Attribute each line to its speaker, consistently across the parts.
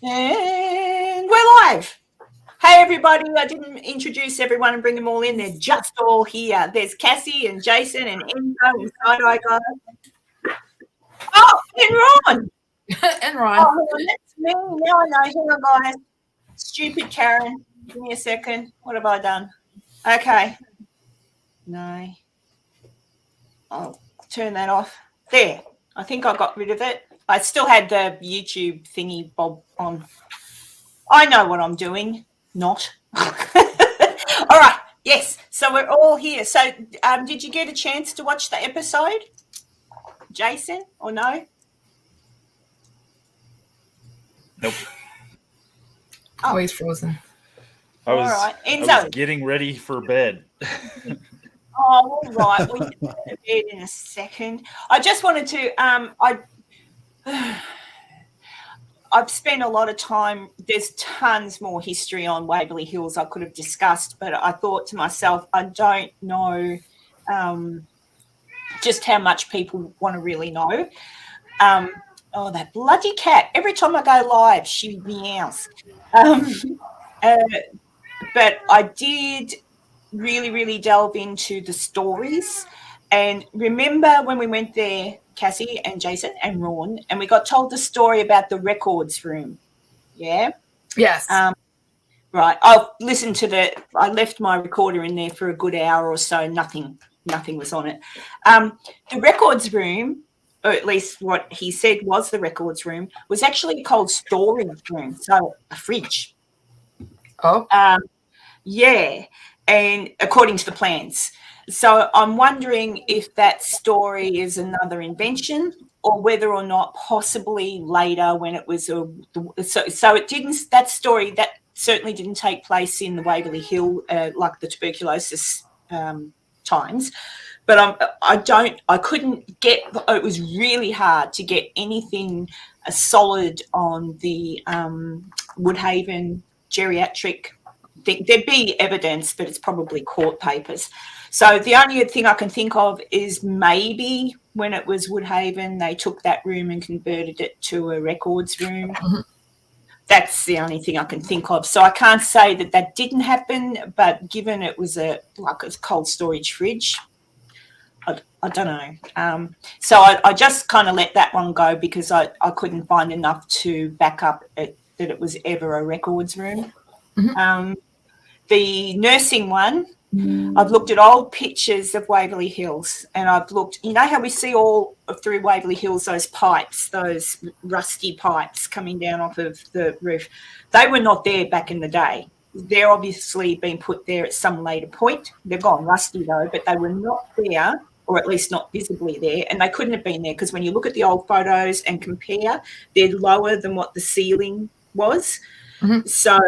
Speaker 1: And we're live. Hey, everybody. I didn't introduce everyone and bring them all in. They're just all here. There's Cassie and Jason and Enzo and Side-Eye Guy. Oh, and Ron.
Speaker 2: And Ron.
Speaker 1: Oh, that's me. Now I know. Hang on, guys. Stupid Karen. Give me a second. What have I done? Okay. No. I'll turn that off. There. I think I got rid of it. I still had the YouTube thingy bob on. I know what I'm doing. Not. All right. Yes. So we're all here. So did you get a chance to watch the episode, Jason, or no?
Speaker 3: Nope.
Speaker 2: Oh, he's frozen.
Speaker 3: I was,
Speaker 1: all right.
Speaker 3: I
Speaker 1: Enzo.
Speaker 3: was getting ready for bed.
Speaker 1: Oh, all right. We'll get to bed in a second. I just wanted to I've spent a lot of time. There's tons more history on Waverly Hills I could have discussed, but I thought to myself, I don't know just how much people want to really know. Oh, that bloody cat. Every time I go live, she meows. But I did really, really delve into the stories. And remember when we went there, Cassie and Jason and Ron, and we got told the story about the records room. Yeah?
Speaker 2: Yes.
Speaker 1: Right. I'll listen to I left my recorder in there for a good hour or so. Nothing was on it. The records room, or at least what he said was the records room, was actually a cold storage room. So a fridge.
Speaker 2: Oh.
Speaker 1: Yeah. And according to the plans. So I'm wondering if that story is another invention or whether or not possibly later when it was so it didn't, that story, that certainly didn't take place in the Waverly Hill like the tuberculosis times. But I couldn't get, it was really hard to get anything solid on the Woodhaven geriatric thing. There'd be evidence, but it's probably court papers. So the only thing I can think of is maybe when it was Woodhaven, they took that room and converted it to a records room. Mm-hmm. That's the only thing I can think of. So I can't say that didn't happen, but given it was a cold storage fridge, I don't know. So I just kind of let that one go because I couldn't find enough to back up that it was ever a records room. Mm-hmm. The nursing one, I've looked at old pictures of Waverly Hills and I've looked, you know how we see all through Waverly Hills, those pipes, those rusty pipes coming down off of the roof. They were not there back in the day. They're obviously been put there at some later point. They've gone rusty though, but they were not there, or at least not visibly there. And they couldn't have been there because when you look at the old photos and compare, they're lower than what the ceiling was. Mm-hmm. So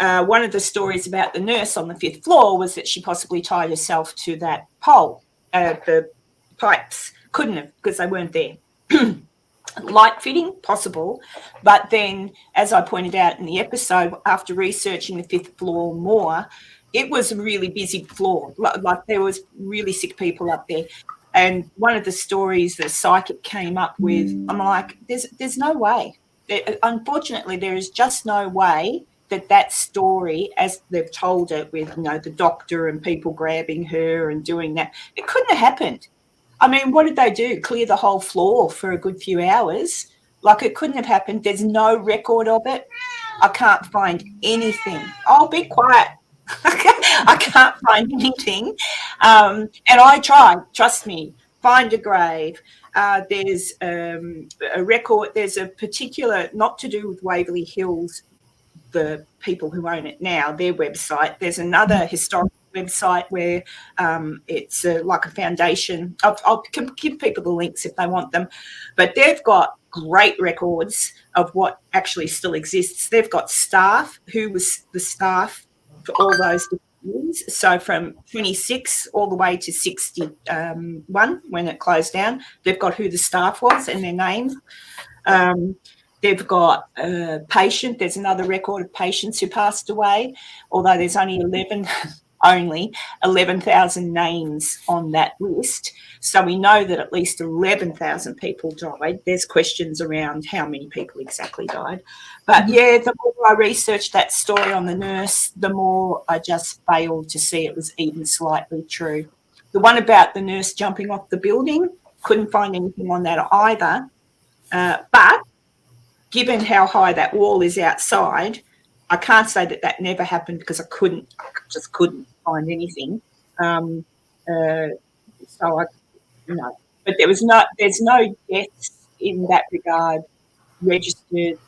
Speaker 1: one of the stories about the nurse on the 5th floor was that she possibly tied herself to that pole, the pipes. Couldn't have because they weren't there. Light fitting, possible. But then, as I pointed out in the episode, after researching the 5th floor more, it was a really busy floor. Like there was really sick people up there. And one of the stories the psychic came up with, I'm like, there's no way. Unfortunately, there is just no way that story, as they've told it with, you know, the doctor and people grabbing her and doing that, it couldn't have happened. I mean, what did they do? Clear the whole floor for a good few hours? Like, it couldn't have happened. There's no record of it. I can't find anything. Oh, be quiet. I can't find anything. And I tried, trust me, find a grave. There's a record. There's a particular, not to do with Waverly Hills, the people who own it now, their website. There's another historical website where it's like a foundation. I'll give people the links if they want them, but they've got great records of what actually still exists. They've got staff who was the staff for all those years. So from 26 all the way to 61 when it closed down, they've got who the staff was and their names. They've got a patient. There's another record of patients who passed away, although there's only 11 only 11,000 names on that list. So we know that at least 11,000 people died. There's questions around how many people exactly died. But yeah, the more I researched that story on the nurse, the more I just failed to see it was even slightly true. The one about the nurse jumping off the building, couldn't find anything on that either. But given how high that wall is outside, I can't say that that never happened because I just couldn't find anything. So but there's no deaths in that regard registered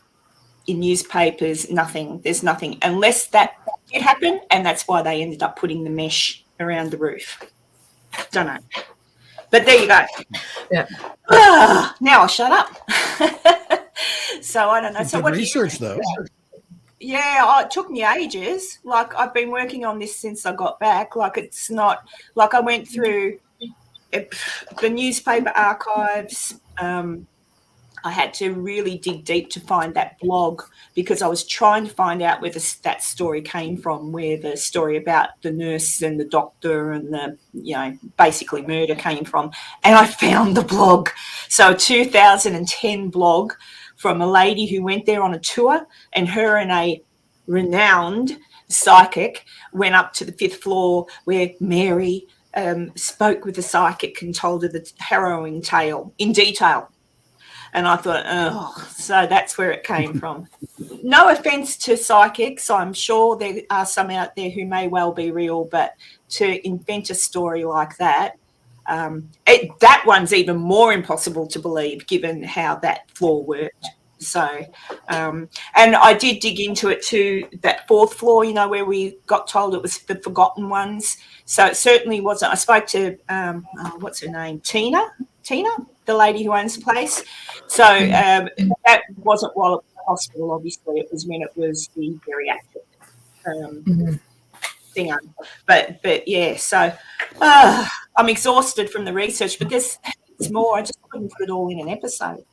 Speaker 1: in newspapers, nothing. There's nothing, unless that did happen, and that's why they ended up putting the mesh around the roof. Don't know. But there you go.
Speaker 2: Yeah.
Speaker 1: Now I'll shut up. So I don't know. So
Speaker 4: Good
Speaker 1: what
Speaker 4: research, though.
Speaker 1: Yeah, it took me ages. Like, I've been working on this since I got back. Like, it's not like I went through the newspaper archives. I had to really dig deep to find that blog because I was trying to find out where that story came from, where the story about the nurse and the doctor and the, basically murder came from. And I found the blog. So a 2010 blog from a lady who went there on a tour, and her and a renowned psychic went up to the 5th floor where Mary spoke with the psychic and told her the harrowing tale in detail. And I thought, so that's where it came from. No offence to psychics. I'm sure there are some out there who may well be real, but to invent a story like that, that one's even more impossible to believe given how that floor worked. So, and I did dig into it too, that 4th floor, where we got told it was the forgotten ones. So it certainly wasn't. I spoke to, what's her name? Tina, the lady who owns the place. So that wasn't while it was the hospital, obviously. It was when it was the geriatric thing. But yeah, so I'm exhausted from the research, but there's more. I just couldn't put it all in an episode.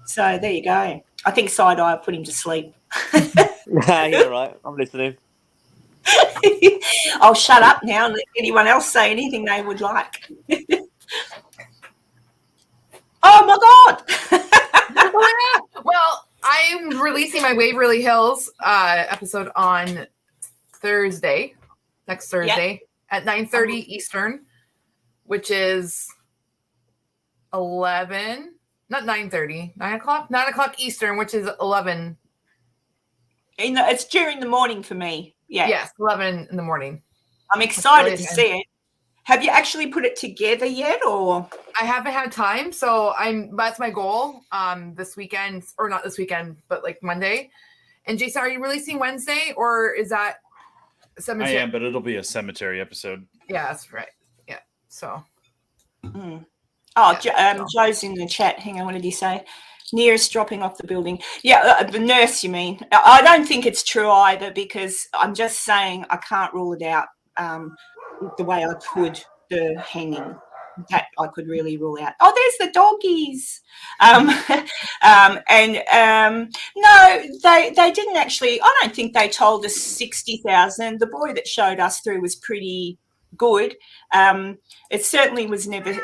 Speaker 1: So there you go. I think Side-Eye put him to sleep.
Speaker 5: You're right. I'm listening.
Speaker 1: I'll shut up now and let anyone else say anything they would like. Oh, my God.
Speaker 2: Well, I'm releasing my Waverly Hills episode on Thursday, next Thursday at 9:30 Eastern, which is 11, not 9:30, 9 o'clock Eastern, which is 11.
Speaker 1: It's during the morning for me. Yeah.
Speaker 2: Yes, 11 in the morning.
Speaker 1: I'm excited to see it. Have you actually put it together yet, or?
Speaker 2: I haven't had time, so that's my goal this weekend, or not this weekend, but like Monday. And Jason, are you releasing Wednesday, or is that cemetery?
Speaker 3: I am, but it'll be a cemetery episode.
Speaker 2: Yeah, that's right. Yeah, so.
Speaker 1: Oh, yeah, Joe's in the chat. Hang on, what did he say? Nearest dropping off the building. Yeah, the nurse, you mean? I don't think it's true either, because I'm just saying I can't rule it out the way I could the hanging. That I could really rule out. Oh, there's the doggies. No, they didn't actually. I don't think they told us 60,000. The boy that showed us through was pretty good. It certainly was never.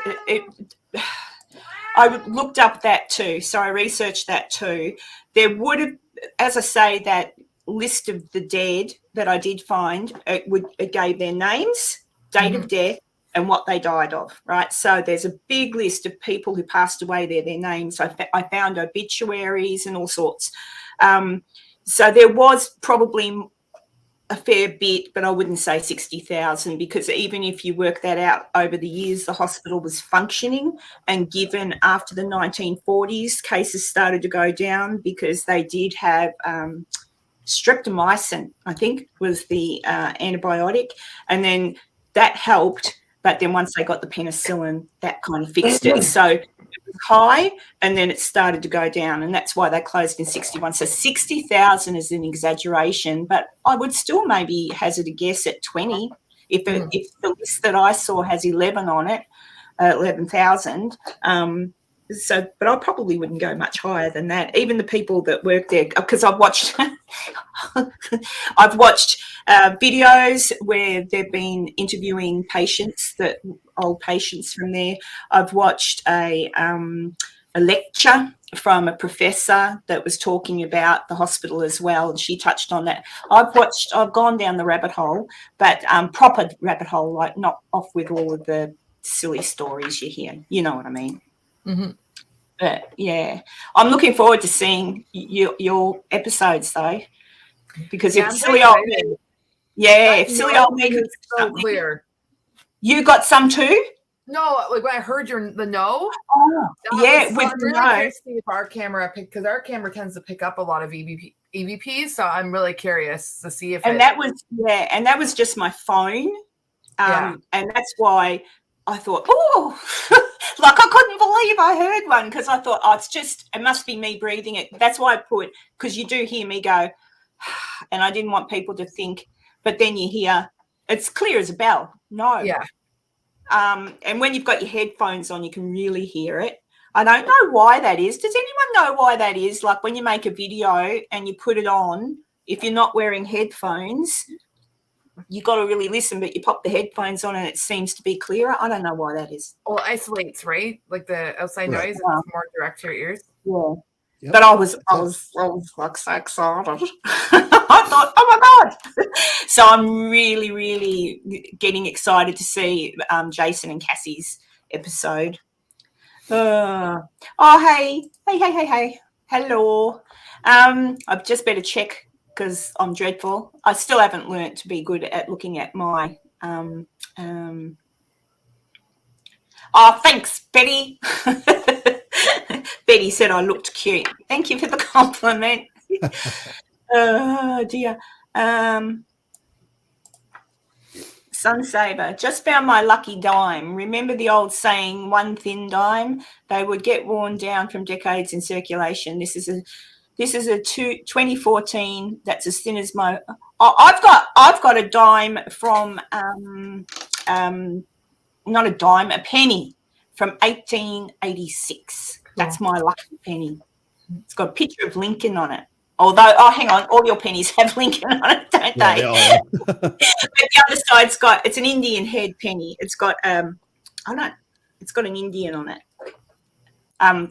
Speaker 1: I looked up that too, so I researched that too. There would have, as I say, that list of the dead that I did find, it gave their names, date of death, and what they died of, right? So there's a big list of people who passed away there, their names. I found obituaries and all sorts. So there was probably a fair bit, but I wouldn't say 60,000, because even if you work that out over the years, the hospital was functioning, and given after the 1940s, cases started to go down because they did have streptomycin, I think, was the antibiotic, and then that helped. But then once they got the penicillin, that kind of fixed it. So it was high, and then it started to go down, and that's why they closed in 61. So 60,000 is an exaggeration, but I would still maybe hazard a guess at 20. If the list that I saw has 11 on it, 11,000. But I probably wouldn't go much higher than that. Even the people that work there, because I've watched I've watched videos where they've been interviewing old patients from there. I've watched a lecture from a professor that was talking about the hospital as well, and she touched on that. I've gone down the rabbit hole, but proper rabbit hole, like not off with all of the silly stories you hear. You know what I mean?
Speaker 2: Mm-hmm.
Speaker 1: But yeah, I'm looking forward to seeing your episodes though, because
Speaker 2: Yeah,
Speaker 1: if
Speaker 2: I'm
Speaker 1: silly
Speaker 2: pretty
Speaker 1: old
Speaker 2: excited.
Speaker 1: me, yeah, if
Speaker 2: That
Speaker 1: silly
Speaker 2: no
Speaker 1: old me,
Speaker 2: is so clear.
Speaker 1: you got some too.
Speaker 2: No, like when I heard the no,
Speaker 1: Oh, yeah,
Speaker 2: so
Speaker 1: with
Speaker 2: I'm
Speaker 1: the
Speaker 2: really
Speaker 1: no.
Speaker 2: curious to see if our camera because our camera tends to pick up a lot of EVPs, so I'm really curious to see if
Speaker 1: that was just my phone, and that's why I thought, oh, like I couldn't believe I heard one, because I thought, oh, it must be me breathing it. That's why I put, because you do hear me go, and I didn't want people to think, but then you hear it's clear as a bell. No.
Speaker 2: Yeah.
Speaker 1: And when you've got your headphones on, you can really hear it. I don't know why that is. Does anyone know why that is? Like when you make a video and you put it on, if you're not wearing headphones, you got to really listen, but you pop the headphones on and it seems to be clearer. I don't know why that is.
Speaker 2: Well, it isolates, right? Like the outside noise is more direct to your ears.
Speaker 1: Yeah.
Speaker 4: Yep.
Speaker 1: But I was like so excited. I thought, oh my God. So I'm really, really getting excited to see Jason and Cassie's episode. Hey. Hello. I've just better check because I'm dreadful. I still haven't learnt to be good at looking at my thanks, Betty. Betty said I looked cute. Thank you for the compliment. Oh dear. Sunsaver, just found my lucky dime. Remember the old saying, one thin dime? They would get worn down from decades in circulation. This is a 2014 that's as thin as my. I've got a dime from not a dime, a penny from 1886. Cool. That's my lucky penny. It's got a picture of Lincoln on it. Although, hang on, all your pennies have Lincoln on it, don't they?
Speaker 4: Yeah.
Speaker 1: But the other side's it's an Indian head penny. It's got it's got an Indian on it. Oh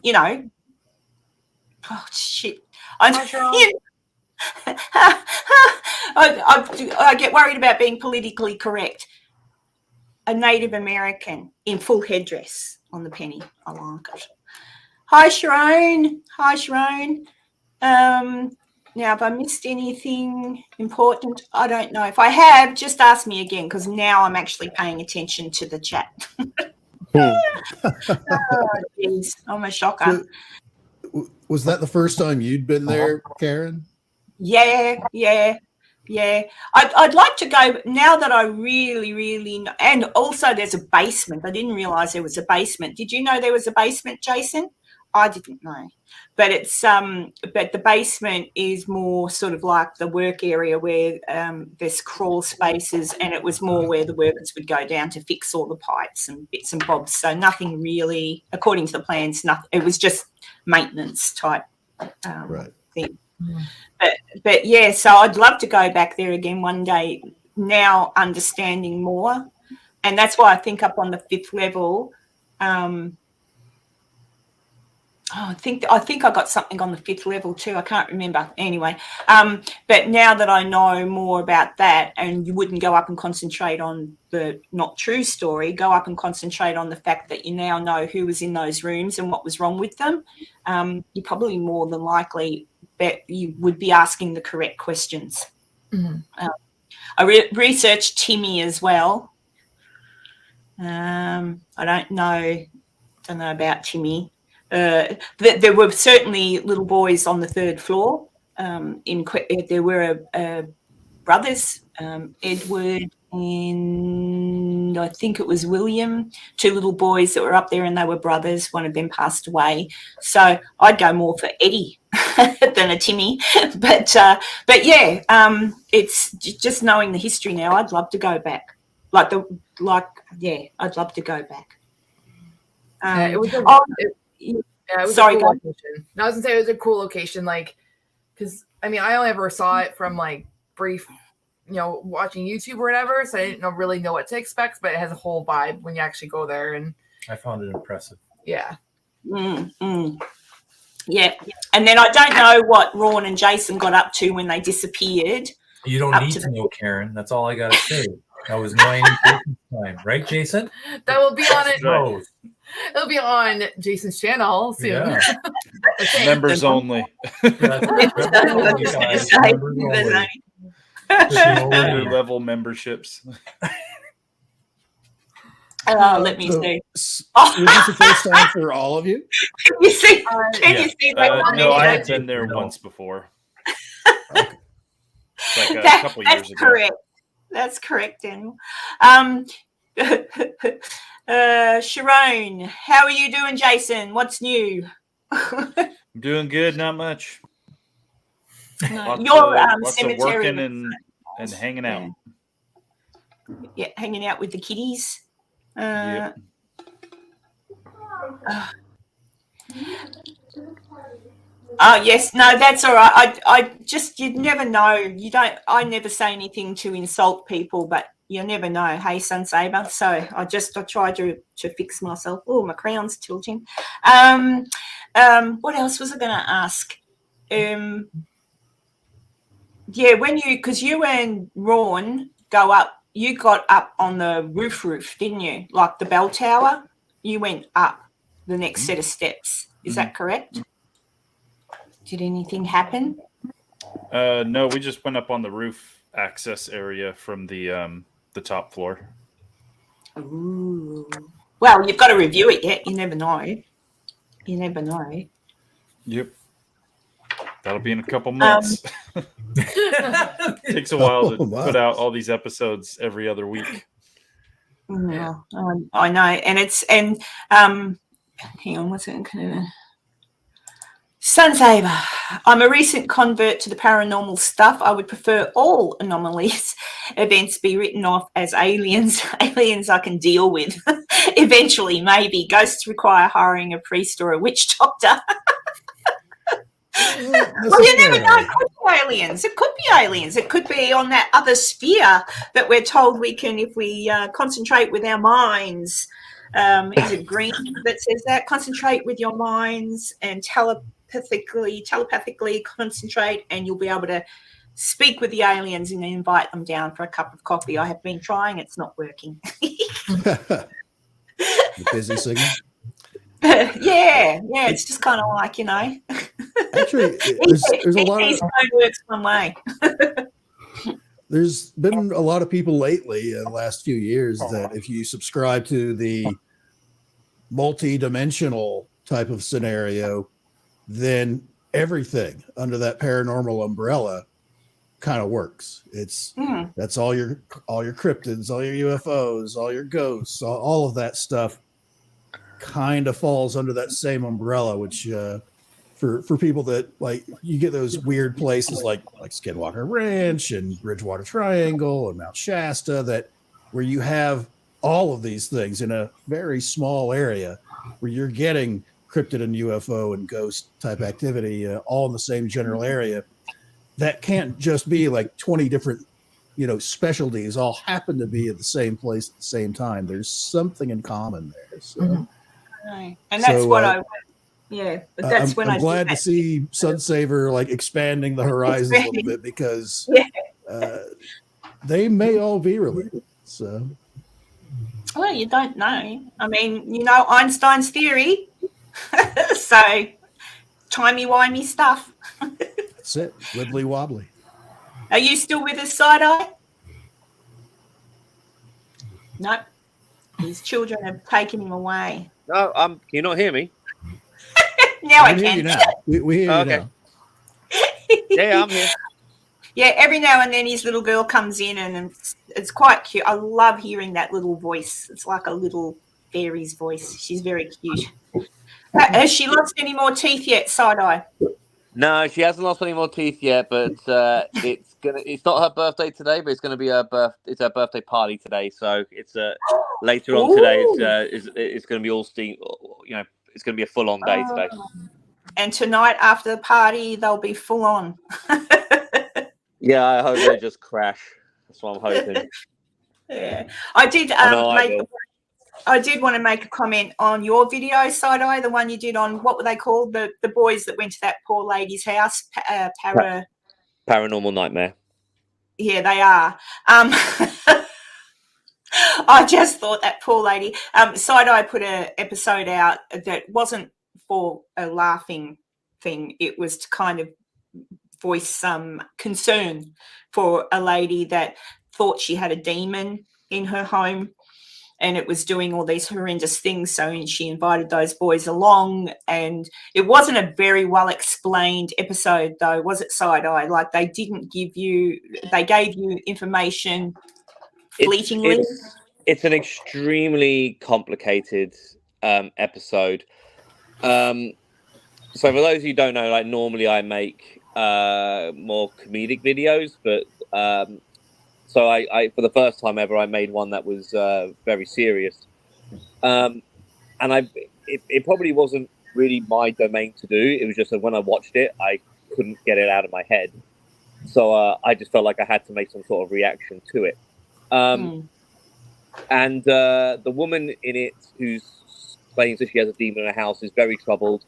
Speaker 1: shit! I get worried about being politically correct. A Native American in full headdress on the penny. I like it. Hi, Sharon. Now, if I missed anything important, I don't know. If I have, just ask me again, because now I'm actually paying attention to the chat. Oh, geez. I'm a shocker.
Speaker 4: Was that the first time you'd been there, Karen?
Speaker 1: Yeah. I'd like to go now that I really, really know. And also there's a basement. I didn't realize there was a basement. Did you know there was a basement, Jason? I didn't know. But it's but the basement is more sort of like the work area where there's crawl spaces, and it was more where the workers would go down to fix all the pipes and bits and bobs. So nothing really, according to the plans, nothing. It was just maintenance type thing. But yeah, so I'd love to go back there again one day, now understanding more. And that's why I think up on the 5th level, I think I got something on the 5th level too. I can't remember. Anyway, but now that I know more about that, and you wouldn't go up and concentrate on the not true story, go up and concentrate on the fact that you now know who was in those rooms and what was wrong with them, you probably more than likely bet you would be asking the correct questions. Mm-hmm. I researched Timmy as well. I don't know about Timmy. There were certainly little boys on the 3rd floor. There were brothers, Edward and I think it was William, 2 little boys that were up there, and they were brothers. One of them passed away. So I'd go more for Eddie than a Timmy. But yeah, it's just knowing the history now. I'd love to go back. I'd love to go back.
Speaker 2: It was
Speaker 1: Sorry,
Speaker 2: a cool location. No, I was gonna say it was a cool location, like because I mean, I only ever saw it from like brief, watching YouTube or whatever, so I didn't really know what to expect. But it has a whole vibe when you actually go there, and
Speaker 6: I found it impressive.
Speaker 2: yeah.
Speaker 1: Yeah, and then I don't know what Ron and Jason got up to when they disappeared.
Speaker 6: You don't need to know, Karen. That's all I gotta say. That was my time, right, Jason?
Speaker 2: That will be on it.
Speaker 6: No.
Speaker 2: It'll be on Jason's channel soon.
Speaker 6: Yeah.
Speaker 3: Members only. Under level memberships.
Speaker 1: Let me
Speaker 4: So,
Speaker 1: see.
Speaker 4: Was this the first time for all of you?
Speaker 1: Can you see? Can you see that one?
Speaker 3: No, I
Speaker 1: there?
Speaker 3: had been there once before.
Speaker 4: Okay.
Speaker 3: Like a couple years
Speaker 1: That's
Speaker 3: ago.
Speaker 1: correct. That's correct, Daniel. Sharon, how are you doing, Jason? What's new?
Speaker 3: I'm doing good, not much. Lots
Speaker 1: Your
Speaker 3: of, lots of
Speaker 1: cemetery.
Speaker 3: working and hanging out.
Speaker 1: Yeah, hanging out with the kiddies.
Speaker 3: Yep.
Speaker 1: Oh yes, no, that's all right. I just, you'd never know. I never say anything to insult people, but you never know. Hey, Sun Saber. So I try to fix myself. Oh, my crown's tilting. What else was I going to ask? Yeah, because you and Ron you got up on the roof, didn't you? Like the bell tower, you went up the next set of steps. Is that correct? Did anything happen?
Speaker 3: No, we just went up on the roof access area from the top floor.
Speaker 1: Ooh. Well, you've got to review it yet. You never know. You never know.
Speaker 3: Yep. That'll be in a couple months. Takes a while to put out all these episodes every other week.
Speaker 1: Yeah, I know. And hang on, what's it? Sunsaber, I'm a recent convert to the paranormal stuff. I would prefer all anomalies events be written off as aliens. Aliens I can deal with. Eventually, maybe. Ghosts require hiring a priest or a witch doctor. Well, you never know. It could be aliens. It could be aliens. It could be on that other sphere that we're told we can, if we concentrate with our minds. Is it Green that says that? Concentrate with your minds and telepathically concentrate, and you'll be able to speak with the aliens and invite them down for a cup of coffee. I have been trying. It's not working.
Speaker 4: The busy signal.
Speaker 1: Yeah. It's just kind of like,
Speaker 4: Actually, there's a lot of
Speaker 1: phone works one way.
Speaker 4: there's been a lot of people lately in the last few years that if you subscribe to the multi-dimensional type of scenario, then everything under that paranormal umbrella kind of works. That's all your cryptids, all your UFOs, all your ghosts, all of that stuff kind of falls under that same umbrella, which for people that like, you get those weird places like Skinwalker Ranch and Bridgewater Triangle and Mount Shasta, that where you have all of these things in a very small area where you're getting cryptid and UFO and ghost type activity all in the same general area. That can't just be like 20 different specialties all happen to be at the same place at the same time. There's something in common there. So,
Speaker 1: Right. And that's what I but that's when
Speaker 4: I'm glad to see Sunsaber like expanding the horizons a little bit, because they may all be related. So,
Speaker 1: well, you don't know. I mean, Einstein's theory. So, timey-wimey stuff.
Speaker 4: that's it. Wibbly wobbly.
Speaker 1: Are you still with us, Side-Eye? Nope. His children have taken him away.
Speaker 5: No, can you not hear me?
Speaker 1: Now I
Speaker 4: We hear
Speaker 1: can.
Speaker 4: you now. We hear you now.
Speaker 5: Yeah, I'm here.
Speaker 1: Yeah, every now and then his little girl comes in, and it's quite cute. I love hearing that little voice. It's like a little fairy's voice. She's very cute. Has she lost any more teeth yet, Side-Eye?
Speaker 5: No, she hasn't lost any more teeth yet, but it's not her birthday today, but it's gonna be it's her birthday party today. So it's later on today. It's gonna be all steam. It's gonna be a full-on day today.
Speaker 1: and tonight after the party they'll be full on.
Speaker 5: Yeah, I hope they just crash. That's what I'm hoping.
Speaker 1: Yeah, I did
Speaker 5: I know I
Speaker 1: make.
Speaker 5: will.
Speaker 1: I did want to make a comment on your video, Side-Eye, the one you did on, what were they called? The boys that went to that poor lady's house,
Speaker 5: Paranormal Nightmare.
Speaker 1: Yeah, they are. I just thought that poor lady. Side-Eye put an episode out that wasn't for a laughing thing. It was to kind of voice some concern for a lady that thought she had a demon in her home and it was doing all these horrendous things. So she invited those boys along, and it wasn't a very well explained episode, though, was it, Side-Eye? Like, they didn't give you, they gave you information fleetingly.
Speaker 5: It's an extremely complicated episode. So for those who don't know, like, normally I make more comedic videos, but so I for the first time ever I made one that was very serious, and it probably wasn't really my domain to do. It was just that when I watched it, I couldn't get it out of my head, so I just felt like I had to make some sort of reaction to it. And the woman in it who claims that she has a demon in her house is very troubled.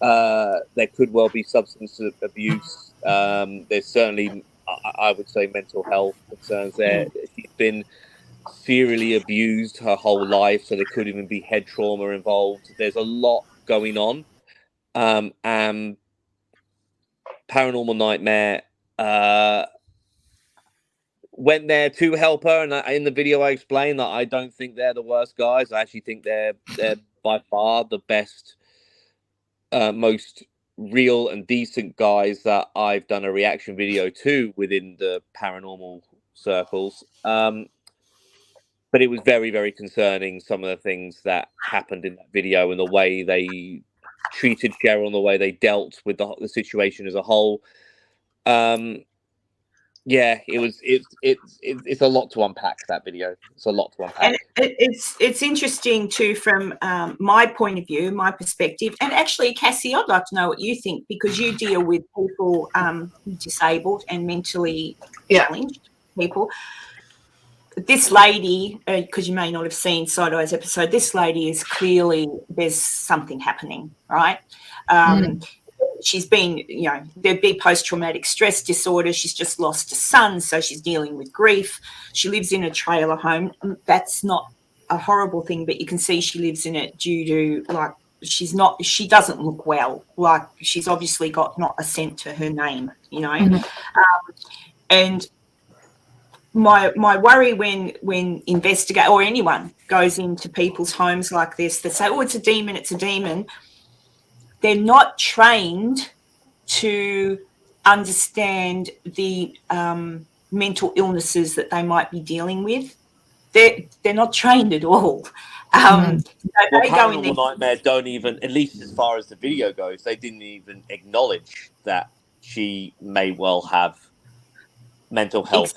Speaker 5: There could well be substance abuse. There's certainly, I would say, mental health concerns there. She's been serially abused her whole life, so there could even be head trauma involved. There's a lot going on. And Paranormal Nightmare went there to help her, and in the video I explained that I don't think they're the worst guys. I actually think they're by far the best, most real and decent guys that I've done a reaction video to within the paranormal circles. But it was very, very concerning, some of the things that happened in that video and the way they treated Cheryl and the way they dealt with the situation as a whole. Yeah, it's a lot to unpack, that video. It's a lot to unpack.
Speaker 1: And it's interesting too from my point of view, my perspective. And actually, Cassie, I'd like to know what you think, because you deal with people disabled and mentally challenged people. This lady, because you may not have seen Side-Eye's episode, this lady is clearly, there's something happening, right? She's been, there'd be post-traumatic stress disorder. She's just lost a son, so she's dealing with grief. She lives in a trailer home. That's not a horrible thing, but you can see she lives in it due to, like, she doesn't look well. Like, she's obviously got not a cent to her name, and my worry when investigate or anyone goes into people's homes like this, they say, oh, it's a demon. They're not trained to understand the mental illnesses that they might be dealing with. They're not trained at all.
Speaker 5: Paranormal Nightmare don't even, at least as far as the video goes, they didn't even acknowledge that she may well have mental health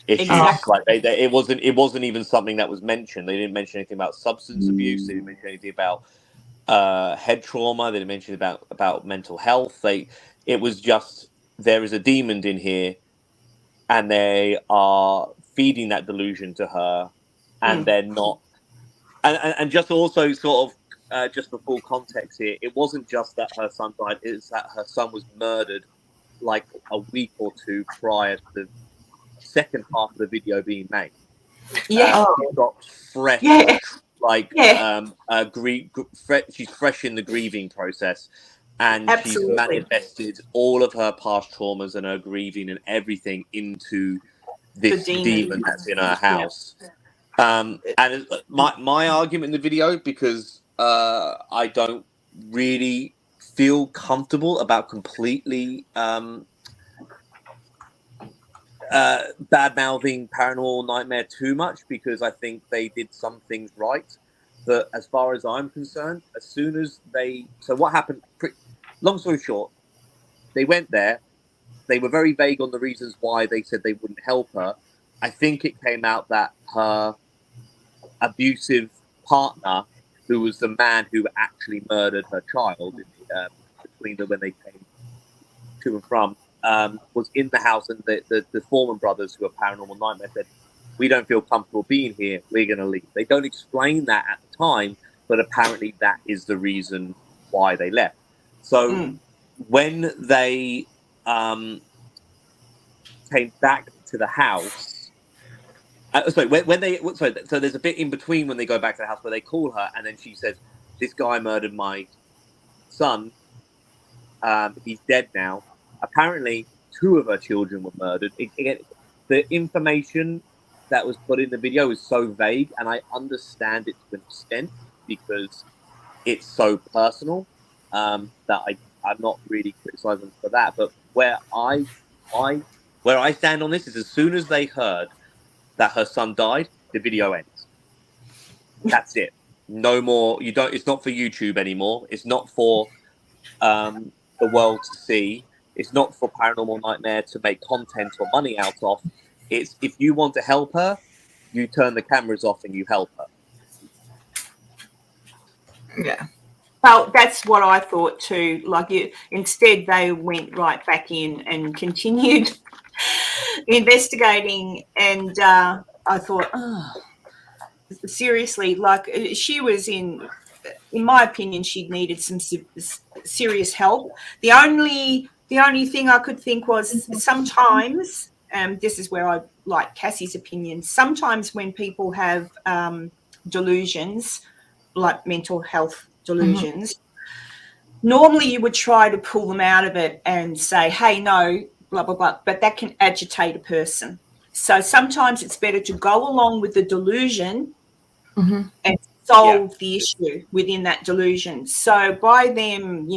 Speaker 5: issues.
Speaker 1: Exactly.
Speaker 5: Like it wasn't even something that was mentioned. They didn't mention anything about substance abuse. They didn't mention anything about head trauma. They didn't mention about mental health. It was just, there is a demon in here, and they are feeding that delusion to her, and they're not. And just also sort of just for full context here, it wasn't just that her son died; it's that her son was murdered like a week or two prior to the second half of the video being made.
Speaker 1: Yeah,
Speaker 5: she's got fresh.
Speaker 1: Yeah.
Speaker 5: She's fresh in the grieving process, and
Speaker 1: Absolutely.
Speaker 5: she's manifested all of her past traumas and her grieving and everything into this demon that's in her house. And my argument in the video, because I don't really feel comfortable about completely bad-mouthing Paranormal Nightmare too much, because I think they did some things right. But as far as I'm concerned, as soon as so what happened, long story short, they went there. They were very vague on the reasons why they said they wouldn't help her. I think it came out that her abusive partner, who was the man who actually murdered her child, between them when they came to and from, was in the house, and the Foreman brothers, who are Paranormal Nightmare, said, "We don't feel comfortable being here. We're going to leave." They don't explain that at the time, but apparently that is the reason why they left. So when they came back to the house, so there's a bit in between when they go back to the house where they call her, and then she says, "This guy murdered my son. He's dead now." Apparently, 2 of her children were murdered. The information that was put in the video is so vague, and I understand it to an extent because it's so personal that I'm not really criticizing for that. But where I stand on this is, as soon as they heard that her son died, the video ends. That's it. No more. You don't. It's not for YouTube anymore. It's not for the world to see. It's not for Paranormal Nightmare to make content or money out of. It's, if you want to help her, you turn the cameras off and you help her.
Speaker 2: Yeah.
Speaker 1: Well, that's what I thought too. Instead, they went right back in and continued investigating. And I thought, oh, seriously, she was in my opinion, she needed some serious help. The only thing I could think was sometimes, this is where I like Cassie's opinion, sometimes when people have delusions, like mental health delusions, normally you would try to pull them out of it and say, hey, no, blah, blah, blah, but that can agitate a person. So sometimes it's better to go along with the delusion and solve the issue within that delusion. So by them,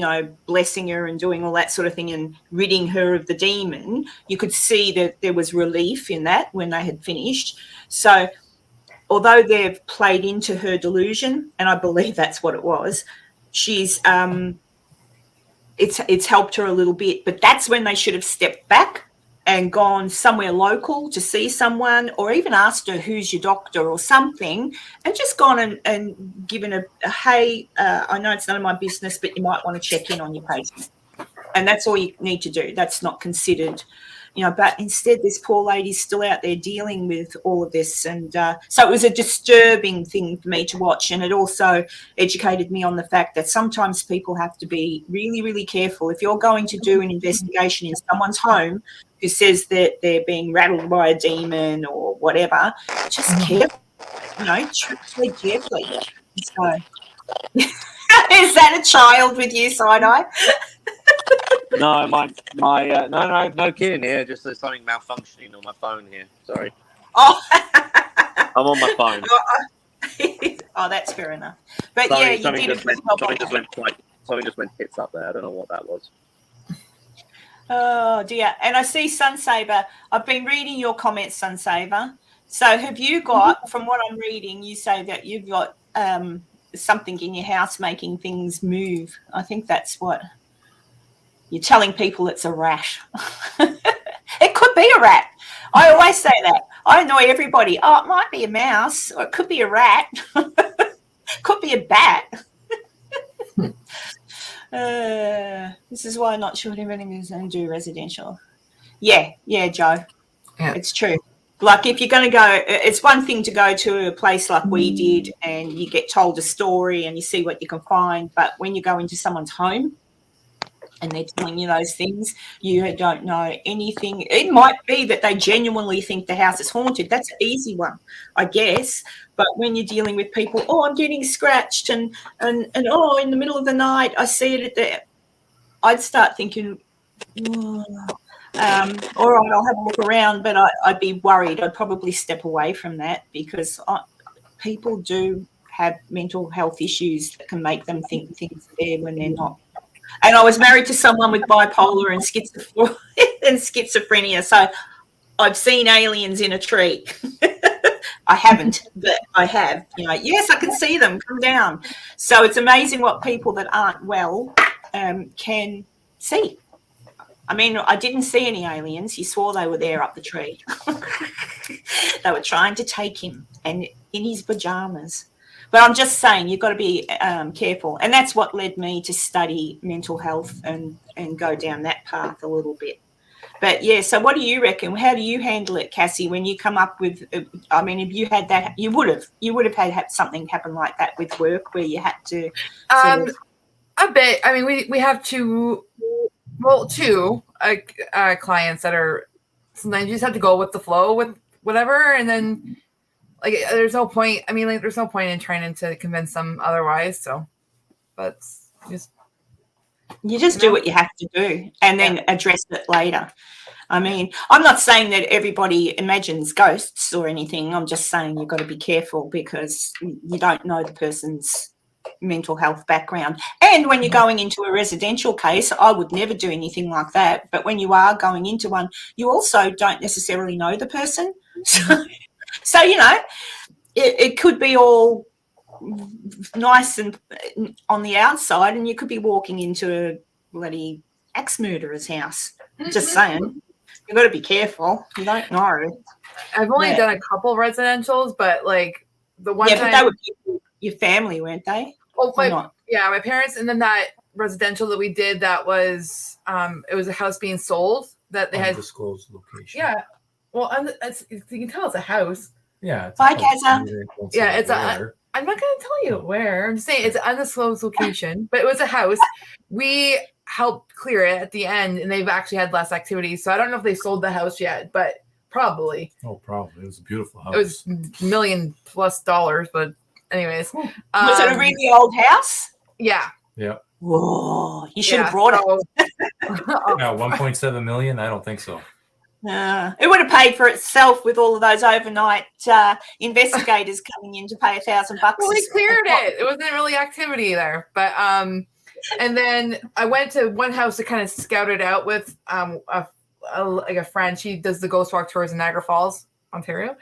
Speaker 1: blessing her and doing all that sort of thing and ridding her of the demon, you could see that there was relief in that when they had finished. So although they've played into her delusion, and I believe that's what it was, she's it's helped her a little bit. But that's when they should have stepped back and gone somewhere local to see someone, or even asked her, who's your doctor or something, and just gone and given a hey, I know it's none of my business, but you might want to check in on your patient. And that's all you need to do. That's not considered, but instead this poor lady's still out there dealing with all of this. And so it was a disturbing thing for me to watch. And it also educated me on the fact that sometimes people have to be really, really careful. If you're going to do an investigation in someone's home who says that they're being rattled by a demon or whatever, just careful, tread carefully. So, is that a child with you, Side-Eye?
Speaker 5: No, no kidding here. Just there's something malfunctioning on my phone here. Sorry.
Speaker 1: Oh,
Speaker 5: I'm on my phone.
Speaker 1: Oh, that's fair enough. But
Speaker 5: Sorry,
Speaker 1: yeah, you did.
Speaker 5: Something just went hits up there. I don't know what that was.
Speaker 1: Oh dear. And I see Sunsaber. I've been reading your comments, Sunsaber. So have you got, from what I'm reading, you say that you've got something in your house making things move. I think that's what you're telling people. It's a rat. It could be a rat. I always say that. I annoy everybody. Oh, it might be a mouse, or it could be a rat. Could be a bat. This is why I'm not sure if anybody's going to do residential. Yeah, Joe. Yeah. It's true. Like if you're going to go, it's one thing to go to a place like we did and you get told a story and you see what you can find. But when you go into someone's home and they're telling you those things, you don't know anything. It might be that they genuinely think the house is haunted. That's an easy one, I guess. But when you're dealing with people, oh, I'm getting scratched and oh, in the middle of the night, I see it there, I'd start thinking, all right, I'll have a look around, but I'd be worried. I'd probably step away from that because people do have mental health issues that can make them think things are there when they're not. And I was married to someone with bipolar and schizophrenia, so I've seen aliens in a tree. I haven't, but I have. Yes, I can see them come down. So it's amazing what people that aren't well can see. I mean, I didn't see any aliens. He swore they were there up the tree. They were trying to take him and in his pajamas. But I'm just saying you've got to be careful. And that's what led me to study mental health and go down that path a little bit. But yeah, so what do you reckon? How do you handle it, Cassie, when you come up with, I mean, if you had that, you would have had something happen like that with work where you had to sort of...
Speaker 2: A bit. I mean, we have two clients that are, sometimes you just have to go with the flow with whatever, and then like there's no point. I mean, like there's no point in trying to convince them otherwise. So, but
Speaker 1: you just do what you have to do, and then address it later. I mean, I'm not saying that everybody imagines ghosts or anything. I'm just saying you've got to be careful because you don't know the person's mental health background. And when you're going into a residential case, I would never do anything like that. But when you are going into one, you also don't necessarily know the person. So you know, it could be all nice and on the outside, and you could be walking into a bloody axe murderer's house. Just saying. You've got to be careful. You don't know.
Speaker 2: I've only done a couple residentials, but like the one time...
Speaker 1: but they were people, your family, weren't they?
Speaker 2: Oh, my parents, and then that residential that we did, that was it was a house being sold that they had
Speaker 6: undisclosed location.
Speaker 2: Yeah, well, you can tell it's a house.
Speaker 6: Yeah.
Speaker 1: Bye, Kazza.
Speaker 2: Yeah, it's I'm not going to tell you where. I'm just saying it's an undisclosed location, but it was a house. We helped clear it at the end, and they've actually had less activity. So I don't know if they sold the house yet, but probably.
Speaker 6: Oh, probably. It was a beautiful house.
Speaker 2: It was $1 million+, but anyways.
Speaker 1: Was it a really old house?
Speaker 2: Yeah.
Speaker 6: Yeah.
Speaker 1: Whoa, you should have brought it.
Speaker 6: No, 1.7 million? I don't think so.
Speaker 1: It would have paid for itself with all of those overnight investigators coming in to pay $1,000.
Speaker 2: Well, we cleared it. It wasn't really activity there, but and then I went to one house to kind of scout it out with a friend. She does the ghost walk tours in Niagara Falls, Ontario,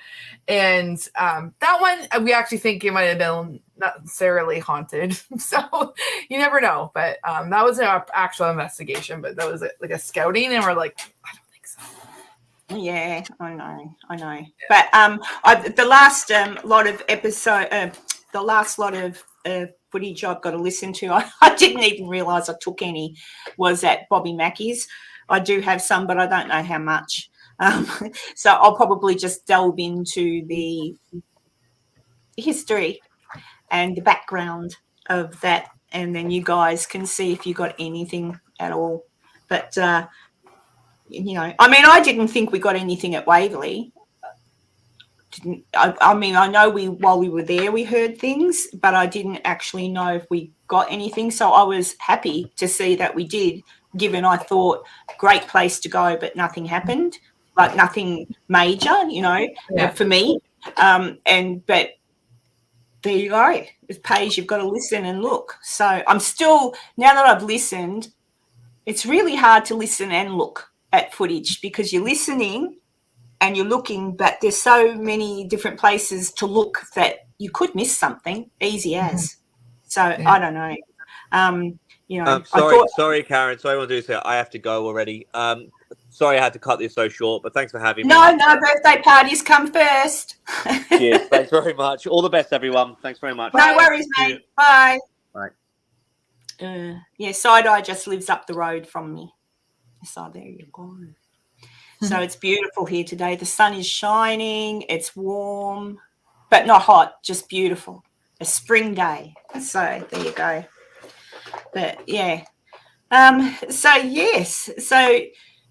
Speaker 2: and that one we actually think it might have been not necessarily haunted. So you never know, but that was an actual investigation. But that was like a scouting, and we're like, I don't think so.
Speaker 1: Yeah, I know. Yeah. But the last lot of footage I've got to listen to, I didn't even realise I took any, was at Bobby Mackey's. I do have some, but I don't know how much. So I'll probably just delve into the history and the background of that, and then you guys can see if you got anything at all. But you know, I mean, I didn't think we got anything at Waverley. I mean, I know while we were there, we heard things, but I didn't actually know if we got anything. So I was happy to see that we did, given I thought great place to go, but nothing happened, like nothing major, you know, for me. But there you go. It pays. You've got to listen and look. So I'm still, now that I've listened, it's really hard to listen and look at footage because you're listening and you're looking, but there's so many different places to look that you could miss something, easy as. So I don't know. You know,
Speaker 5: sorry, Karen. Sorry, I want to do this. I have to go already. Sorry, I had to cut this so short, but thanks for having me.
Speaker 1: No, birthday parties come first.
Speaker 5: Cheers. Thanks very much. All the best, everyone. Thanks very much.
Speaker 1: No worries, mate. Bye.
Speaker 5: Bye.
Speaker 1: Yeah, Side-Eye just lives up the road from me. So there you go. So it's beautiful here today. The sun is shining. It's warm, but not hot, just beautiful. A spring day. So there you go. But yeah. So yes. So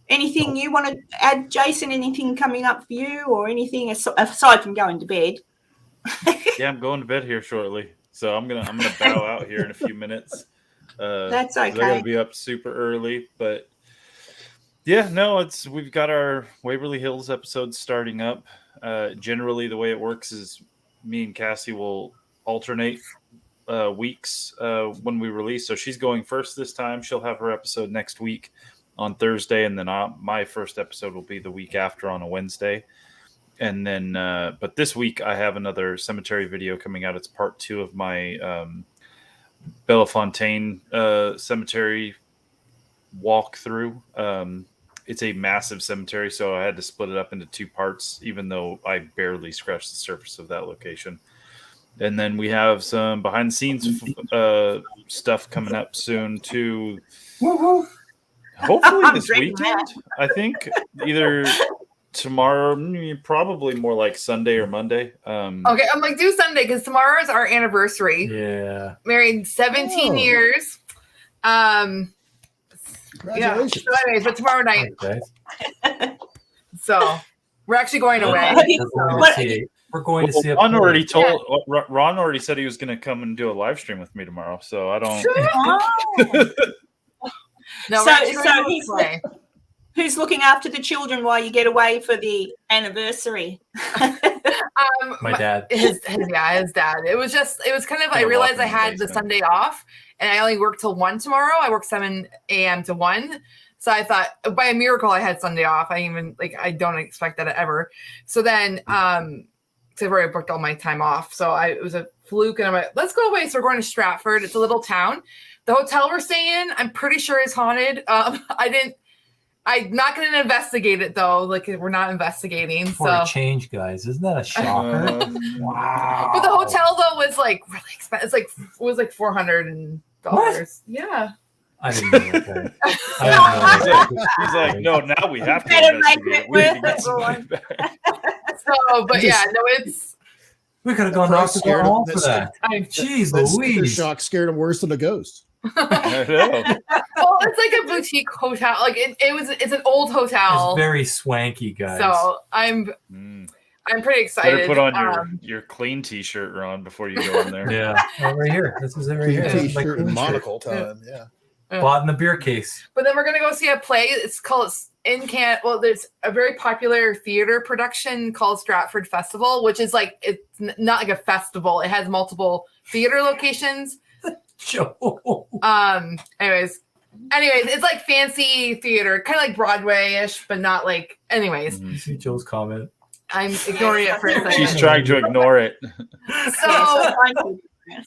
Speaker 1: anything you want to add, Jason? Anything coming up for you or anything aside from going to bed?
Speaker 3: Yeah, I'm going to bed here shortly. So I'm gonna bow out here in a few minutes.
Speaker 1: That's okay.
Speaker 3: I gotta be up super early, but yeah, no, we've got our Waverly Hills episodes starting up. Generally, the way it works is me and Cassie will alternate weeks when we release. So she's going first this time. She'll have her episode next week on Thursday, and then my first episode will be the week after on a Wednesday. And then, but this week I have another cemetery video coming out. It's part 2 of my Bellefontaine cemetery walkthrough. It's a massive cemetery, so I had to split it up into 2 parts, even though I barely scratched the surface of that location. And then we have some behind the scenes stuff coming up soon too. Hopefully this
Speaker 1: Dreaming
Speaker 3: weekend. I think either tomorrow, probably more like Sunday or Monday.
Speaker 2: Okay, I'm like, do Sunday because tomorrow is our anniversary.
Speaker 6: Yeah.
Speaker 2: Married 17
Speaker 4: Oh.
Speaker 2: years. Yeah.
Speaker 4: Congratulations.
Speaker 2: So anyways, but tomorrow night.
Speaker 6: Guys.
Speaker 2: So we're actually going away.
Speaker 6: We're going to see a
Speaker 3: Ron
Speaker 6: play.
Speaker 3: already Ron already said he was going to come and do a live stream with me tomorrow. So I don't.
Speaker 2: No,
Speaker 1: So-
Speaker 2: we're actually
Speaker 1: so
Speaker 2: going to
Speaker 1: he's-
Speaker 2: play.
Speaker 1: Who's looking after the children while you get away for the anniversary?
Speaker 6: My dad.
Speaker 2: His dad. It was kind of, I
Speaker 3: Gonna
Speaker 2: realized
Speaker 3: lock
Speaker 2: I
Speaker 3: him in the
Speaker 2: had the
Speaker 3: basement.
Speaker 2: Sunday off and I only work till 1 tomorrow. I work 7 a.m. to 1. So I thought by a miracle I had Sunday off. I don't expect that ever. So then, so I've already booked all my time off. So it was a fluke and I'm like, let's go away. So we're going to Stratford. It's a little town. The hotel we're staying in, I'm pretty sure is haunted. I'm not going to investigate it though. Like we're not investigating.
Speaker 6: For
Speaker 2: So
Speaker 6: a change, guys. Isn't that a shocker? Wow.
Speaker 2: but the hotel though was like really expensive. It was like $400.
Speaker 6: What?
Speaker 2: Yeah.
Speaker 6: I didn't know that. I didn't know that.
Speaker 3: He's like, no, now we have to
Speaker 1: Better make
Speaker 3: investigate.
Speaker 1: it
Speaker 3: We need to
Speaker 1: worth
Speaker 3: get
Speaker 1: it,
Speaker 3: some money
Speaker 1: Ron.
Speaker 3: back.
Speaker 2: So, but yeah, no, it's
Speaker 6: We could have gone
Speaker 4: Price
Speaker 6: off the
Speaker 4: scared
Speaker 6: hall
Speaker 4: him.
Speaker 6: for that. Jeez
Speaker 4: That sticker
Speaker 6: Louise.
Speaker 4: shock scared him worse than a ghost.
Speaker 3: I know.
Speaker 2: well, it's like a boutique hotel. Like it's an old
Speaker 6: It's
Speaker 2: hotel.
Speaker 6: very swanky, guys.
Speaker 2: So I'm pretty excited.
Speaker 3: Better put on your clean T-shirt, Ron, before you go in there.
Speaker 6: yeah. Oh, right here. This is it right here. This is my
Speaker 4: T-shirt
Speaker 6: clean
Speaker 4: and
Speaker 6: shirt.
Speaker 4: monocle time. Yeah.
Speaker 6: Bought in the beer case.
Speaker 2: But then we're gonna go see a play. It's called there's a very popular theater production called Stratford Festival, which is like it's not like a festival. It has multiple theater locations.
Speaker 6: Joe.
Speaker 2: Anyways, it's like fancy theater, kind of like Broadway-ish, but not like. Anyways,
Speaker 6: You see Joe's comment.
Speaker 2: I'm ignoring it for a second.
Speaker 3: She's trying to ignore it.
Speaker 2: So I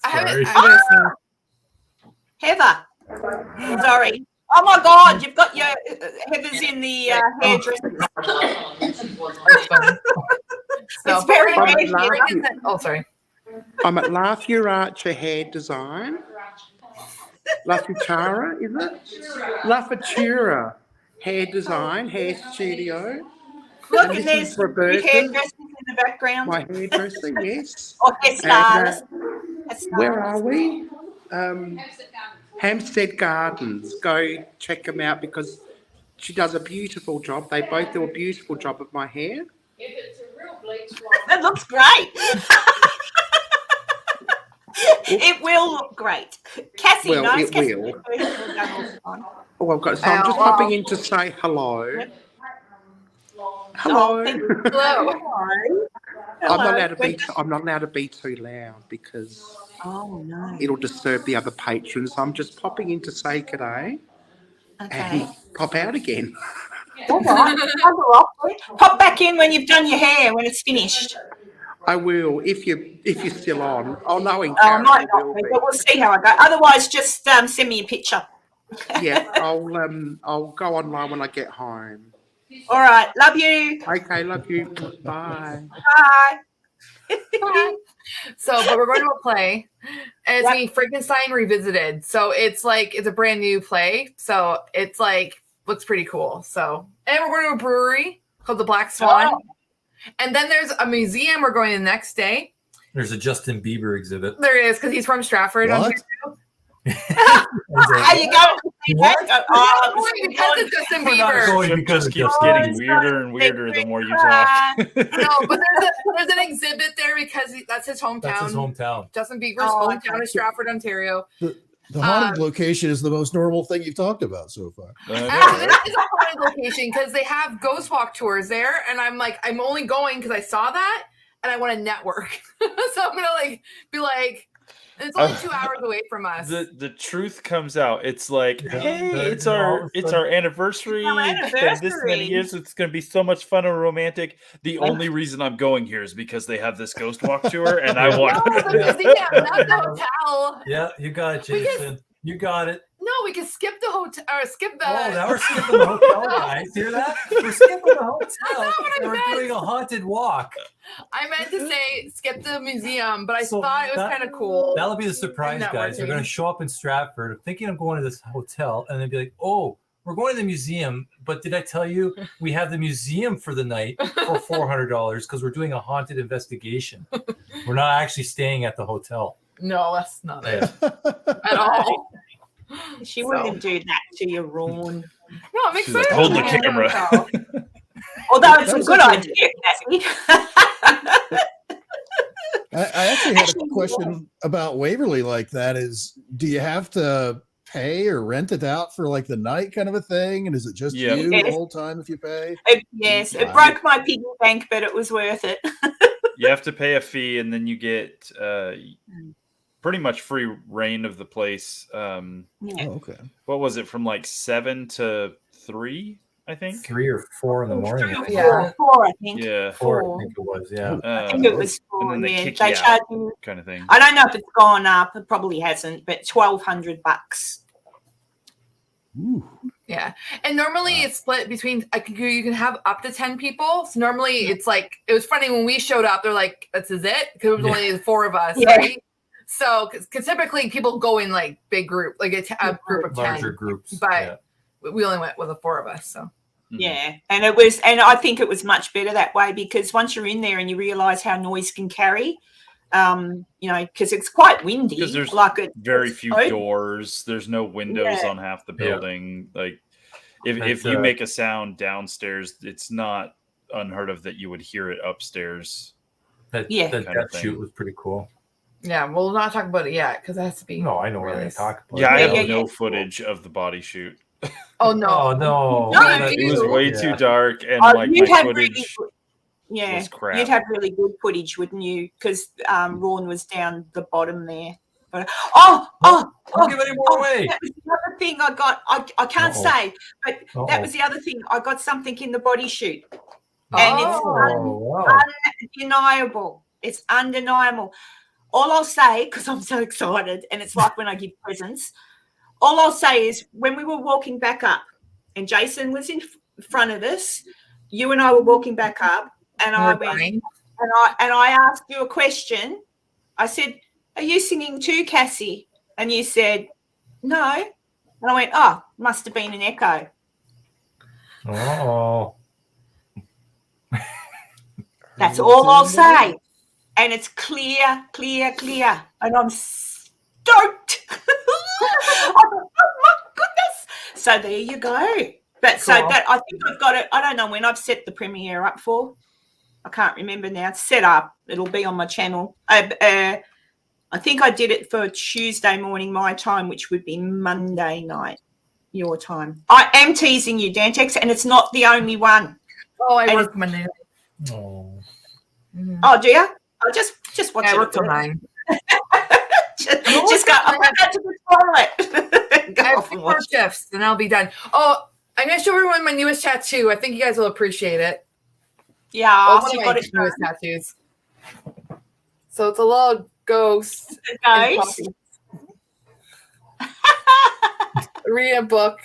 Speaker 6: Sorry.
Speaker 2: haven't.
Speaker 1: Heather. Sorry. Oh my God, you've got your Heather's in the hairdresser.
Speaker 2: So,
Speaker 1: It's very
Speaker 2: but
Speaker 1: red
Speaker 2: we're gonna-
Speaker 1: here.
Speaker 2: Oh, sorry.
Speaker 7: I'm at La Furacha Hair Design. La Futura, is it? La Futura Hair Design, Hair Studio.
Speaker 1: Look,
Speaker 7: And
Speaker 1: and
Speaker 7: this
Speaker 1: there's
Speaker 7: is
Speaker 1: your
Speaker 7: Roberta,
Speaker 1: hairdressers in the background.
Speaker 7: my hairdresser, yes.
Speaker 1: Or hair stars.
Speaker 7: Where are we? Hampstead Gardens. Go check them out because she does a beautiful job. They both do a beautiful job of my hair.
Speaker 1: That looks great. It will look great. Cassie
Speaker 7: Well,
Speaker 1: knows.
Speaker 7: it
Speaker 1: Cassie
Speaker 7: will.
Speaker 1: knows we've done all the time.
Speaker 7: Oh, I've got, so I'm just popping in to say hello. Hello.
Speaker 1: Oh, thank you.
Speaker 2: Hello.
Speaker 7: I'm not allowed to be too loud because
Speaker 1: Oh no.
Speaker 7: it'll disturb the other patrons. I'm just popping in to say good day
Speaker 1: Okay.
Speaker 7: and pop out again.
Speaker 1: All right. Pop back in when you've done your hair, when it's finished.
Speaker 7: I will if you're still on. Oh no, in
Speaker 1: Oh, I might
Speaker 7: character
Speaker 1: not
Speaker 7: will
Speaker 1: be,
Speaker 7: be.
Speaker 1: but we'll see how I go. Otherwise, just send me a picture.
Speaker 7: Yeah, I'll go online when I get home.
Speaker 1: All right. Love you.
Speaker 7: Okay, love you. Bye.
Speaker 1: Bye.
Speaker 2: So, but we're going to a play. And it's
Speaker 1: Yep.
Speaker 2: being Frankenstein Revisited. So it's a brand new play. So it's like looks pretty cool. So, and we're going to a brewery called the Black Swan.
Speaker 1: Oh.
Speaker 2: And then there's a museum we're going the next day.
Speaker 6: There's a Justin Bieber exhibit.
Speaker 2: There is because he's from Stratford.
Speaker 4: What?
Speaker 2: Ontario.
Speaker 1: How you going?
Speaker 6: What?
Speaker 2: Oh, because it's Justin
Speaker 6: We're not
Speaker 2: Bieber.
Speaker 6: going
Speaker 3: It
Speaker 6: because
Speaker 3: just
Speaker 6: of
Speaker 3: keeps
Speaker 6: Justin
Speaker 3: getting
Speaker 6: Bieber.
Speaker 3: weirder and weirder the more you talk.
Speaker 2: No, but there's an exhibit there because that's his hometown.
Speaker 6: That's his hometown.
Speaker 2: Justin Bieber's
Speaker 1: Oh,
Speaker 2: hometown is Stratford, Ontario.
Speaker 4: The haunted location is the most normal thing you've talked about so far.
Speaker 3: I know,
Speaker 2: Actually,
Speaker 3: right?
Speaker 2: this is a haunted location because they have ghost walk tours there, and I'm like, I'm only going because I saw that and I want to network. So I'm gonna be like, and it's only 2 hours away from us.
Speaker 3: The truth comes out. It's like,
Speaker 6: Yeah.
Speaker 3: hey,
Speaker 6: Yeah,
Speaker 3: it's
Speaker 6: all of
Speaker 3: our
Speaker 6: a sudden-
Speaker 3: anniversary.
Speaker 1: Our
Speaker 3: It's been this many
Speaker 1: anniversary.
Speaker 3: years. It's gonna be so much fun and romantic. The only reason I'm going here is because they have this ghost walk tour, and I
Speaker 2: No,
Speaker 3: want.
Speaker 2: the museum, not the hotel.
Speaker 6: Yeah, you got it,
Speaker 2: Because-
Speaker 6: Jason. You got it.
Speaker 2: No, we can skip the hotel or skip the.
Speaker 6: Oh, now we're skipping the hotel, guys. Hear that? We're skipping the hotel.
Speaker 2: not what I
Speaker 6: and we're
Speaker 2: meant.
Speaker 6: doing a haunted walk.
Speaker 2: I meant to say skip the museum, but I
Speaker 6: So
Speaker 2: thought it was
Speaker 6: that-
Speaker 2: kind of cool.
Speaker 6: That'll be the surprise,
Speaker 2: Networking.
Speaker 6: guys. They're going to show up in Stratford. I'm thinking I'm going to this hotel, and they'll be like, "Oh, we're going to the museum, but did I tell you we have the museum for the night for $400 because we're doing a haunted investigation? We're not actually staying at the hotel."
Speaker 2: No, that's not it
Speaker 6: Yeah.
Speaker 2: at all.
Speaker 1: She
Speaker 2: So-
Speaker 1: wouldn't do that to you, Ron.
Speaker 2: No, I'm
Speaker 3: She's
Speaker 2: excited.
Speaker 3: like, "Hold the
Speaker 2: to go to
Speaker 3: camera."
Speaker 2: hotel.
Speaker 1: Although it's a
Speaker 4: That's
Speaker 1: good
Speaker 4: okay.
Speaker 1: idea, Cassie.
Speaker 4: I actually had
Speaker 1: Actually,
Speaker 4: a question about Waverly like that is, do you have to pay or rent it out for like the night kind of a thing? And is it just
Speaker 3: Yeah.
Speaker 4: you the
Speaker 1: Yes.
Speaker 4: whole time if you pay?
Speaker 1: Yes, it
Speaker 4: Wow.
Speaker 1: broke my piggy bank, but it was worth it.
Speaker 3: You have to pay a fee, and then you get pretty much free reign of the place.
Speaker 1: Yeah.
Speaker 4: Oh, okay.
Speaker 3: What was it, from like 7 to 3? I think.
Speaker 6: 3 or 4 in the morning. I think.
Speaker 2: Yeah.
Speaker 1: Four, I think.
Speaker 3: Yeah,
Speaker 6: Four, I think it was. Yeah.
Speaker 1: I think it was
Speaker 3: and
Speaker 1: four.
Speaker 3: then they
Speaker 1: Yeah,
Speaker 3: kick
Speaker 1: they
Speaker 3: you
Speaker 1: charge
Speaker 3: out,
Speaker 1: you.
Speaker 3: kind of thing.
Speaker 1: I don't know if it's gone up. It probably hasn't, but $1,200.
Speaker 4: Ooh.
Speaker 2: Yeah, and normally it's split between. You can have up to 10 people. So normally it's like it was funny when we showed up. They're like, "This is it," because it was only the 4 of us,
Speaker 1: Yeah.
Speaker 2: right? So, because typically people go in like big group, like a group of 10.
Speaker 6: Larger groups.
Speaker 2: But-
Speaker 6: yeah.
Speaker 2: We only went with the 4 of us. So
Speaker 3: Mhm.
Speaker 1: Yeah, and I think it was much better that way because once you're in there and you realise how noise can carry, because it's quite windy.
Speaker 3: 'Cause there's
Speaker 1: like
Speaker 3: Very
Speaker 1: it's
Speaker 3: few
Speaker 1: open.
Speaker 3: doors. There's no windows
Speaker 1: Yeah.
Speaker 3: on half the
Speaker 6: Yeah.
Speaker 3: building. Like, if
Speaker 6: That's,
Speaker 3: you make a sound downstairs, it's not unheard of that you would hear it upstairs.
Speaker 6: That,
Speaker 1: Yeah.
Speaker 6: that
Speaker 3: Kind of
Speaker 6: death
Speaker 3: thing.
Speaker 6: shoot was pretty cool.
Speaker 2: yeah, we'll not talk about it yet because it has to be.
Speaker 6: No, I know what
Speaker 2: really
Speaker 6: I talk about.
Speaker 3: Yeah, I
Speaker 1: Yeah,
Speaker 3: have
Speaker 1: yeah,
Speaker 3: no
Speaker 1: yeah.
Speaker 3: footage of the body shoot.
Speaker 2: Oh no!
Speaker 6: Oh no!
Speaker 1: No,
Speaker 6: That-
Speaker 3: It was
Speaker 2: Ew.
Speaker 3: way
Speaker 6: yeah.
Speaker 3: too dark, and
Speaker 1: Oh,
Speaker 3: like
Speaker 1: you'd
Speaker 3: my
Speaker 1: have
Speaker 3: footage
Speaker 1: really good, yeah,
Speaker 3: was crap.
Speaker 1: you'd have really good footage, wouldn't you? Because Ron was down the bottom there. But
Speaker 6: Don't give any more away.
Speaker 1: that was the other thing I got. I can't
Speaker 6: Uh-oh.
Speaker 1: say, but that
Speaker 6: Uh-oh.
Speaker 1: was the other thing. I got something in the body shoot. And
Speaker 6: Oh, wow.
Speaker 1: Undeniable. It's undeniable. All I'll say, because I'm so excited, and it's like when I give presents, all I'll say is when we were walking back up, and Jason was in front of us, you and I were walking back up, and I went, and I asked you a question. I said, "Are you singing too, Cassie?" And you said, "No." And I went, "Oh, must have been an echo."
Speaker 6: Oh.
Speaker 1: That's all I'll say. And it's clear, clear, clear. And I'm stoked. I thought, oh my goodness. So there you go. But so
Speaker 2: Cool.
Speaker 1: that I think I've got it. I don't know when I've set the premiere up for. I can't remember now. It's set up. It'll be on my channel. I think I did it for Tuesday morning my time, which would be Monday night your time. I am teasing you, Dantex, and it's not the only one.
Speaker 2: Oh, I
Speaker 1: And-
Speaker 2: work Monday night.
Speaker 6: Oh.
Speaker 2: Mhm.
Speaker 1: Oh, do you? I just watch
Speaker 2: Yeah, I
Speaker 1: it.
Speaker 2: work till 9.
Speaker 1: Just go. I'm going to the toilet. Go
Speaker 2: I have
Speaker 1: off
Speaker 2: 2
Speaker 1: and
Speaker 2: more
Speaker 1: watch.
Speaker 2: shifts, and I'll be done. Oh, I'm gonna show everyone my newest tattoo. I think you guys will appreciate it.
Speaker 1: Yeah,
Speaker 2: Oh,
Speaker 1: so
Speaker 2: one
Speaker 1: you
Speaker 2: of
Speaker 1: got
Speaker 2: my
Speaker 1: it.
Speaker 2: newest tattoos. So it's a little ghost and
Speaker 1: Guys.
Speaker 2: puppy. Read a book.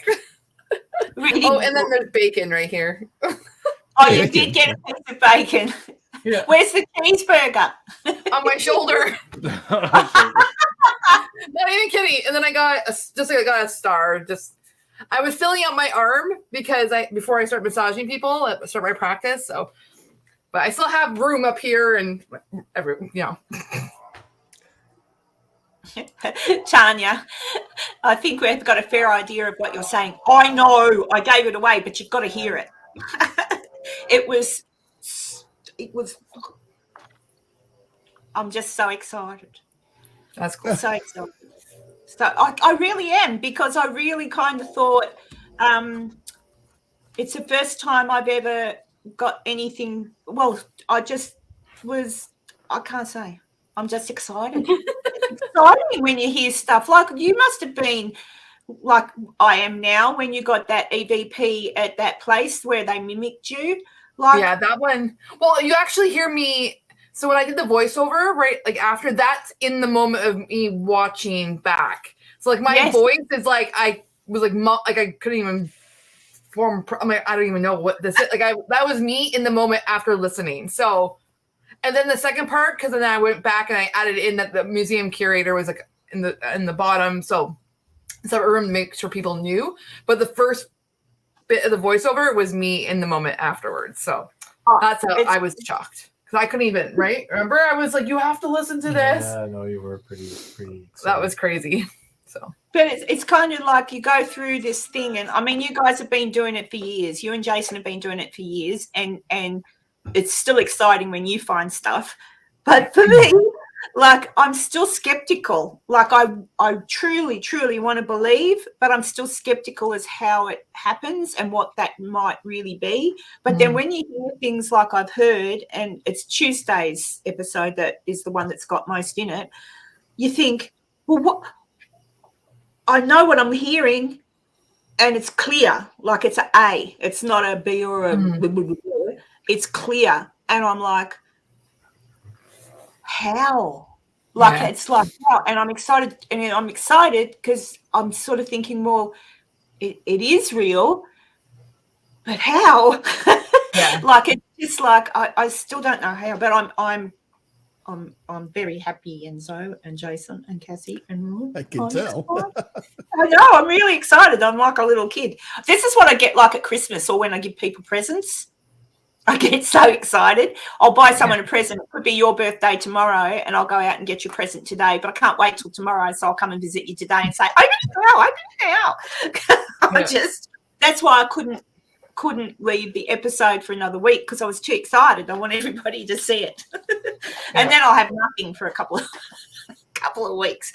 Speaker 1: Reading
Speaker 2: Oh, and then
Speaker 1: book.
Speaker 2: there's bacon right here.
Speaker 1: Oh, you did get a piece of bacon.
Speaker 6: Yeah.
Speaker 1: Where's the cheeseburger?
Speaker 2: On my shoulder. Not even kidding. And then I got a star. I was filling out my arm because before I start massaging people, start my practice. So, but I still have room up here and
Speaker 1: Tanya, I think we've got a fair idea of what you're saying. I know I gave it away, but you've got to hear it. It was. I'm just so excited.
Speaker 2: That's cool.
Speaker 1: So excited. So I really am, because I really kind of thought it's the first time I've ever got anything. Well, I can't say. I'm just excited. It's exciting when you hear stuff like you must have been like I am now when you got that EVP at that place where they mimicked you. Like,
Speaker 2: Yeah, that one. Well, you actually hear me. So when I did the voiceover, right, like after that's in the moment of me watching back. So like my
Speaker 1: Yes.
Speaker 2: voice is like I was like I couldn't even form. I'm like I don't even know what this is. Like that was me in the moment after listening. So, and then the second part, because then I went back and I added in that the museum curator was like in the bottom, so separate room to make sure people knew. But the first bit of the voiceover was me in the moment afterwards. So that's how I was shocked. Because I couldn't even, right? Remember, I was like, "You have to listen to this."
Speaker 6: Yeah, no, you were pretty. Excited.
Speaker 2: That was crazy. So,
Speaker 1: but it's kind of like you go through this thing, and I mean, you guys have been doing it for years. You and Jason have been doing it for years, and it's still exciting when you find stuff. But for me, like I'm still skeptical. Like I truly want to believe, but I'm still skeptical as how it happens and what that might really be. But then when you hear things like I've heard, and it's Tuesday's episode that is the one that's got most in it, you think, well, what? I know what I'm hearing, and it's clear. Like it's an A. It's not a B or a blah, blah, blah, blah. It's clear. And I'm like, how? Like it's like how? And I'm excited. And I'm excited because I'm sort of thinking, well, it is real, but how?
Speaker 2: yeah.
Speaker 1: Like it's just like I still don't know how, but I'm very happy, Enzo and Jason and Cassie and Ron.
Speaker 4: I can tell.
Speaker 1: I know, I'm really excited. I'm like a little kid. This is what I get like at Christmas or when I give people presents. I get so excited. I'll buy someone a present. It could be your birthday tomorrow, and I'll go out and get your present today, but I can't wait till tomorrow, so I'll come and visit you today and say, open it now. That's why I couldn't leave the episode for another week because I was too excited. I want everybody to see it. And then I'll have nothing for a couple of weeks.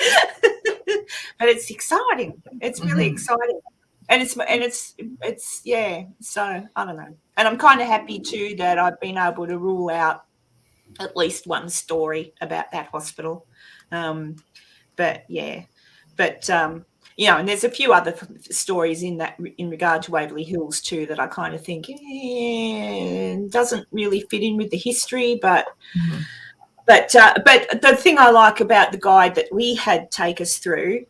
Speaker 1: But it's exciting. It's really exciting. And it's yeah, so I don't know. And I'm kind of happy too that I've been able to rule out at least one story about that hospital. But you know, and there's a few other stories in regard to Waverly Hills too that I kind of think doesn't really fit in with the history, but the thing I like about the guide that we had take us through,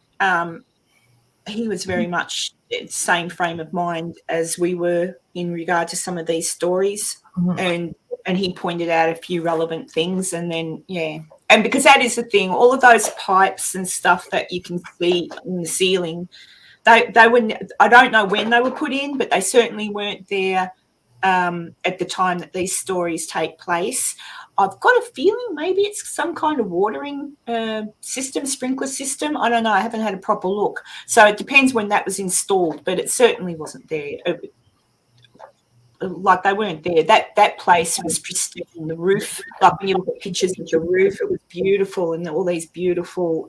Speaker 1: he was very much the same frame of mind as we were in regard to some of these stories, and he pointed out a few relevant things, and then and because that is the thing, all of those pipes and stuff that you can see in the ceiling, they were, I don't know when they were put in, but they certainly weren't there at the time that these stories take place. I've got a feeling maybe it's some kind of watering system, sprinkler system. I don't know. I haven't had a proper look. So it depends when that was installed, but it certainly wasn't there. Like they weren't there. That place was pristine. The roof, like when you look at pictures of your roof, it was beautiful, and all these beautiful,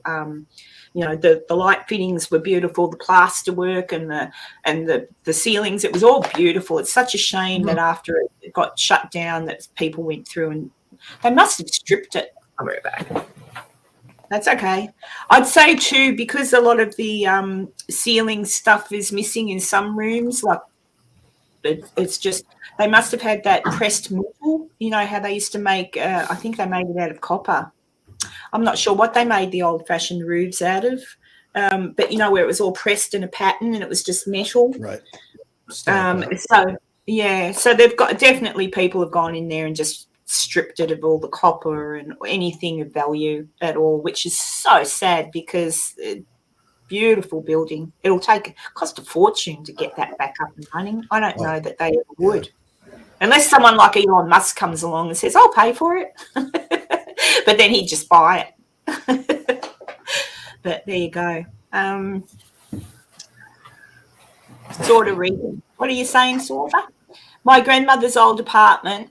Speaker 1: you know, the light fittings were beautiful, the plaster work and the ceilings. It was all beautiful. It's such a shame that after it got shut down, that people went through and they must have stripped it.
Speaker 2: I'll be right back.
Speaker 1: That's okay. I'd say too, because a lot of the ceiling stuff is missing in some rooms, like. It's just they must have had that pressed metal. You know how they used to make. I think they made it out of copper. I'm not sure what they made the old-fashioned roofs out of, but you know where it was all pressed in a pattern and it was just metal.
Speaker 4: Right.
Speaker 1: So they've got definitely people have gone in there and just stripped it of all the copper and anything of value at all, which is so sad because. Beautiful building. It'll cost a fortune to get that back up and running. I don't know that they ever would. Unless someone like Elon Musk comes along and says, I'll pay for it. But then he'd just buy it. But there you go. Sorta reading. What are you saying, Sorta? My grandmother's old apartment,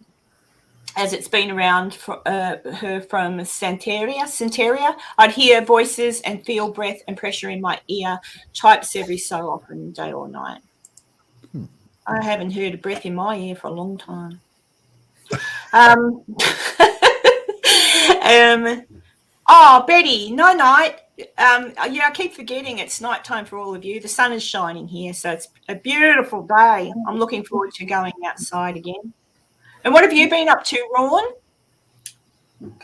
Speaker 1: as it's been around for her from Santeria, I'd hear voices and feel breath and pressure in my ear, types every so often, day or night. I haven't heard a breath in my ear for a long time. Betty, night. I keep forgetting it's nighttime for all of you. The sun is shining here, so it's a beautiful day. I'm looking forward to going outside again. And what have you been up to, Ron?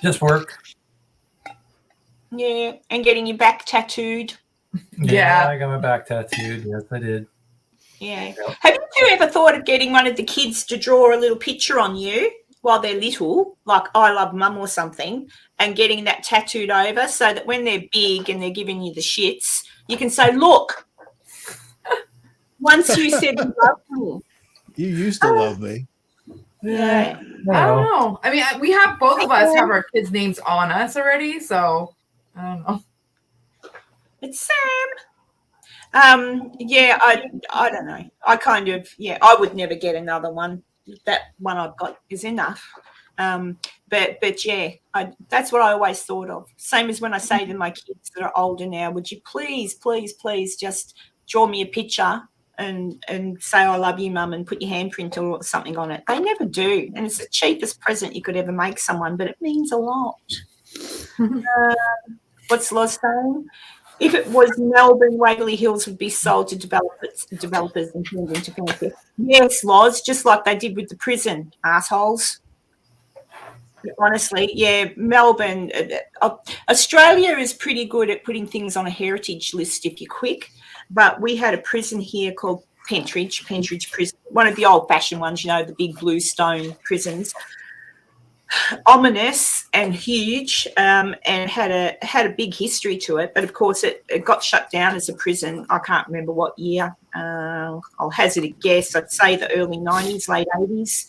Speaker 6: Just work.
Speaker 1: Yeah, and getting your back tattooed.
Speaker 2: Yeah.
Speaker 6: I got my back tattooed. Yes, I did.
Speaker 1: Yeah. Have you ever thought of getting one of the kids to draw a little picture on you while they're little, like I love mum or something, and getting that tattooed over so that when they're big and they're giving you the shits, you can say, look, once you said you loved me.
Speaker 4: You used to love me.
Speaker 1: Yeah.
Speaker 2: I don't know. I mean, we have both of us have our kids' names on us already, so I don't know.
Speaker 1: It's Sam. Yeah, I don't know. I kind of, I would never get another one. That one I've got is enough. But yeah, that's what I always thought of. Same as when I say to my kids that are older now, would you please just draw me a picture and say I love you, Mum, and put your handprint or something on it. They never do, and it's the cheapest present you could ever make someone, but it means a lot. What's Loz saying? If it was Melbourne, Waverley Hills would be sold to developers and turned into fancy. Yes, Loz, just like they did with the prison, assholes. Honestly, yeah, Melbourne. Australia is pretty good at putting things on a heritage list if you're quick, but we had a prison here called Pentridge Prison, one of the old-fashioned ones, the big blue stone prisons. Ominous and huge, and had a big history to it, but of course it got shut down as a prison. I can't remember what year. I'll hazard a guess. I'd say the early 90s, late 80s,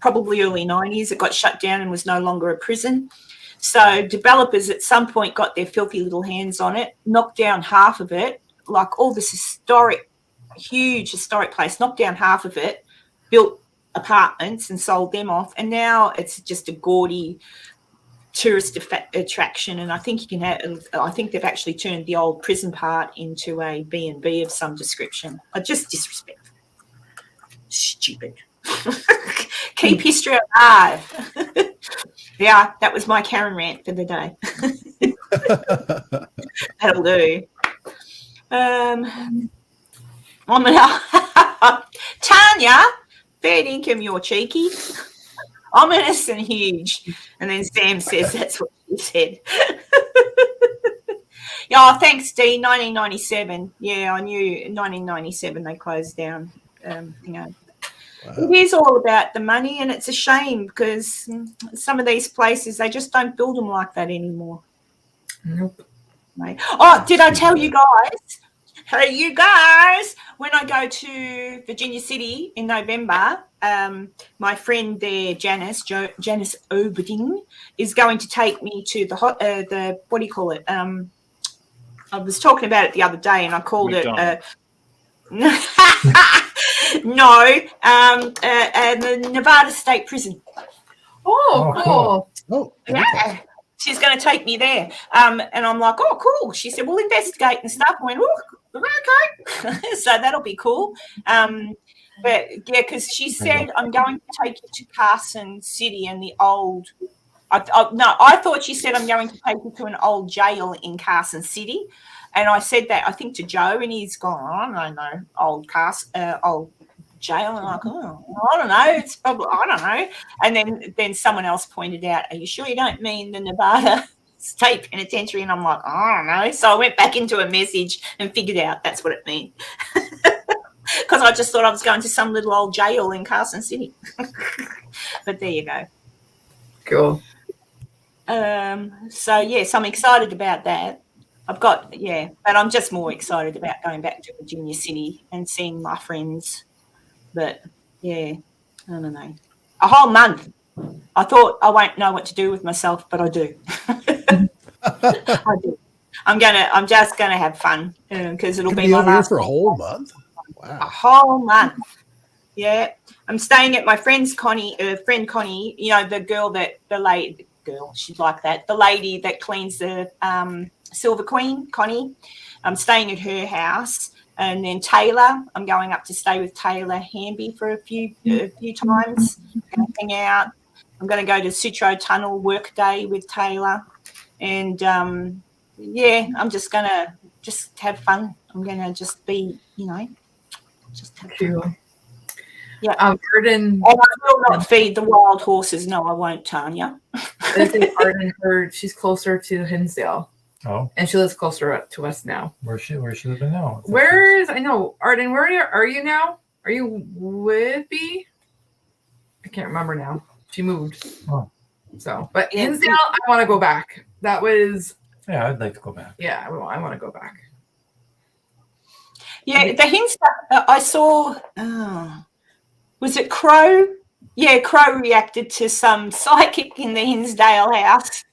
Speaker 1: probably early 90s. It got shut down and was no longer a prison. So developers at some point got their filthy little hands on it, knocked down half of it, like all this huge historic place, knocked down half of it, built apartments and sold them off, and now it's just a gaudy tourist attraction. And I think they've actually turned the old prison part into a B&B of some description. Just disrespectful, stupid. Keep history alive. Yeah, that was my Karen rant for the day. That'll do. Tanya, fair income, you're cheeky. Ominous and huge. And then Sam says that's what she said. Yeah, thanks, Dee. 1997. Yeah, I knew 1997 they closed down. Wow. It is all about the money, and it's a shame because some of these places, they just don't build them like that anymore.
Speaker 2: Nope.
Speaker 1: Oh, did I tell you guys? Hey, you guys, when I go to Virginia City in November, my friend there, Janice Oberding, is going to take me to the what do you call it? I was talking about it the other day, and I called it the Nevada State Prison.
Speaker 2: Oh, cool.
Speaker 4: Oh,
Speaker 1: yeah. She's going to take me there. And I'm like, oh, cool. She said, we'll investigate and stuff. I went, oh, okay. So that'll be cool. But, yeah, because she said, I'm going to take you to Carson City and the old – I thought she said I'm going to take you to an old jail in Carson City. And I said that, I think, to Joe, and he's gone, I don't know, old jail. And I'm like, oh, I don't know. It's probably, I don't know. And then someone else pointed out, are you sure you don't mean the Nevada State Penitentiary? And I'm like, I don't know. So I went back into a message and figured out that's what it means. Because I just thought I was going to some little old jail in Carson City. But there you go.
Speaker 2: Cool.
Speaker 1: So, yes, I'm excited about that. But I'm just more excited about going back to Virginia City and seeing my friends. But, yeah, I don't know. A whole month. I thought I won't know what to do with myself, but I do. I do. I'm just gonna have fun because it'll be my last.
Speaker 4: For a whole month. Wow.
Speaker 1: A whole month. Yeah, I'm staying at my friend Connie. The girl. She's like that. The lady that cleans the Silver Queen, Connie. I'm staying at her house. And then Taylor, I'm going up to stay with Taylor Hamby for a few times. I'm going to hang out. I'm going to go to Sutro Tunnel work day with Taylor. And, I'm just going to just have fun. I'm going to just be, just have fun. Yeah.
Speaker 2: Arden.
Speaker 1: And I will not feed the wild horses. No, I won't, Tanya.
Speaker 2: Arden, she's closer to Hinsdale.
Speaker 6: Oh,
Speaker 2: and she lives closer to us now.
Speaker 6: where's she living now?
Speaker 2: I know, Arden, where are you now? Are you Whitby? I can't remember now. She moved.
Speaker 6: Oh.
Speaker 2: So, but Hinsdale, I want to go back. That was,
Speaker 6: Yeah, I'd like to go back.
Speaker 2: yeah, I want to go back.
Speaker 1: Yeah, the Hinsdale, I saw, was it Crow? Yeah, Crow reacted to some psychic in the Hinsdale house.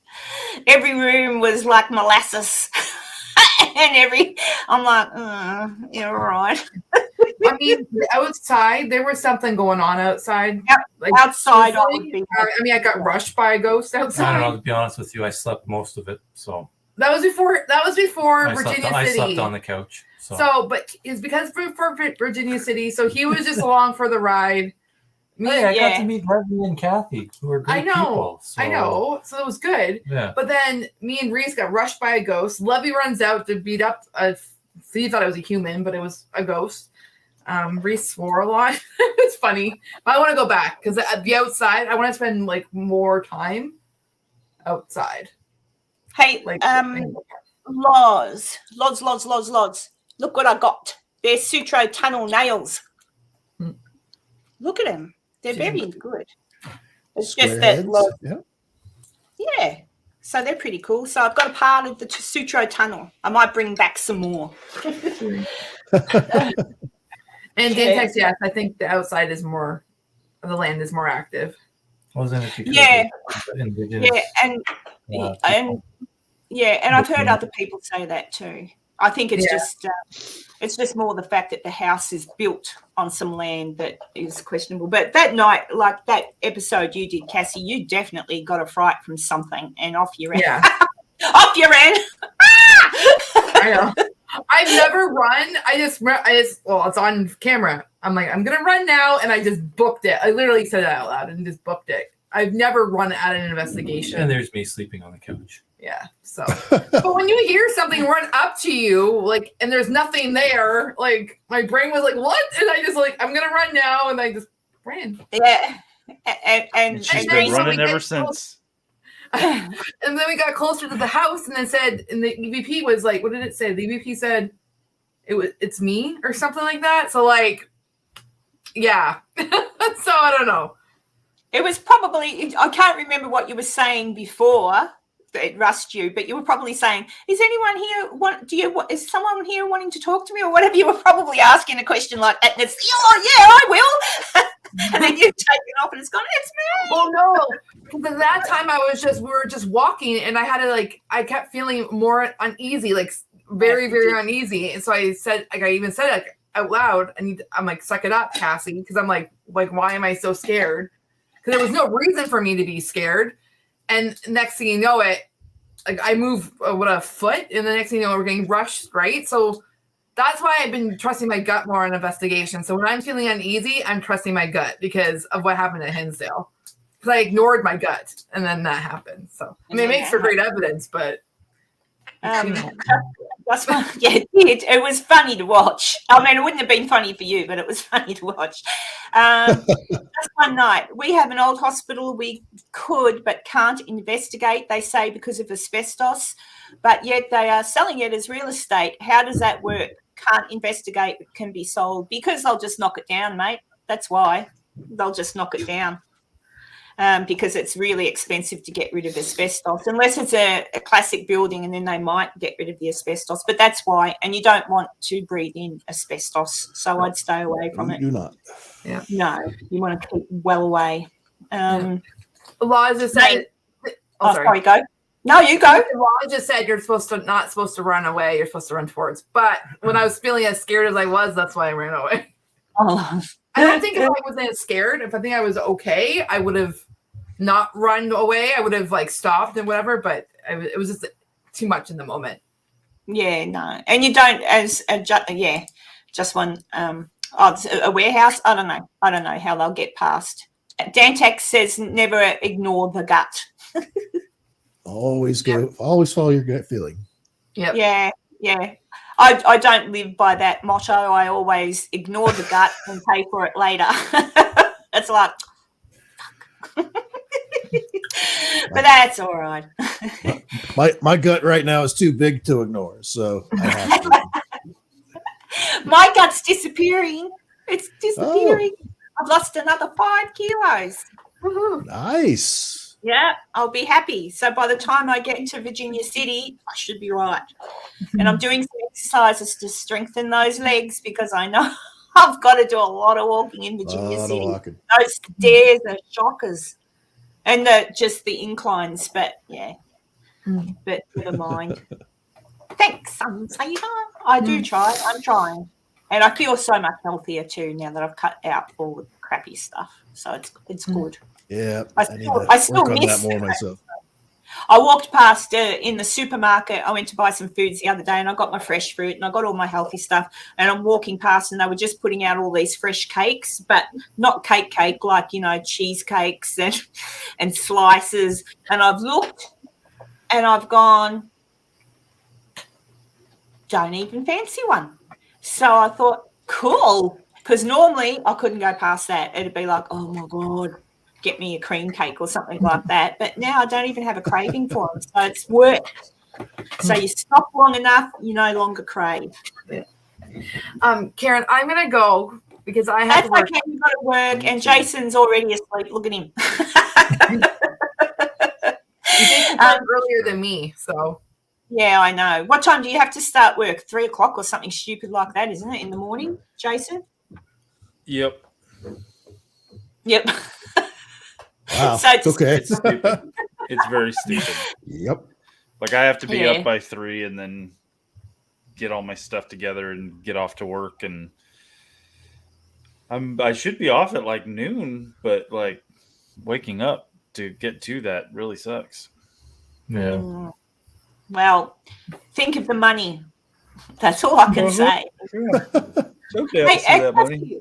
Speaker 1: Every room was like molasses. And I'm like, you're right.
Speaker 2: I mean, outside, there was something going on outside.
Speaker 1: Yep,
Speaker 2: Like,
Speaker 1: outside, I
Speaker 2: truthfully,
Speaker 1: would be.
Speaker 2: I mean, I got rushed by a ghost
Speaker 6: I
Speaker 2: outside.
Speaker 6: don't know. To be honest with you, I slept most of it, so
Speaker 2: That was before
Speaker 6: I
Speaker 2: Virginia
Speaker 6: slept, I
Speaker 2: City.
Speaker 6: slept on the couch.
Speaker 2: So, but it's because for Virginia City, so he was just along for the ride. Me,
Speaker 6: Hey, I got
Speaker 1: Yeah.
Speaker 6: to meet Leslie and Kathy, who are great
Speaker 2: I know,
Speaker 6: people. So,
Speaker 2: I know. So it was good.
Speaker 6: Yeah.
Speaker 2: But then me and Reese got rushed by a ghost. Levy runs out to beat up a thief. Thought it was a human, but it was a ghost. Reese swore a lot. It's funny. But I want to go back because at the outside, I want to spend like more time outside.
Speaker 1: Hey,
Speaker 2: Like,
Speaker 1: Loz. Look what I got. They're Sutro Tunnel nails.
Speaker 2: Hmm.
Speaker 1: Look at them. They're very good. It's
Speaker 4: Square
Speaker 1: just that,
Speaker 4: heads.
Speaker 1: Loz,
Speaker 4: Yeah.
Speaker 1: yeah. So they're pretty cool. So I've got a part of the Sutro Tunnel. I might bring back some more.
Speaker 2: and
Speaker 1: Yeah.
Speaker 2: Dantex, yes, I think the outside is more, the land is more active.
Speaker 6: Wasn't it because
Speaker 1: Yeah.
Speaker 6: of the indigenous?
Speaker 1: Yeah, and
Speaker 6: people?
Speaker 1: yeah, and I've heard other people say that too. I think it's just more the fact that the house is built on some land that is questionable. But that night, like that episode you did, Cassie, you definitely got a fright from something, and off you ran.
Speaker 2: Yeah.
Speaker 1: Off you ran.
Speaker 2: I know. I've never run. I just, well, it's on camera. I'm like, I'm going to run now. And I just booked it. I literally said it out loud and just booked it. I've never run at an investigation.
Speaker 6: And there's me sleeping on the couch.
Speaker 2: Yeah. So, but when you hear something run up to you, like, and there's nothing there, like, my brain was like, what? And I just, like, I'm going to run now. And I just ran.
Speaker 1: Yeah. And
Speaker 3: She's
Speaker 2: and
Speaker 3: been
Speaker 2: then so
Speaker 3: running
Speaker 2: we
Speaker 3: ever
Speaker 2: get
Speaker 3: since.
Speaker 2: And then we got closer to the house and then said, and the EVP was like, what did it say? The EVP said, it's me or something like that. So, like, yeah. So I don't know.
Speaker 1: it was probably, I can't remember what you were saying before it rushed you, but you were probably saying, is anyone here, is someone here wanting to talk to me or whatever? You were probably asking a question like that and it's, oh yeah, I will. And then you've taken off and it's gone, it's me.
Speaker 2: Well, no, because at that time we were just walking and I had to I kept feeling more uneasy, like very, very uneasy. And so I said, I even said it out loud, I'm like, suck it up, Cassie. Because I'm like, why am I so scared? Because there was no reason for me to be scared. And next thing you know like I move a foot and the next thing you know, we're getting rushed, right? So that's why I've been trusting my gut more on investigation. So when I'm feeling uneasy, I'm trusting my gut because of what happened at Hinsdale. Because I ignored my gut, and then that happened. So I mean, it makes for great evidence, but
Speaker 1: That's fun. Yeah, it was funny to watch. I mean, it wouldn't have been funny for you, but it was funny to watch. Just one night, we have an old hospital we could but can't investigate, they say, because of asbestos, but yet they are selling it as real estate. How does that work? Can't investigate, but can be sold because they'll just knock it down, mate. That's why they'll just knock it down. Because it's really expensive to get rid of asbestos, unless it's a classic building, and then they might get rid of the asbestos. But that's why, and you don't want to breathe in asbestos, so I'd stay away from it.
Speaker 4: Do not.
Speaker 2: yeah.
Speaker 1: No, you want to keep well away.
Speaker 2: Law just said,
Speaker 1: Sorry, go. No, you go.
Speaker 2: The law just said you're not supposed to run away. You're supposed to run towards. But when I was feeling as scared as I was, that's why I ran away.
Speaker 1: Oh.
Speaker 2: I don't think if I wasn't scared, if I think I was okay, I would have not run away. I would have stopped and whatever, but it was just too much in the moment.
Speaker 1: Yeah, no. And you don't just one a warehouse. I don't know how they'll get past. Dantex says never ignore the gut.
Speaker 4: Always follow your gut feeling.
Speaker 2: Yep.
Speaker 1: Yeah. I don't live by that motto. I always ignore the gut and pay for it later. It's like, but that's all right.
Speaker 4: My gut right now is too big to ignore, so I have to.
Speaker 1: My gut's disappearing. It's disappearing. I've lost another 5 kilos.
Speaker 2: Woohoo.
Speaker 4: Nice.
Speaker 1: Yeah, I'll be happy. So by the time I get to Virginia City, I should be right. And I'm doing some exercises to strengthen those legs because I know I've got to do a lot of walking in Virginia City.
Speaker 4: Walking.
Speaker 1: Those stairs are shockers. And just the inclines, but yeah. But never mind. Thanks, Sunsaver. I do try. I'm trying. And I feel so much healthier too now that I've cut out all the crappy stuff. So it's good.
Speaker 4: Yeah,
Speaker 1: I
Speaker 4: need
Speaker 1: still,
Speaker 4: to
Speaker 1: I still
Speaker 4: work on
Speaker 1: miss
Speaker 4: that more
Speaker 1: it.
Speaker 4: myself.
Speaker 1: I walked past in the supermarket. I went to buy some foods the other day and I got my fresh fruit and I got all my healthy stuff. And I'm walking past and they were just putting out all these fresh cakes, but not cake, like, cheesecakes and slices. And I've looked and I've gone, don't even fancy one. So I thought, cool. Because normally I couldn't go past that. It'd be like, oh my God, get me a cream cake or something like that. But now I don't even have a craving for them. So it's worked. So you stop long enough, you no longer crave.
Speaker 2: Karen, I'm gonna go because I have
Speaker 1: That's
Speaker 2: to work.
Speaker 1: okay. You've got to work, and Jason's already asleep. Look at him.
Speaker 2: Jason started earlier than me, so
Speaker 1: Yeah, I know. What time do you have to start work? 3 o'clock or something stupid like that, isn't it? In the morning, Jason?
Speaker 3: Yep.
Speaker 1: Yep.
Speaker 4: Wow.
Speaker 1: So it's-
Speaker 4: okay.
Speaker 3: It's stupid. It's very stupid.
Speaker 4: Yep.
Speaker 3: Like I have to be
Speaker 1: Yeah.
Speaker 3: up by 3 and then get all my stuff together and get off to work, and I should be off at like noon, but like waking up to get to that really sucks.
Speaker 6: Yeah.
Speaker 1: Well, think of the money. That's all I can say.
Speaker 3: Okay, I'll
Speaker 1: Hey,
Speaker 3: see that money.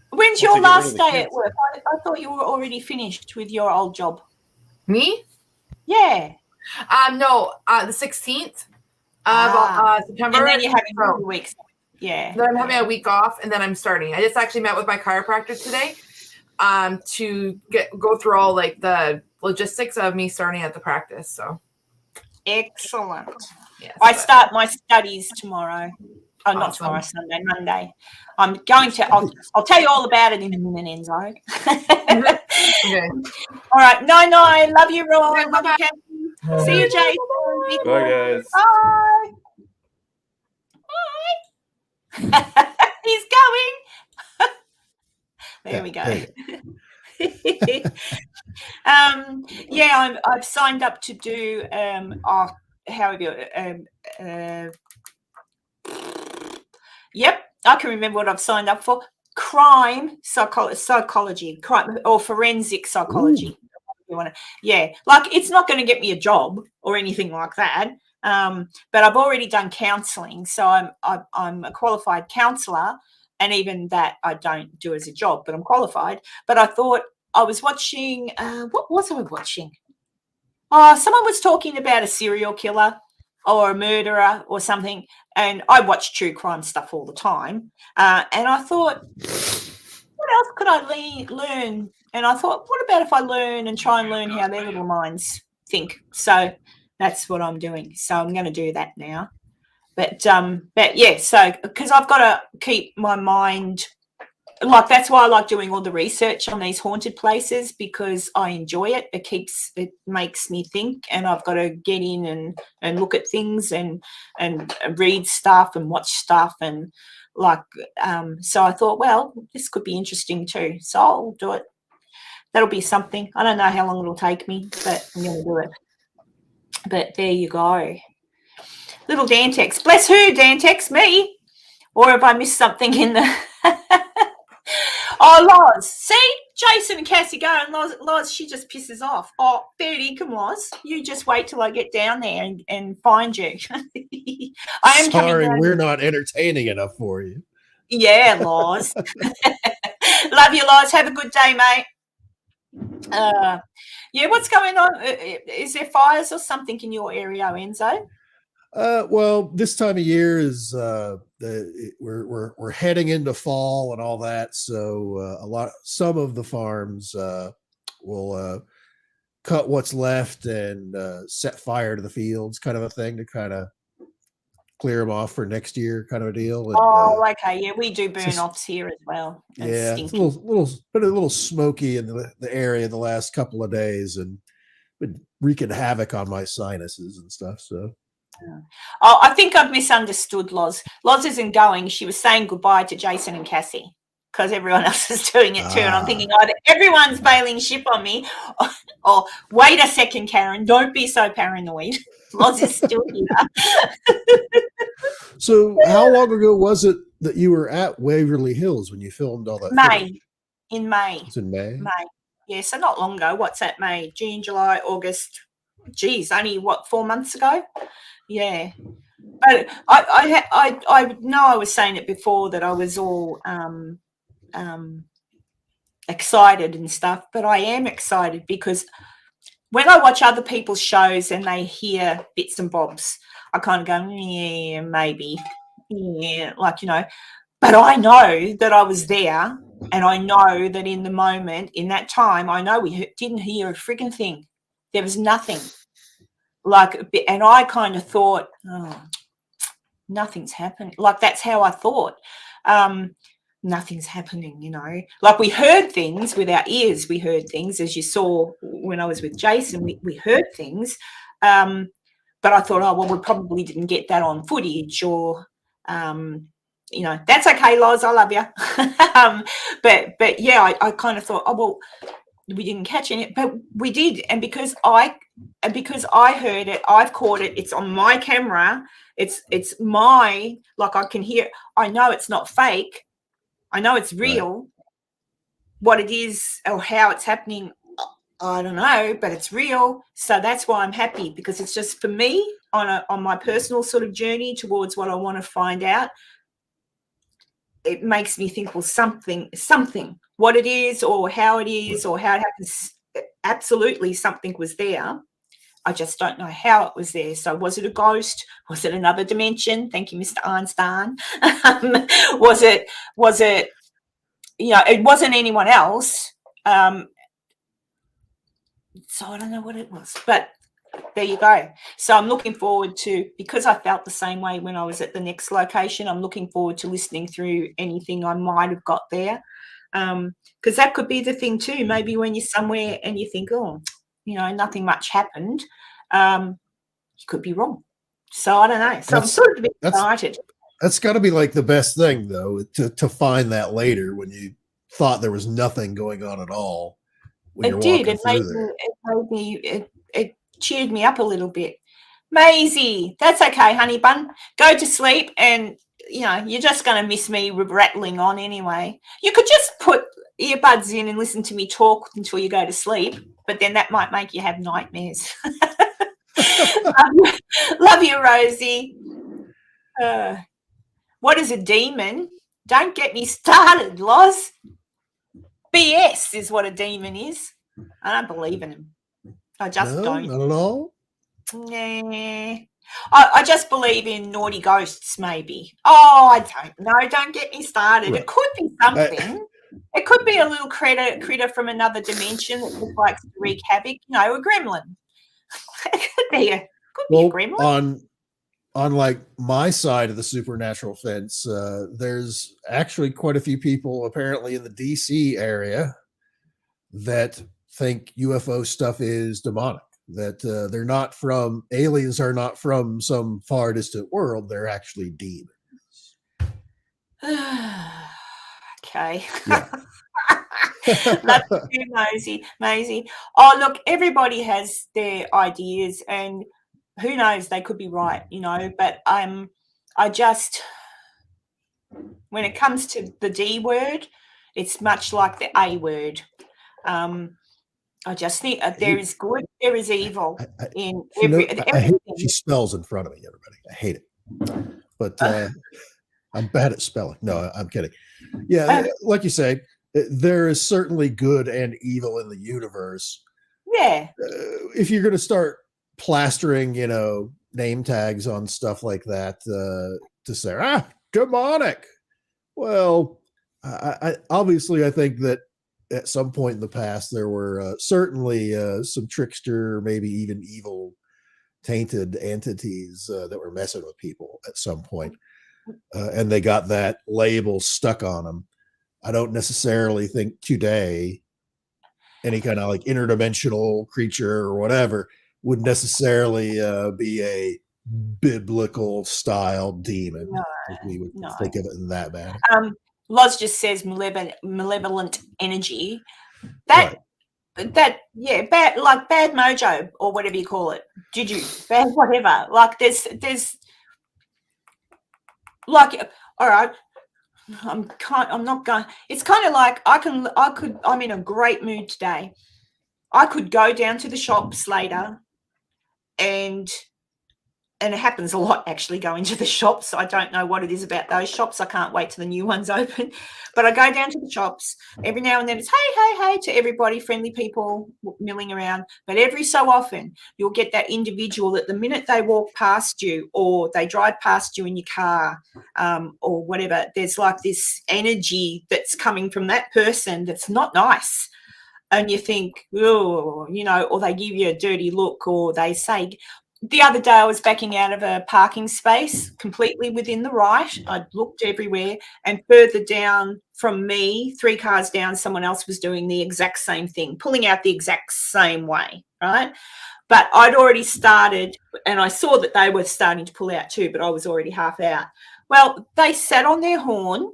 Speaker 1: when's
Speaker 3: I'll
Speaker 1: your
Speaker 3: take it rid
Speaker 1: last
Speaker 3: of the
Speaker 1: day at
Speaker 3: kids.
Speaker 1: work? I thought you were already finished with your old job.
Speaker 2: me?
Speaker 1: Yeah.
Speaker 2: No, the 16th of September.
Speaker 1: And then you're having
Speaker 2: So-
Speaker 1: 2 weeks. Yeah.
Speaker 2: Then I'm having a week off, and then I'm starting. I just actually met with my chiropractor today, to go through all like the logistics of me starting at the practice. So
Speaker 1: Excellent.
Speaker 2: yes,
Speaker 1: I
Speaker 2: but-
Speaker 1: start my studies tomorrow. Oh, not
Speaker 2: Awesome.
Speaker 1: tomorrow, Sunday, Monday. I'm going to, I'll tell you all about it in a minute, Enzo.
Speaker 2: Okay.
Speaker 1: All right. No, love you, Roy.
Speaker 2: Okay,
Speaker 1: Love
Speaker 2: bye-bye.
Speaker 1: you, Kathy. See you, Jason. Be
Speaker 3: Bye,
Speaker 1: good.
Speaker 3: guys.
Speaker 1: Bye. Bye. He's going. There we go.
Speaker 4: Hey.
Speaker 1: Yeah, I've signed up to do yep, I can remember what I've signed up for. Crime psychology, crime or forensic psychology. Yeah, like it's not going to get me a job or anything like that. But I've already done counselling, so I'm a qualified counsellor, and even that I don't do as a job, but I'm qualified. But I thought I was watching. What was I watching? Oh, someone was talking about a serial killer or a murderer or something, and I watch true crime stuff all the time. And I thought, what else could I learn? And I thought, what about if I try and learn how their little minds think? So that's what I'm doing. So I'm going to do that now. But yeah, so because I've got to keep my mind, like that's why I like doing all the research on these haunted places, because I enjoy it. It makes me think, and I've got to get in and look at things and read stuff and watch stuff and like so I thought, well, this could be interesting too. So I'll do it. That'll be something. I don't know how long it'll take me, but I'm going to do it. But there you go. Little Dantex. Bless who, Dantex? Me? Or have I missed something in the... Oh, Loz. See? Jason and Cassie go, and Loz, she just pisses off. Oh, fair dinkum, Loz. You just wait till I get down there and find you. I am coming
Speaker 4: Sorry,
Speaker 1: down.
Speaker 4: we're not entertaining enough for you.
Speaker 1: Yeah, Loz. Love you, Loz. Have a good day, mate. Yeah, what's going on? Is there fires or something in your area, Enzo?
Speaker 4: Well, this time of year is we're heading into fall and all that, so some of the farms will cut what's left and set fire to the fields, kind of a thing, to kind of clear them off for next year, kind of a deal. And,
Speaker 1: Oh, okay. Yeah, we do burn
Speaker 4: just-
Speaker 1: offs here as well. It's
Speaker 4: yeah, it's
Speaker 1: stinky.
Speaker 4: been a little smoky in the area the last couple of days, and been wreaking havoc on my sinuses and stuff. So
Speaker 1: Oh, I think I've misunderstood Loz. Loz isn't going. She was saying goodbye to Jason and Cassie because everyone else is doing it too. And I'm thinking either everyone's bailing ship on me or wait a second, Karen, don't be so paranoid. Loz is still here.
Speaker 4: So how long ago was it that you were at Waverly Hills when you filmed all that? footage?
Speaker 1: In May.
Speaker 4: It's in May.
Speaker 1: Yeah, so not long ago. What's that? May, June, July, August. Geez, only 4 months ago? Yeah. But I know I was saying it before that I was all excited and stuff, but I am excited because when I watch other people's shows and they hear bits and bobs, I kind of go, yeah, maybe. Yeah, like, you know. But I know that I was there, and I know that in the moment, in that time, I know we didn't hear a frigging thing. There was nothing. Like, and I kind of thought, oh, nothing's happening. Like, that's how I thought. Nothing's happening, you know. Like, we heard things with our ears. We heard things, as you saw when I was with Jason. We heard things. But I thought, oh, well, we probably didn't get that on footage or, you know, that's okay, Loz, I love you. But yeah, I kind of thought, oh, well, we didn't catch it, but we did. And because I heard it, I've caught it, it's on my camera, it's my, like, I can hear, I know it's not fake. I know it's real. Right. What it is or how it's happening, I don't know, but it's real. So that's why I'm happy, because it's just for me on my personal sort of journey towards what I want to find out. It makes me think, well, something, what it is or how it is or how it happens. Absolutely, something was there. I just don't know how it was there. So was it a ghost? Was it another dimension? Thank you, Mr. Einstein. Was it, you know, it wasn't anyone else. So I don't know what it was, but there you go. So I'm looking forward to, because I felt the same way when I was at the next location, I'm looking forward to listening through anything I might have got there. Because that could be the thing too. Maybe when you're somewhere and you think, oh, you know, nothing much happened, you could be wrong. So I don't know. So I'm sort of a bit excited.
Speaker 4: That's got to be like the best thing, though, to find that later when you thought there was nothing going on at all.
Speaker 1: It did. It cheered me up a little bit. Maisie, that's okay, honey bun. Go to sleep, and you know you're just going to miss me rattling on anyway. You could just put earbuds in and listen to me talk until you go to sleep, but then that might make you have nightmares. Love you, Rosie. What is a demon? Don't get me started, Loz. BS is what a demon is. I don't believe in him. I just don't.
Speaker 4: Not at all?
Speaker 1: Nah. I just believe in naughty ghosts, maybe. Oh, I don't know. Don't get me started. Right. It could be something. It could be a little critter from another dimension that just likes to wreak havoc. You know, a gremlin. It could be a gremlin.
Speaker 4: On like my side of the supernatural fence, there's actually quite a few people apparently in the DC area that think UFO stuff is demonic, that they're not from, aliens are not from some far distant world. They're actually demons.
Speaker 1: Okay.
Speaker 4: Yeah.
Speaker 1: That's too Maisie. Oh, look, everybody has their ideas, and who knows, they could be right, you know, but I just, when it comes to the D word, it's much like the A word. I just think there is good, there is evil in everything.
Speaker 4: I hate what she spells in front of me, everybody. I hate it. But I'm bad at spelling. No, I'm kidding. Yeah, like you say, there is certainly good and evil in the universe.
Speaker 1: Yeah.
Speaker 4: If you're going to start plastering, you know, name tags on stuff like that to say, demonic. Well, I obviously I think that at some point in the past, there were certainly some trickster, maybe even evil, tainted entities that were messing with people at some point. And they got that label stuck on them. I don't necessarily think today any kind of like interdimensional creature or whatever would necessarily be a biblical style demon.
Speaker 1: No,
Speaker 4: if we would
Speaker 1: no.
Speaker 4: think of it in that manner.
Speaker 1: Loz just says malevolent energy. That yeah, bad, like bad mojo or whatever you call it. Juju, bad whatever. Like there's like, all right, I'm not going. It's kind of like I'm in a great mood today. I could go down to the shops later, and it happens a lot actually going to the shops. I don't know what it is about those shops. I can't wait till the new ones open. But I go down to the shops every now and then. It's hey to everybody, friendly people milling around. But every so often you'll get that individual that the minute they walk past you or they drive past you in your car or whatever, there's like this energy that's coming from that person that's not nice. And you think, oh, you know, or they give you a dirty look, or they say. The other day I was backing out of a parking space completely within the right. I looked everywhere, and further down from me, 3 cars down, someone else was doing the exact same thing, pulling out the exact same way, right? But I'd already started, and I saw that they were starting to pull out too, but I was already half out. Well, they sat on their horn,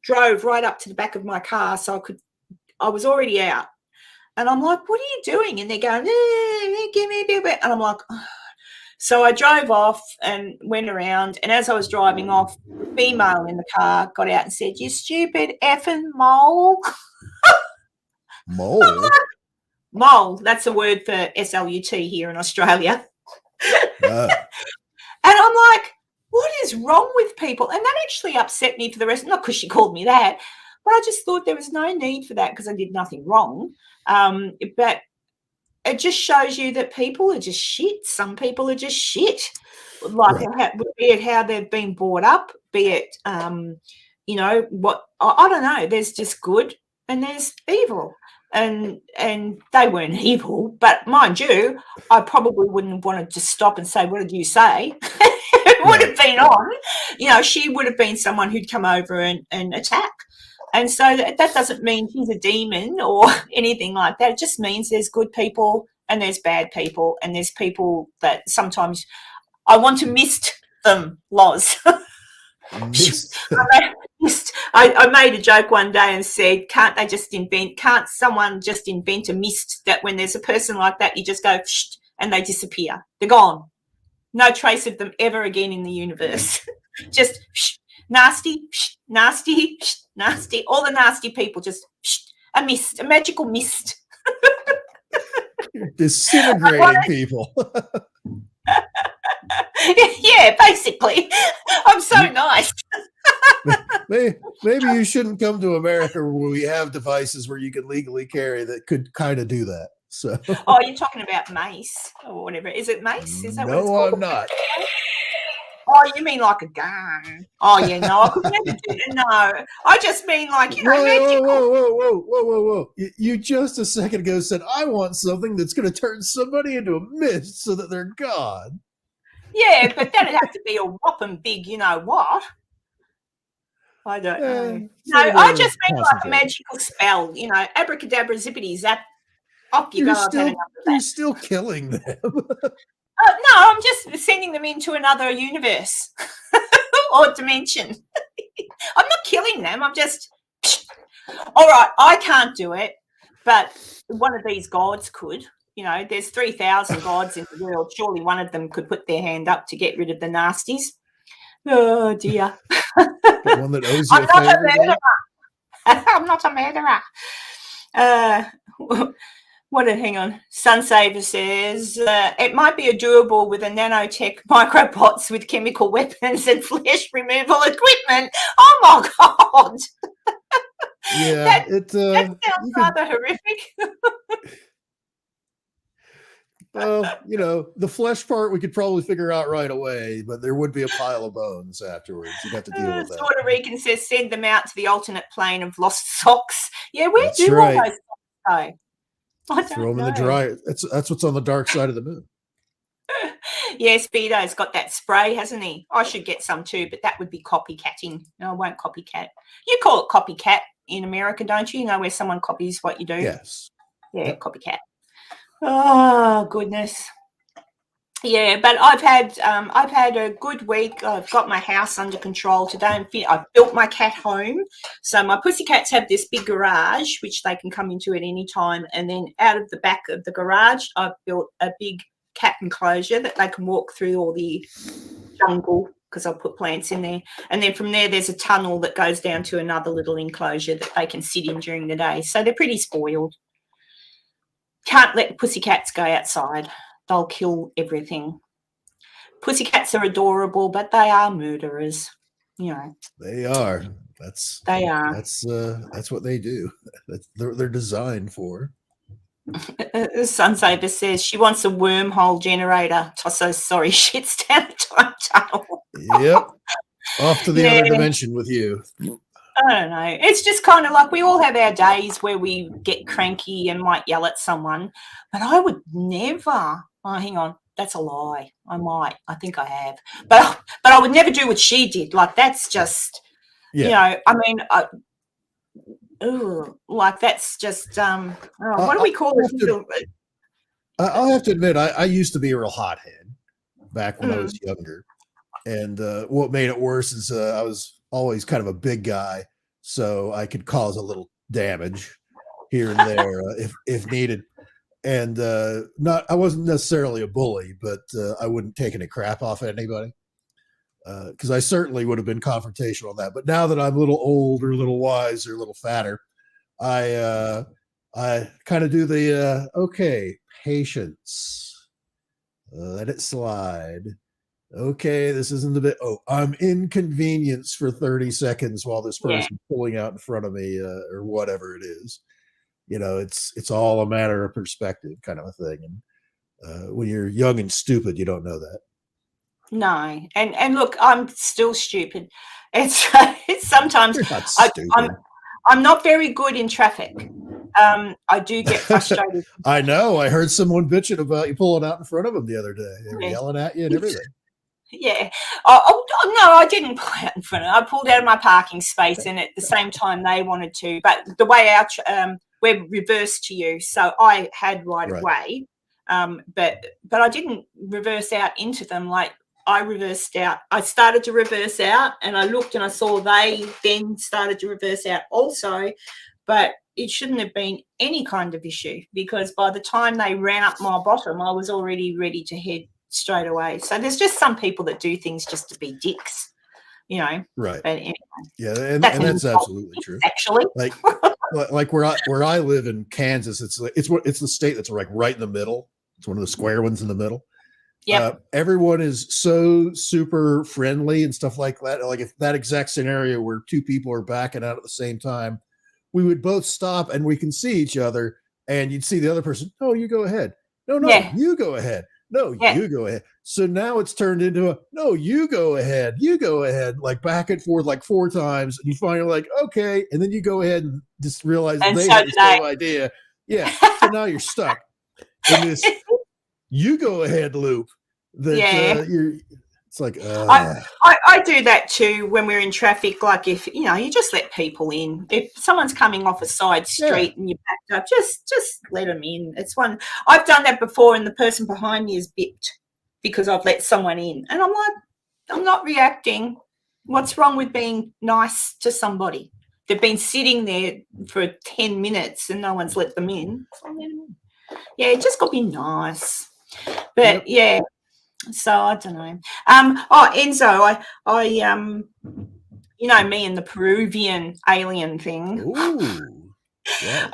Speaker 1: drove right up to the back of my car, so I was already out. And I'm like, what are you doing? And they're going, give me a bit. And I'm like, oh. So I drove off and went around. And as I was driving off, the female in the car got out and said, you stupid effing mole.
Speaker 4: Mole?
Speaker 1: Mole. That's a word for SLUT here in Australia. And I'm like, what is wrong with people? And that actually upset me for the rest. Not because she called me that, but I just thought there was no need for that because I did nothing wrong. But it just shows you that people are just shit. Some people are just shit. Like, right. Be it how they've been brought up, be it, you know, what, I don't know. There's just good and there's evil. And they weren't evil, but mind you, I probably wouldn't have wanted to stop and say, what did you say? It would have been on. You know, she would have been someone who'd come over and attack. And so that doesn't mean he's a demon or anything like that. It just means there's good people and there's bad people, and there's people that sometimes I want to mist them, Loz. I made a joke one day and said, can't someone just invent a mist that when there's a person like that, you just go and they disappear. They're gone. No trace of them ever again in the universe. Just nasty, nasty, nasty. All the nasty people, just a mist, a magical mist.
Speaker 4: You're disintegrating people.
Speaker 1: Yeah, basically. I'm so nice.
Speaker 4: Maybe you shouldn't come to America where we have devices where you can legally carry that could kind of do that. So.
Speaker 1: Oh, you're talking about mace or whatever. Is it mace? Is that what it's called?
Speaker 4: I'm not.
Speaker 1: Oh, you mean like a gun? Oh, yeah, no, I could never do it. No, I just mean like, you know,
Speaker 4: whoa. You just a second ago said, I want something that's going to turn somebody into a mist so that they're gone.
Speaker 1: Yeah, but that'd have to be a whopping big, you know what? I don't know. No, I just mean like a magical spell, you know, abracadabra zippity zap. Off you go.
Speaker 4: You're still killing them.
Speaker 1: No, I'm just sending them into another universe or dimension. I'm not killing them. I'm just, all right, I can't do it, but one of these gods could. You know, there's 3,000 gods in the world. Surely one of them could put their hand up to get rid of the nasties. Oh, dear.
Speaker 4: The one that owes you a favor.
Speaker 1: I'm not a murderer. Hang on. Sunsaver says it might be a doable with a nanotech microbots with chemical weapons and flesh removal equipment. Oh my God.
Speaker 4: Yeah,
Speaker 1: that sounds rather horrific.
Speaker 4: Well, the flesh part we could probably figure out right away, but there would be a pile of bones afterwards. You'd have to deal with that.
Speaker 1: Sort of Rican says send them out to the alternate plane of lost socks. Yeah, where
Speaker 4: That's
Speaker 1: do
Speaker 4: right.
Speaker 1: all those socks go? I
Speaker 4: Throw
Speaker 1: don't
Speaker 4: them in the
Speaker 1: know.
Speaker 4: dryer. That's what's on the dark side of the moon.
Speaker 1: Yeah, Speedo's got that spray, hasn't he? I should get some too, but that would be copycatting. No, I won't copycat. You call it copycat in America, don't you? You know where someone copies what you do?
Speaker 4: Yes.
Speaker 1: Yeah,
Speaker 4: Yep.
Speaker 1: copycat. Oh, goodness. Yeah, but I've had a good week. I've got my house under control today. I've built my cat home. So my pussycats have this big garage, which they can come into at any time. And then out of the back of the garage, I've built a big cat enclosure that they can walk through all the jungle because I'll put plants in there. And then from there, there's a tunnel that goes down to another little enclosure that they can sit in during the day. So they're pretty spoiled. Can't let pussycats go outside. They'll kill everything. Pussycats are adorable, but they are murderers.
Speaker 4: They are.
Speaker 1: They are.
Speaker 4: That's what they do. They're designed for.
Speaker 1: Sunsaver says she wants a wormhole generator. Tosso, sorry, shits down the time tunnel.
Speaker 4: Yep. Off to the
Speaker 1: Yeah.
Speaker 4: other dimension with you.
Speaker 1: I don't know. It's just kind of like we all have our days where we get cranky and might yell at someone, but I would never. Oh, hang on. That's a lie. I might. I think I have. But I would never do what she did. Like, that's just,
Speaker 4: Yeah.
Speaker 1: like that's just, what do we call it?
Speaker 4: I'll have to admit, I used to be a real hothead back when I was younger. And what made it worse is I was always kind of a big guy, so I could cause a little damage here and there if needed. And I wasn't necessarily a bully, but I wouldn't take any crap off at anybody because I certainly would have been confrontational on that. But now that I'm a little older, a little wiser, a little fatter, I kind of do the okay, patience, let it slide. Okay, this isn't a bit. Oh, I'm inconvenienced for 30 seconds while this person's pulling out in front of me or whatever it is. It's all a matter of perspective, kind of a thing. And when you're young and stupid, you don't know that.
Speaker 1: No, and look, I'm still stupid. It's sometimes
Speaker 4: You're not stupid.
Speaker 1: I'm not very good in traffic. I do get frustrated.
Speaker 4: I know. I heard someone bitching about you pulling out in front of them the other day. They were yelling at you and everything.
Speaker 1: Yeah. Oh, no, I didn't pull out in front of them. I pulled out of my parking space, and at the same time they wanted to. But the way out, we're reversed to you, so I had right of way. But I didn't reverse out into them. Like, I reversed out. I started to reverse out, and I looked and I saw they then started to reverse out also. But it shouldn't have been any kind of issue because by the time they ran up my bottom, I was already ready to head straight away. So there's just some people that do things just to be dicks, Right.
Speaker 4: But
Speaker 1: anyway,
Speaker 4: yeah, and that's absolutely true.
Speaker 1: Actually,
Speaker 4: like where I live in Kansas, it's the state that's like right in the middle. It's one of the square ones in the middle.
Speaker 1: Yeah.
Speaker 4: Everyone is so super friendly and stuff like that. Like if that exact scenario where two people are backing out at the same time, we would both stop and we can see each other, and you'd see the other person. No, you go ahead. No, you go ahead. No, you go ahead. So now it's turned into no, you go ahead. You go ahead, like back and forth like 4 times. And you finally like, okay. And then you go ahead and just realize they had the same idea. Yeah. So now you're stuck in this you go ahead loop that it's like
Speaker 1: I do that too when we're in traffic. Like if you just let people in. If someone's coming off a side street and you're backed up, just let them in. It's one I've done that before, and the person behind me is bipped because I've let someone in, and I'm like, I'm not reacting. What's wrong with being nice to somebody? They've been sitting there for 10 minutes and no one's let them in. So let them in. Yeah, just got to be nice. But so I don't know. Enzo, I me and the Peruvian alien thing.
Speaker 4: Ooh, yeah.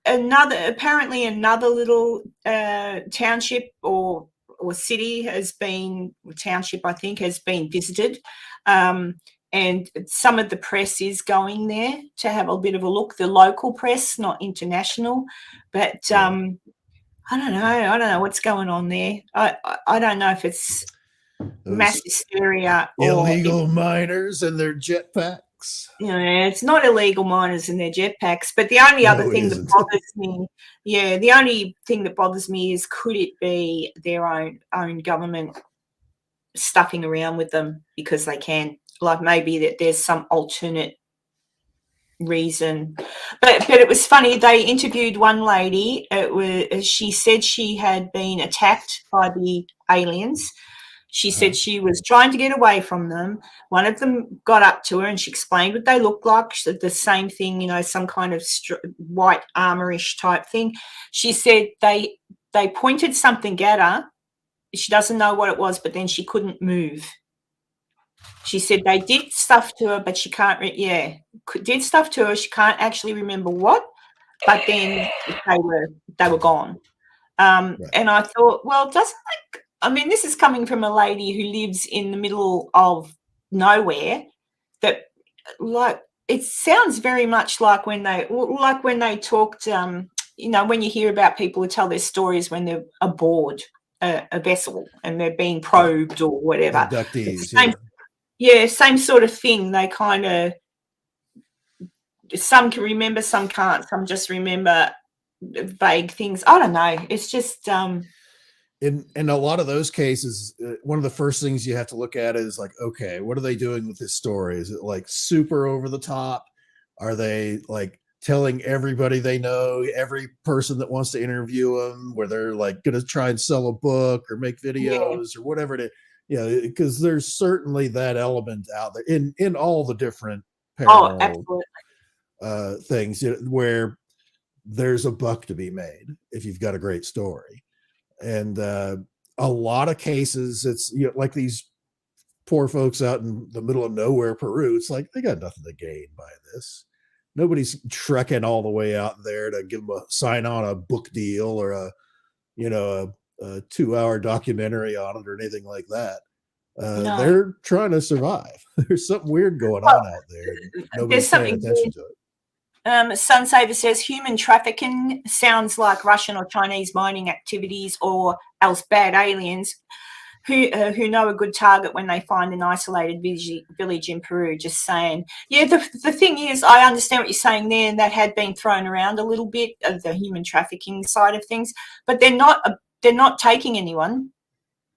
Speaker 1: Apparently another little township or city township I think has been visited, and some of the press is going there to have a bit of a look. The local press, not international, but I don't know. I don't know what's going on there. I don't know if it's mass hysteria or
Speaker 4: illegal miners and their jetpacks.
Speaker 1: It's not illegal miners and their jetpacks. But the only other thing that bothers me, the only thing that bothers me is, could it be their own government stuffing around with them because they can? Like, maybe that there's some alternate reason. But it was funny. They interviewed one lady. She said she had been attacked by the aliens. She said she was trying to get away from them. One of them got up to her and she explained what they looked like. She said the same thing, some kind of white armor-ish type thing. She said they pointed something at her. She doesn't know what it was, but then she couldn't move. She said they did stuff to her, but she can't. Did stuff to her. She can't actually remember what, but then they were gone. Right. And I thought, well, this is coming from a lady who lives in the middle of nowhere. That, like, it sounds very much like when they talked. When you hear about people who tell their stories when they're aboard a vessel and they're being probed or whatever.
Speaker 4: Abductees.
Speaker 1: Same sort of thing. They kind of, some can remember, some can't. Some just remember vague things. I don't know. It's just
Speaker 4: in a lot of those cases, one of the first things you have to look at is like, okay, what are they doing with this story? Is it like super over the top? Are they like telling everybody they know, every person that wants to interview them, where they're like going to try and sell a book or make videos or whatever it is? Because there's certainly that element out there in all the different paranormal things where there's a buck to be made if you've got a great story. And a lot of cases, it's like these poor folks out in the middle of nowhere, Peru. It's like they got nothing to gain by this. Nobody's trekking all the way out there to give them sign on a book deal or a 2-hour documentary on it or anything like that. No. They're trying to survive. There's something weird going on out there. Nobody's paying attention to it.
Speaker 1: Sunsaver says human trafficking sounds like Russian or Chinese mining activities, or else bad aliens who know a good target when they find an isolated village in Peru. Just saying. Yeah, the thing is, I understand what you're saying there, and that had been thrown around a little bit of the human trafficking side of things, but they're not taking anyone.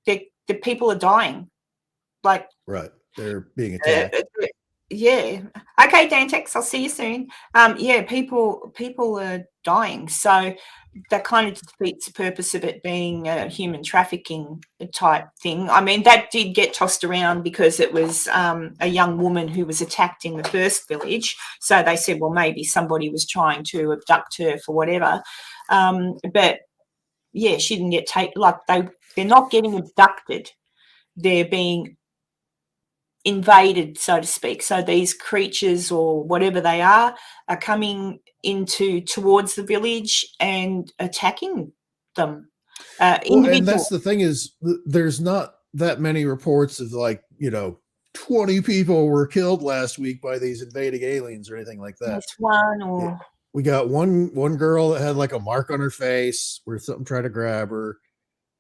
Speaker 1: The people are dying. Like,
Speaker 4: right, they're being attacked.
Speaker 1: Okay, Dantex, I'll see you soon. People are dying, so that kind of defeats the purpose of it being a human trafficking type thing. I mean, that did get tossed around because it was a young woman who was attacked in the first village. So they said, well, maybe somebody was trying to abduct her for whatever. But yeah, she didn't get taken. Like, they're not getting abducted; they're being invaded, so to speak. So these creatures, or whatever they are coming towards the village and attacking them.
Speaker 4: And that's the thing, is there's not that many reports of 20 people were killed last week by these invading aliens or anything like that.
Speaker 1: That's one. Or
Speaker 4: we got one girl that had like a mark on her face where something tried to grab her.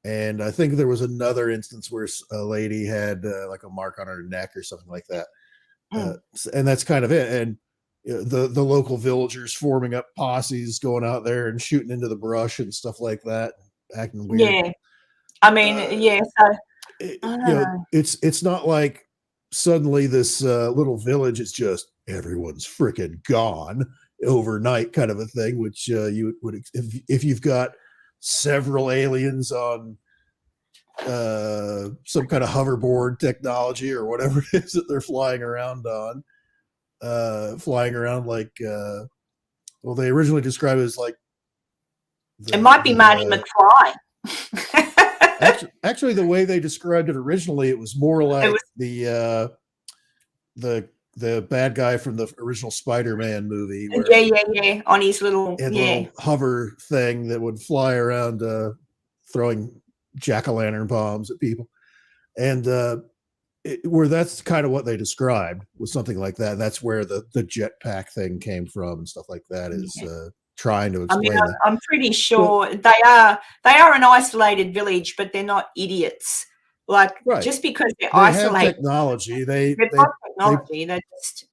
Speaker 4: And I think there was another instance where a lady had like a mark on her neck or something like that. And that's kind of it. And the local villagers forming up posses, going out there and shooting into the brush and stuff like that, acting weird.
Speaker 1: Yeah. I mean, So
Speaker 4: it's not like suddenly this little village is just everyone's freaking gone overnight kind of a thing, which you would if you've got several aliens on some kind of hoverboard technology or whatever it is that they're flying around on, like they originally described it as like
Speaker 1: it might be Marty McFly.
Speaker 4: actually the way they described it originally, it was more like the bad guy from the original Spider-Man movie.
Speaker 1: Yeah. On his little
Speaker 4: hover thing that would fly around throwing jack-o'-lantern bombs at people. And where that's kind of what they described, was something like that. That's where the jetpack thing came from and stuff like that. Is trying to
Speaker 1: I
Speaker 4: explain
Speaker 1: mean,
Speaker 4: that.
Speaker 1: I'm pretty sure they are an isolated village, but they're not idiots. Like
Speaker 4: Right.
Speaker 1: just because they're
Speaker 4: They have
Speaker 1: isolated,
Speaker 4: technology.
Speaker 1: they've got technology. They're just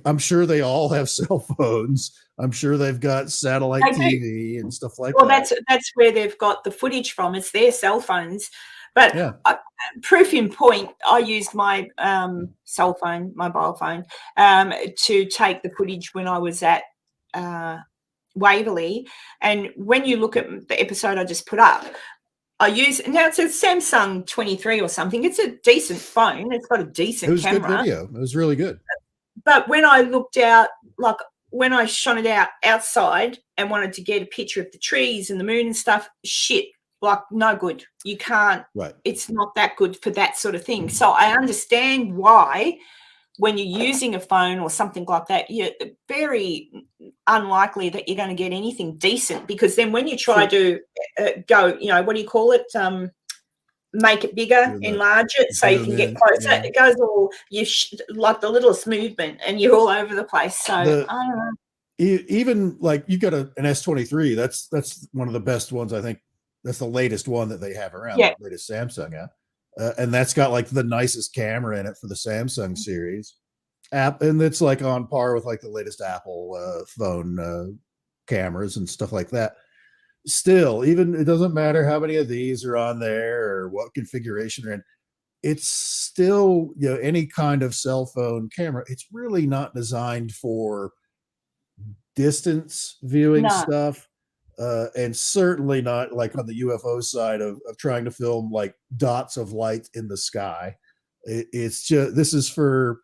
Speaker 4: I'm sure they all have cell phones. I'm sure they've got satellite
Speaker 1: They do.
Speaker 4: TV and stuff like
Speaker 1: Well,
Speaker 4: that.
Speaker 1: that's where they've got the footage from. It's their cell phones. But
Speaker 4: Yeah.
Speaker 1: Proof in point, I used my mobile phone, to take the footage when I was at Waverley. And when you look at the episode I just put up, now it's a Samsung 23 or something. It's a decent phone. It's got a decent
Speaker 4: It was
Speaker 1: camera.
Speaker 4: good video. It was really good.
Speaker 1: But when I looked out, like when I shone it out outside and wanted to get a picture of the trees and the moon and stuff, shit, like no good. You can't.
Speaker 4: Right.
Speaker 1: It's not that good for that sort of thing. So I understand why when you're using a phone or something like that, you're very unlikely that you're going to get anything decent, because then when you try to go, what do you call it? Make it bigger, enlarge it so you can get closer.
Speaker 4: Yeah.
Speaker 1: It goes all like the littlest movement, and you're all over the place. So I don't know.
Speaker 4: Even like you got an S23. That's one of the best ones. I think that's the latest one that they have around.
Speaker 1: Yeah.
Speaker 4: The latest Samsung app. And that's got like the nicest camera in it for the Samsung series app. And it's like on par with like the latest Apple phone cameras and stuff like that. Still, even it doesn't matter how many of these are on there or what configuration they're in. It's still, any kind of cell phone camera. It's really not designed for distance viewing stuff. And certainly not like on the UFO side of trying to film like dots of light in the sky. It's just, this is for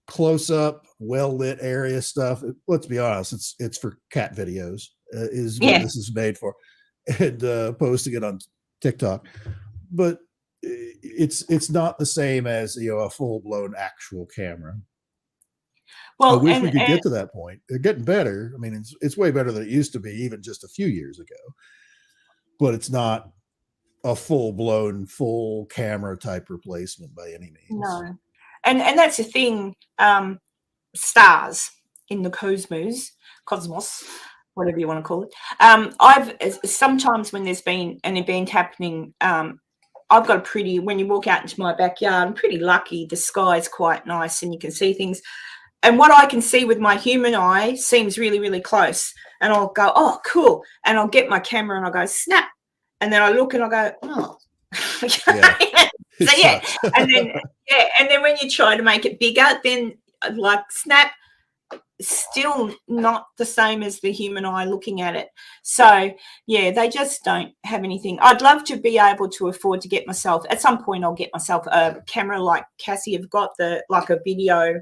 Speaker 4: close up, well lit area stuff. Let's be honest, it's for cat videos is what this is made for, and posting it on TikTok. But it's not the same as a full blown actual camera.
Speaker 1: Well,
Speaker 4: I wish we could get to that point. They're getting better. I mean, it's way better than it used to be, even just a few years ago. But it's not a full-blown, full camera type replacement by any means.
Speaker 1: No, and that's the thing. Stars in the cosmos, whatever you want to call it. I've sometimes when there's been an event happening, I've got when you walk out into my backyard, I'm pretty lucky. The sky's quite nice and you can see things. And what I can see with my human eye seems really, really close. And I'll go, oh, cool. And I'll get my camera and I'll go, snap. And then I look and I'll go, oh.
Speaker 4: Yeah.
Speaker 1: And then when you try to make it bigger, then like snap, still not the same as the human eye looking at it. So, they just don't have anything. I'd love to be able to afford to get myself, at some point I'll get myself a camera like Cassie have got, like a video,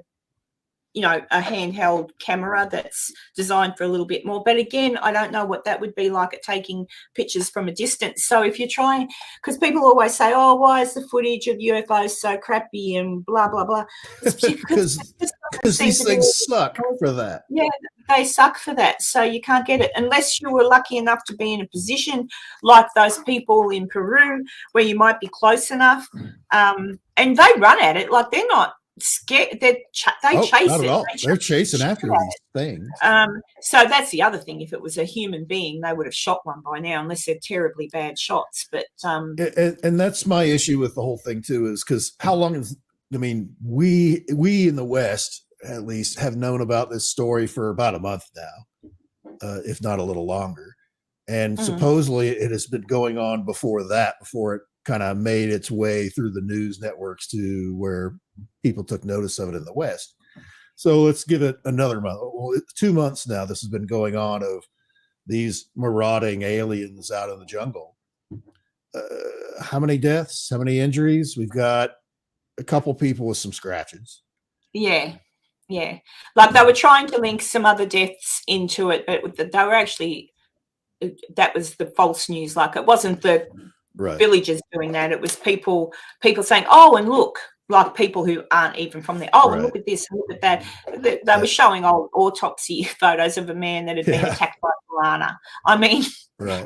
Speaker 1: a handheld camera that's designed for a little bit more. But again, I don't know what that would be like at taking pictures from a distance. So if you're trying, because people always say, oh, why is the footage of UFOs so crappy and blah, blah, blah.
Speaker 4: Because these things suck for that.
Speaker 1: Yeah, they suck for that. So you can't get it unless you were lucky enough to be in a position like those people in Peru where you might be close enough. And they run at it like they're not scared. They chase
Speaker 4: not
Speaker 1: it.
Speaker 4: at all. They're chasing after these things.
Speaker 1: So that's the other thing. If it was a human being, they would have shot one by now, unless they're terribly bad shots. But
Speaker 4: and that's my issue with the whole thing too, is because how long is? I mean, we in the West at least have known about this story for about a month now, if not a little longer, and supposedly it has been going on before it kind of made its way through the news networks to where people took notice of it in the West. So let's give it another month. Well, it's 2 months now. This has been going on of these marauding aliens out in the jungle. How many deaths? How many injuries? We've got a couple people with some scratches.
Speaker 1: Yeah. Like they were trying to link some other deaths into it, but they were actually, that was the false news. Like it wasn't the villagers doing that. It was people saying, oh, and look, like people who aren't even from there. Oh,
Speaker 4: Right.
Speaker 1: look at this, look at that. They were showing old autopsy photos of a man that had been attacked by a piranha. I mean,
Speaker 4: Right.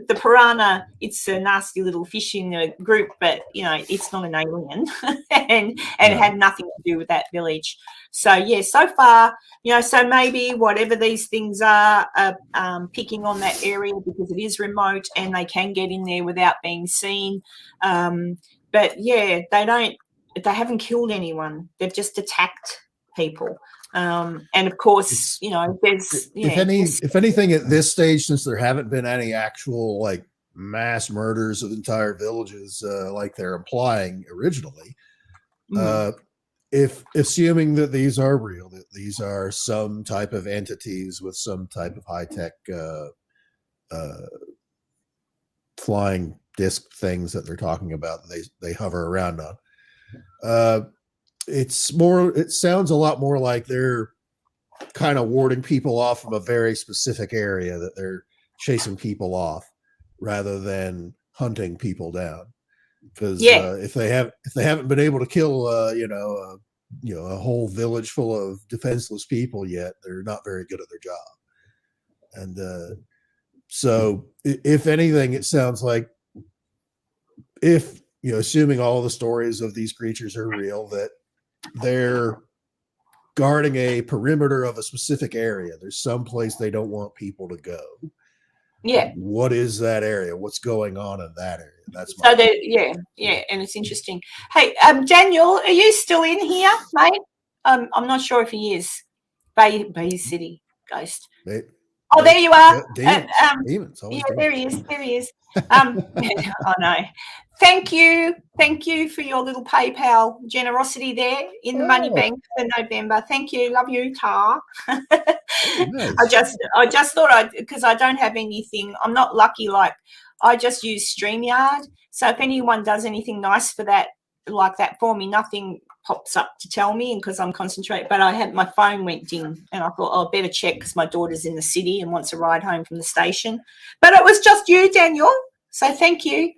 Speaker 1: the piranha, it's a nasty little fish in the group, but it's not an alien, and it had nothing to do with that village. So yeah, so far, so maybe whatever these things are picking on that area because it is remote and they can get in there without being seen. But yeah, they haven't killed anyone. They've just attacked people. And of course, there's
Speaker 4: if anything at this stage, since there haven't been any actual like mass murders of entire villages like they're implying originally, if assuming that these are real, that these are some type of entities with some type of high-tech flying disc things that they're talking about, they hover around on, it sounds a lot more like they're kind of warding people off from a very specific area, that they're chasing people off rather than hunting people down. Because if they haven't been able to kill a whole village full of defenseless people yet, they're not very good at their job. And so if anything, it sounds like, if assuming all the stories of these creatures are real, that they're guarding a perimeter of a specific area. There's some place they don't want people to go.
Speaker 1: Yeah.
Speaker 4: What is that area? What's going on in that area? That's
Speaker 1: so and it's interesting. Hey, Daniel, are you still in here, mate? I'm not sure if he is. Bay City Ghost. There you are.
Speaker 4: Demons.
Speaker 1: Yeah, there he is. I know. Thank you for your little PayPal generosity there in the money bank for November. Thank you. Love you, Tar. Nice. I just thought because I don't have anything. I'm not lucky. Like, I just use StreamYard. So if anyone does anything nice for that, like that for me, nothing pops up to tell me, and because I'm concentrating. But my phone went ding, and I thought, I better check because my daughter's in the city and wants a ride home from the station. But it was just you, Daniel. So thank you.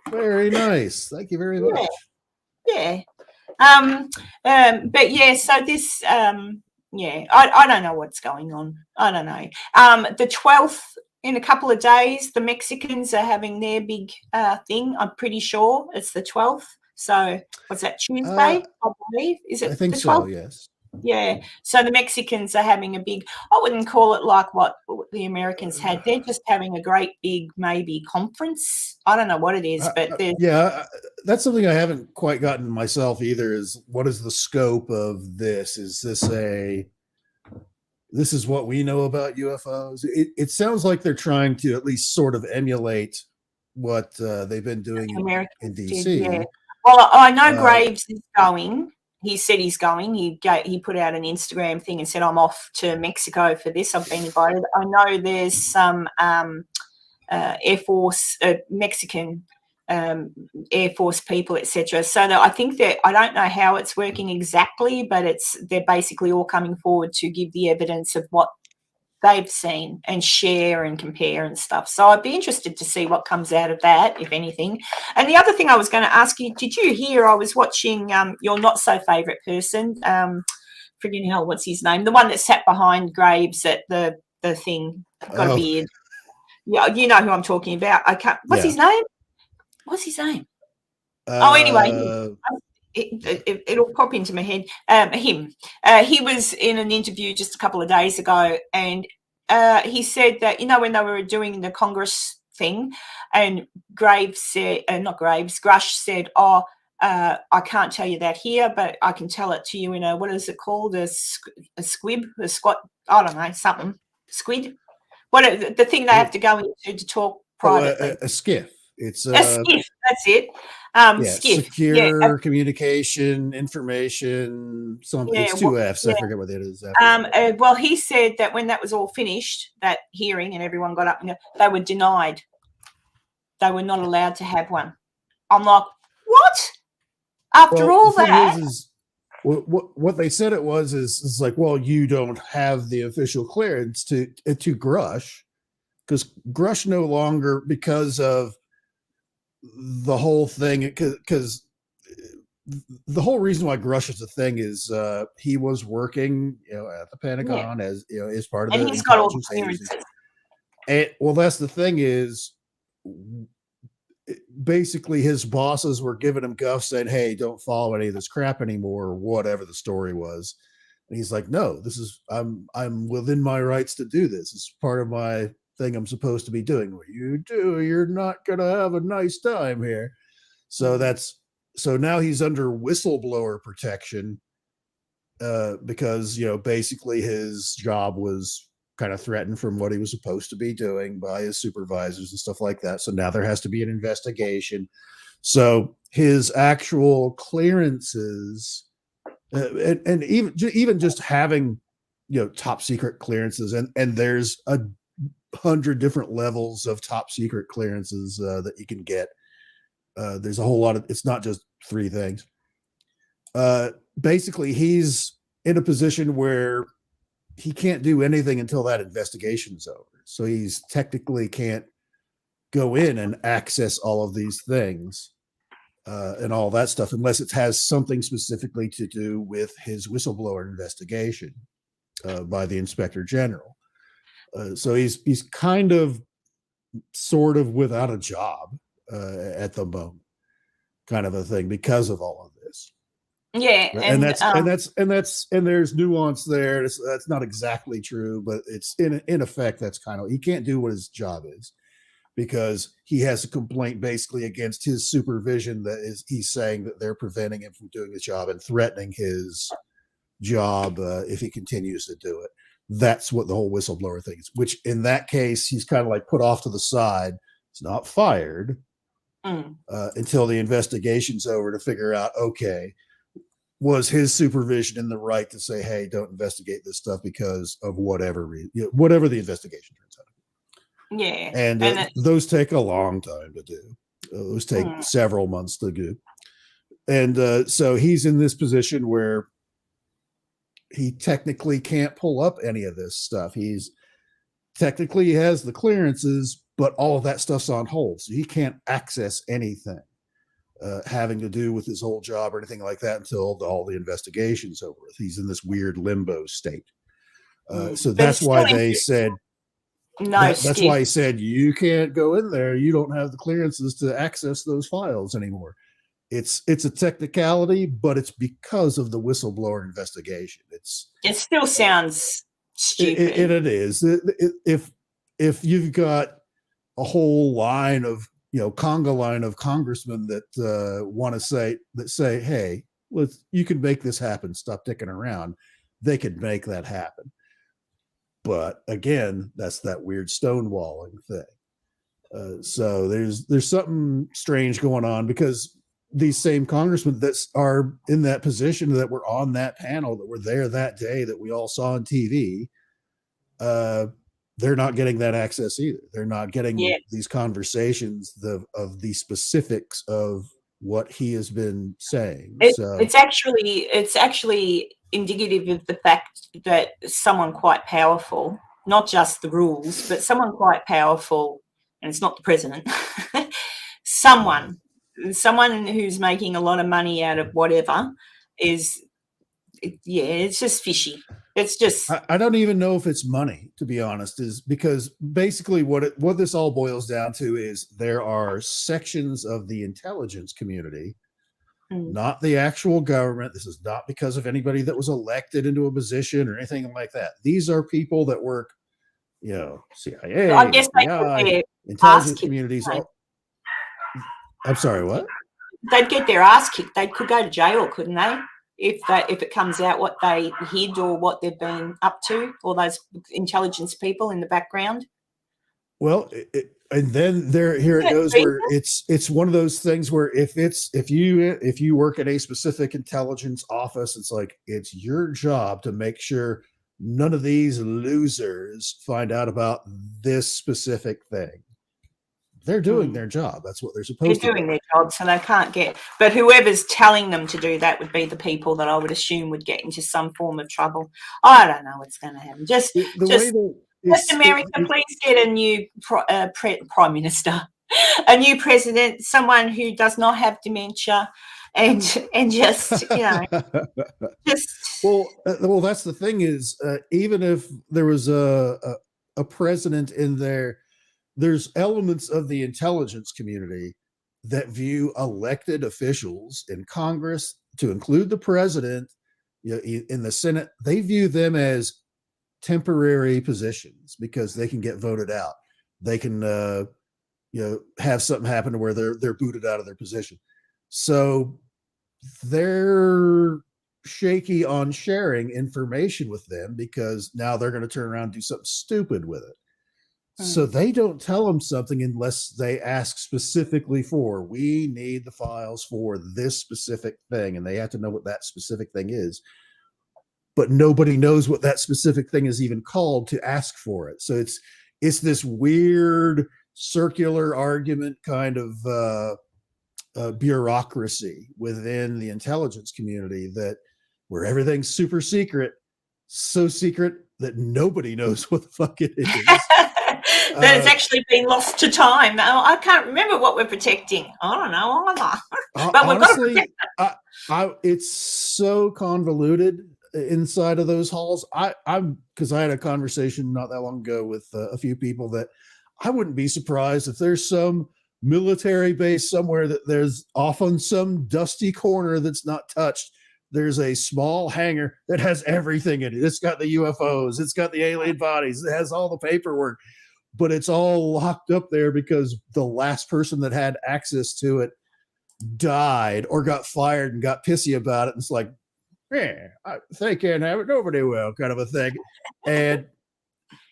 Speaker 4: Very nice. Thank you very much.
Speaker 1: Yeah. But yeah, so this I don't know what's going on. I don't know. The 12th, in a couple of days, the Mexicans are having their big thing. I'm pretty sure it's the 12th. So what's that, Tuesday, I believe? Is it?
Speaker 4: I think
Speaker 1: the 12th?
Speaker 4: So, yes.
Speaker 1: Yeah. So the Mexicans are having a big, I wouldn't call it like what the Americans had. They're just having a great big maybe conference. I don't know what it is, but
Speaker 4: that's something I haven't quite gotten myself either, is what is the scope of this? Is this is what we know about UFOs? It sounds like they're trying to at least sort of emulate what they've been doing in DC.
Speaker 1: Yeah. Well, I know Graves is going. He said he's going. He put out an Instagram thing and said, I'm off to Mexico for this. I've been invited. I know there's some Air Force, Mexican Air Force people, etc. So I think that, I don't know how it's working exactly, but they're basically all coming forward to give the evidence of what they've seen and share and compare and stuff. So I'd be interested to see what comes out of that, if anything. And the other thing I was going to ask you, did you hear, I was watching your not so favorite person, friggin' hell, what's his name? The one that sat behind Graves at the thing, got a beard. Yeah, you know who I'm talking about. I can't. What's his name? Anyway. It'll pop into my head. Him. He was in an interview just a couple of days ago, and he said that, when they were doing the Congress thing, and Graves said, Grush said, I can't tell you that here, but I can tell it to you in what is it called? A squib, a squat, I don't know, something. Squid? What the thing they have to go into to talk privately?
Speaker 4: A skiff. It's
Speaker 1: a skiff. That's it. Skiff.
Speaker 4: Secure communication, information. It's two F's. I forget what that is.
Speaker 1: Well, he said that when that was all finished, that hearing, and everyone got up, they were denied. They were not allowed to have one. I'm like, what? After all that.
Speaker 4: What they said it was is like, well, you don't have the official clearance to Grush, because Grush no longer, because of the whole thing, because the whole reason why Grush is a thing is he was working, at the Pentagon as as part of
Speaker 1: And
Speaker 4: the
Speaker 1: he's got all the
Speaker 4: intelligence agency.
Speaker 1: clearances.
Speaker 4: And, well, that's the thing is, basically his bosses were giving him guff saying, hey, don't follow any of this crap anymore, or whatever the story was. And he's like, no, I'm within my rights to do this. It's part of my thing I'm supposed to be doing. What you do, you're not going to have a nice time here. So so now he's under whistleblower protection because, basically his job was kind of threatened from what he was supposed to be doing by his supervisors and stuff like that. So now there has to be an investigation. So his actual clearances and even just having, top secret clearances, and there's 100 different levels of top secret clearances that you can get. There's a whole lot of, it's not just 3 things. Basically he's in a position where he can't do anything until that investigation's over. So he's technically can't go in and access all of these things and all that stuff unless it has something specifically to do with his whistleblower investigation by the Inspector General. So he's kind of sort of without a job at the moment, kind of a thing because of all of this.
Speaker 1: Yeah,
Speaker 4: and there's nuance there. That's not exactly true, but it's in effect that's kind of, he can't do what his job is because he has a complaint basically against his supervision that is, he's saying that they're preventing him from doing his job and threatening his job if he continues to do it. That's what the whole whistleblower thing is, which in that case he's kind of like put off to the side. It's not fired until the investigation's over to figure out, okay, was his supervision in the right to say, hey, don't investigate this stuff because of whatever reason, whatever the investigation turns out.
Speaker 1: Yeah.
Speaker 4: And those take a long time to do. Those take several months to do. And so he's in this position where he technically can't pull up any of this stuff. He has the clearances, but all of that stuff's on hold. So he can't access anything having to do with his whole job or anything like that until all the investigation's over. He's in this weird limbo state. So that's why they said, that's why he said, you can't go in there. You don't have the clearances to access those files anymore. It's a technicality, but it's because of the whistleblower investigation.
Speaker 1: It still sounds stupid.
Speaker 4: It is. If you've got a whole line of, conga line of congressmen that want to say, hey, you can make this happen. Stop dicking around. They could make that happen. But again, that's that weird stonewalling thing. So there's something strange going on because these same congressmen that are in that position, that were on that panel, that were there that day, that we all saw on TV, they're not getting that access either. They're not getting these conversations of the specifics of what he has been saying.
Speaker 1: It's actually indicative of the fact that someone quite powerful, not just the rules, but someone quite powerful, and it's not the president, someone who's making a lot of money out of whatever it's just fishy. It's just,
Speaker 4: I don't even know if it's money, to be honest, is because basically what this all boils down to is there are sections of the intelligence community, not the actual government. This is not because of anybody that was elected into a position or anything like that. These are people that work, CIA,
Speaker 1: I guess
Speaker 4: FBI, intelligence communities. I'm sorry, what?
Speaker 1: They'd get their ass kicked. They could go to jail, couldn't they? If it comes out what they hid or what they've been up to, all those intelligence people in the background.
Speaker 4: Well, and then here it goes where it's one of those things where if you work at a specific intelligence office, it's like it's your job to make sure none of these losers find out about this specific thing. They're doing their job. That's what they're supposed to do. They're doing
Speaker 1: their job, so they can't get. But whoever's telling them to do that would be the people that I would assume would get into some form of trouble. I don't know what's going to happen. Just America, please get a new prime minister, a new president, someone who does not have dementia, and just just
Speaker 4: well, that's the thing is, even if there was a president in there, there's elements of the intelligence community that view elected officials in Congress, to include the president, in the Senate, they view them as temporary positions because they can get voted out. They can, have something happen to where they're booted out of their position. So they're shaky on sharing information with them because now they're going to turn around and do something stupid with it. So they don't tell them something unless they ask specifically for, we need the files for this specific thing, and they have to know what that specific thing is. But nobody knows what that specific thing is even called to ask for it. So it's this weird circular argument kind of bureaucracy within the intelligence community where everything's super secret, so secret that nobody knows what the fuck it is.
Speaker 1: That has actually been lost to time. I can't remember what we're protecting. I don't know either. But
Speaker 4: honestly,
Speaker 1: we've got to protect
Speaker 4: it's so convoluted inside of those halls. Because I had a conversation not that long ago with a few people that I wouldn't be surprised if there's some military base somewhere that there's off on some dusty corner that's not touched. There's a small hangar that has everything in it. It's got the UFOs. It's got the alien bodies. It has all the paperwork. But it's all locked up there because the last person that had access to it died or got fired and got pissy about it. And it's like, they can't have it, nobody will, kind of a thing. And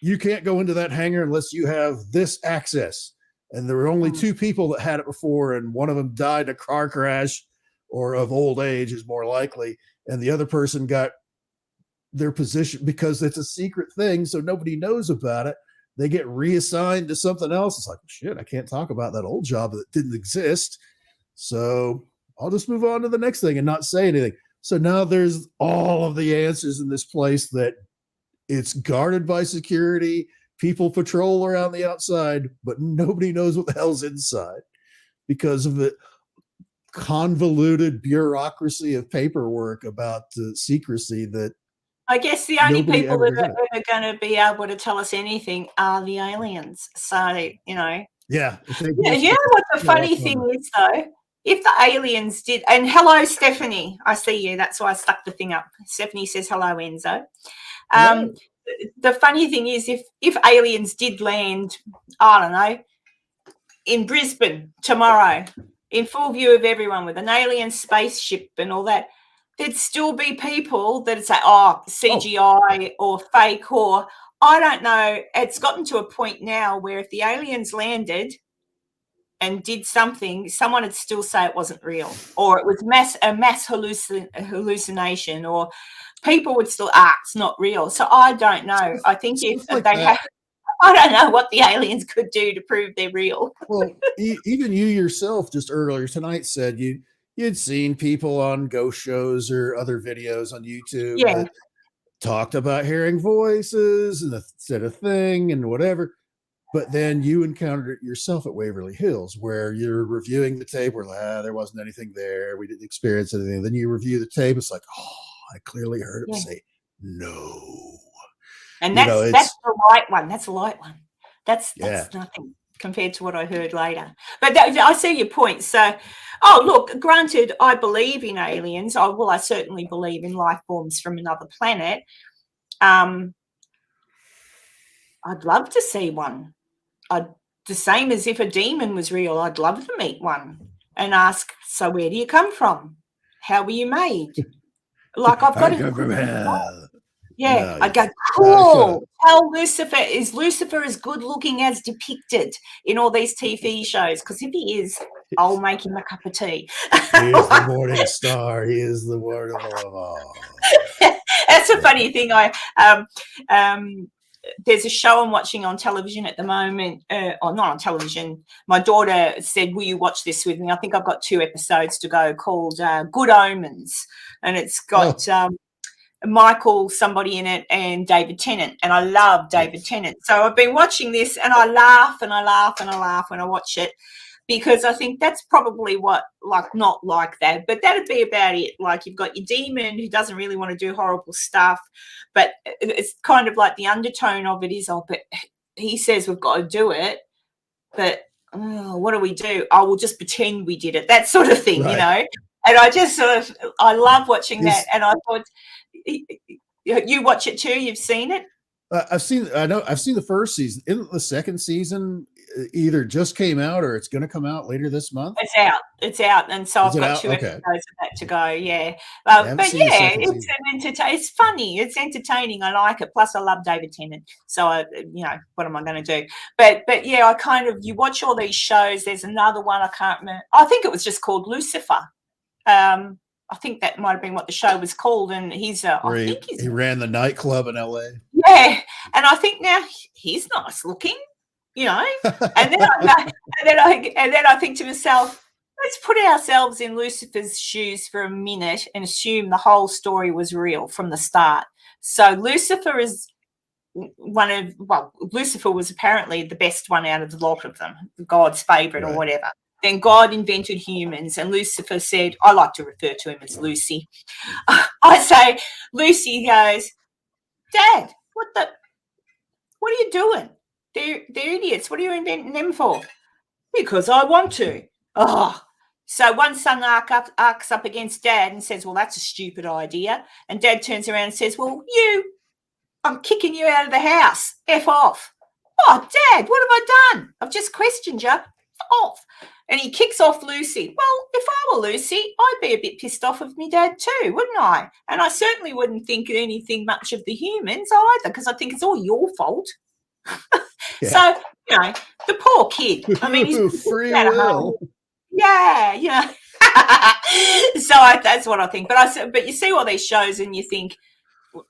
Speaker 4: you can't go into that hangar unless you have this access. And there were only two people that had it before, and one of them died in a car crash or of old age is more likely. And the other person got their position because it's a secret thing, so nobody knows about it. They get reassigned to something else. It's like, shit, I can't talk about that old job that didn't exist. So I'll just move on to the next thing and not say anything. So now there's all of the answers in this place that it's guarded by security. People patrol around the outside, but nobody knows what the hell's inside because of the convoluted bureaucracy of paperwork about secrecy that
Speaker 1: I guess the only
Speaker 4: nobody
Speaker 1: people
Speaker 4: ever
Speaker 1: that are going to be able to tell us anything are the aliens. So,
Speaker 4: Yeah.
Speaker 1: You know what the funny thing is, though? If the aliens did, and hello, Stephanie, I see you. That's why I stuck the thing up. Stephanie says, hello, Enzo. The funny thing is, if aliens did land, I don't know, in Brisbane tomorrow, in full view of everyone with an alien spaceship and all that, there'd still be people that say, CGI or fake, or I don't know. It's gotten to a point now where if the aliens landed and did something, someone would still say it wasn't real, or it was a mass hallucination, or people would still, it's not real. So I don't know. I think if they had, I don't know what the aliens could do to prove they're real.
Speaker 4: Well, even you yourself just earlier tonight said you'd seen people on ghost shows or other videos on YouTube that talked about hearing voices and said a thing and whatever. But then you encountered it yourself at Waverly Hills, where you're reviewing the tape where there wasn't anything there. We didn't experience anything. Then you review the tape. It's like, I clearly heard him say no.
Speaker 1: And that's the light one. That's a light one. That's nothing compared to what I heard later. But I see your point. So, look, granted, I believe in aliens. I certainly believe in life forms from another planet. I'd love to see one. The same as if a demon was real, I'd love to meet one and ask, so where do you come from? How were you made? Like I've got
Speaker 4: I come from hell.
Speaker 1: Yeah, no, I'd go, cool. Tell Lucifer, is Lucifer as good looking as depicted in all these TV shows? Because if he is, I'll make him a cup of tea.
Speaker 4: He is the morning star. He is the word of all.
Speaker 1: That's a funny thing. There's a show I'm watching on television at the moment, or not on television. My daughter said, will you watch this with me? I think I've got 2 episodes to go, called Good Omens. And it's got Michael somebody in it and David Tennant. And I love David Tennant. So I've been watching this and I laugh and I laugh and I laugh when I watch it. because I think that's probably what, like, not like that, but that'd be about it. Like, you've got your demon who doesn't really want to do horrible stuff, but it's kind of like the undertone of it is, oh, but he says we've got to do it, but what do we do? Oh, we'll just pretend we did it. That sort of thing,
Speaker 4: Right.
Speaker 1: you know? And I just sort of, I love watching that. And I thought, you watch it too? You've seen it?
Speaker 4: I've seen the first season. Isn't the second season either just came out or it's going to come out later this month?
Speaker 1: It's out, and so
Speaker 4: Is
Speaker 1: I've
Speaker 4: it
Speaker 1: got
Speaker 4: out?
Speaker 1: 2
Speaker 4: Okay.
Speaker 1: episodes of that to go. Yeah,
Speaker 4: haven't
Speaker 1: but
Speaker 4: seen the
Speaker 1: yeah,
Speaker 4: second
Speaker 1: it's
Speaker 4: season.
Speaker 1: it's funny, it's entertaining. I like it. Plus, I love David Tennant. So what am I going to do? But yeah, I kind of, you watch all these shows. There's another one I can't remember. I think it was just called Lucifer. I think that might have been what the show was called, and he's
Speaker 4: He ran the nightclub in LA.
Speaker 1: Yeah, and I think now he's nice looking, you know. And then I think to myself, let's put ourselves in Lucifer's shoes for a minute and assume the whole story was real from the start. So Lucifer is Lucifer was apparently the best one out of the lot of them, God's favorite or whatever. Then God invented humans, and Lucifer said, I like to refer to him as Lucy. I say, Lucy goes, Dad, what are you doing? They're idiots. What are you inventing them for? Because I want to. Oh. So one son arcs up against Dad and says, well, that's a stupid idea. And Dad turns around and says, well, I'm kicking you out of the house. F off. Oh, Dad, what have I done? I've just questioned you. F off. And he kicks off Lucy. Well, if I were Lucy, I'd be a bit pissed off of me dad too, wouldn't I? And I certainly wouldn't think anything much of the humans either, because I think it's all your fault.
Speaker 4: Yeah.
Speaker 1: So, the poor kid. I mean, he's
Speaker 4: free
Speaker 1: at
Speaker 4: will.
Speaker 1: home. Yeah. So that's what I think. But you see all these shows and you think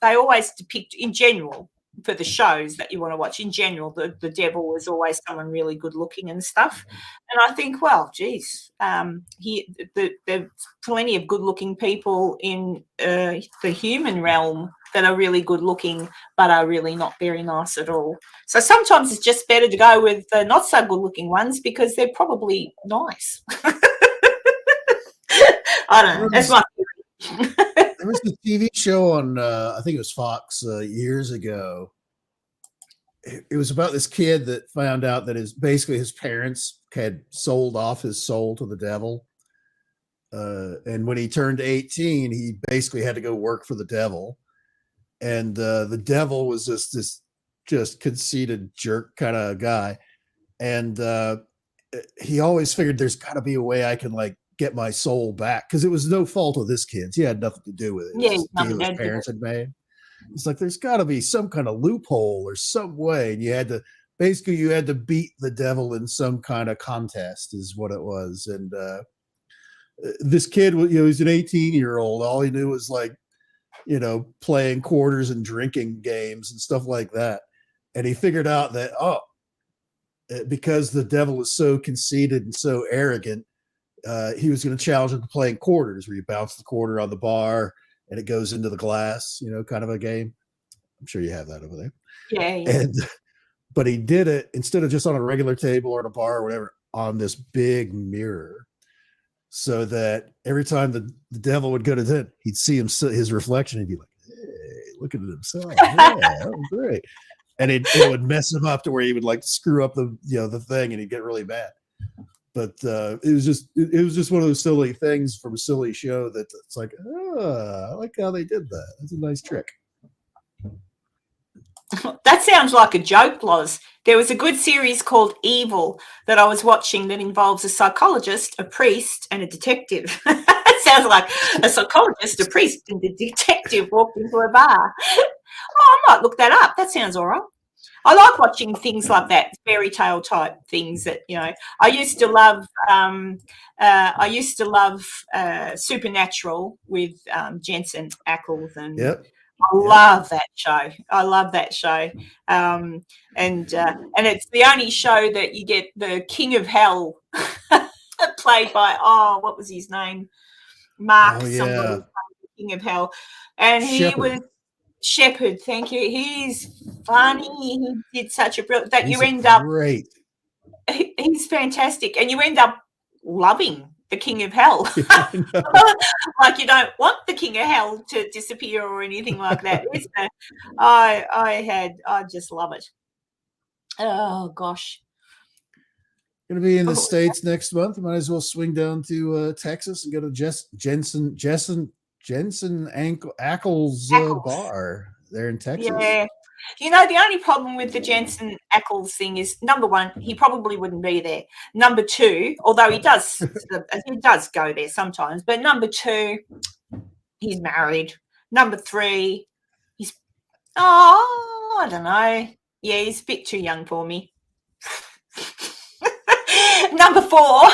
Speaker 1: they always depict, in general, for the shows that you want to watch, in general, the devil is always someone really good looking and stuff. And I think, well, geez, there's plenty of good looking people in the human realm that are really good looking, but are really not very nice at all. So sometimes it's just better to go with the not so good looking ones because they're probably nice. I don't know. That's my theory.
Speaker 4: There was a TV show on, I think it was Fox years ago. It was about this kid that found out that his parents had sold off his soul to the devil. And when he turned 18, he basically had to go work for the devil. And the devil was just conceited jerk kind of guy. And he always figured there's got to be a way I can get my soul back, because it was no fault of this kid's. He had nothing to do with it. It was a deal his parents had made. It's like there's got to be some kind of loophole or some way, and you had to beat the devil in some kind of contest, is what it was. And this kid, he's an 18-year-old. All he knew was playing quarters and drinking games and stuff like that. And he figured out that because the devil is so conceited and so arrogant, he was going to challenge him to playing quarters, where you bounce the quarter on the bar and it goes into the glass, kind of a game. I'm sure you have that over there.
Speaker 1: Yeah.
Speaker 4: But he did it instead of just on a regular table or at a bar or whatever, on this big mirror, so that every time the devil would go to that, he'd see his reflection and he'd be like, hey, look at himself. Yeah, that was great. And it would mess him up to where he would screw up the thing and he'd get really mad. But it was just one of those silly things from a silly show that it's like, I like how they did that. That's a nice trick.
Speaker 1: That sounds like a joke, Loz. There was a good series called Evil that I was watching that involves a psychologist, a priest, and a detective. It sounds like a psychologist, a priest, and a detective walked into a bar. I might look that up. That sounds all right. I like watching things like that, fairy tale type things that, I used to love Supernatural with Jensen Ackles, and
Speaker 4: Yep.
Speaker 1: I love that show. And it's the only show that you get the King of Hell played by, what was his name? Mark, somebody, King of Hell. And he was Shepherd, thank you. He's funny. He did such a brilliant that you end up
Speaker 4: great.
Speaker 1: he's fantastic, and you end up loving the King of Hell. Like you don't want the King of Hell to disappear or anything like that. I just love it. Oh gosh.
Speaker 4: Going to be in the States next month. Might as well swing down to Texas and go to Jensen Ackles bar there in Texas.
Speaker 1: Yeah. You know, the only problem with the Jensen Ackles thing is, number one, he probably wouldn't be there. Number two, although he does go there sometimes, but number two, he's married. Number three, I don't know. Yeah, he's a bit too young for me. Number four,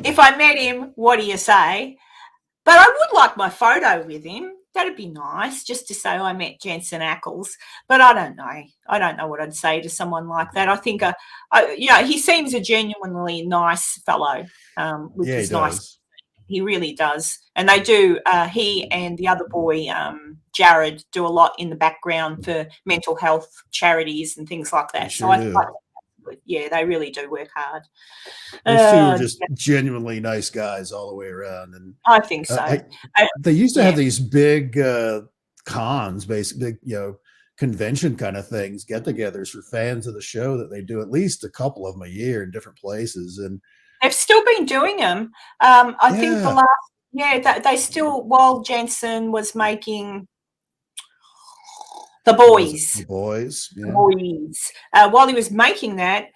Speaker 1: if I met him, what do you say? But I would like my photo with him. That'd be nice, just to say I met Jensen Ackles. But I don't know. I don't know what I'd say to someone like that. I think, he seems a genuinely nice fellow. Which is nice. He really does. And they do. He and the other boy, Jared, do a lot in the background for mental health charities and things like that.
Speaker 4: Sure do.
Speaker 1: Yeah, they really do work hard.
Speaker 4: Those two are just genuinely nice guys all the way around, and
Speaker 1: I think so.
Speaker 4: They used to have these big cons, basically, convention kind of things, get-togethers for fans of the show that they do at least a couple of them a year in different places, and
Speaker 1: they've still been doing them. I think the last, they still, while Jensen was making The Boys. While he was making that,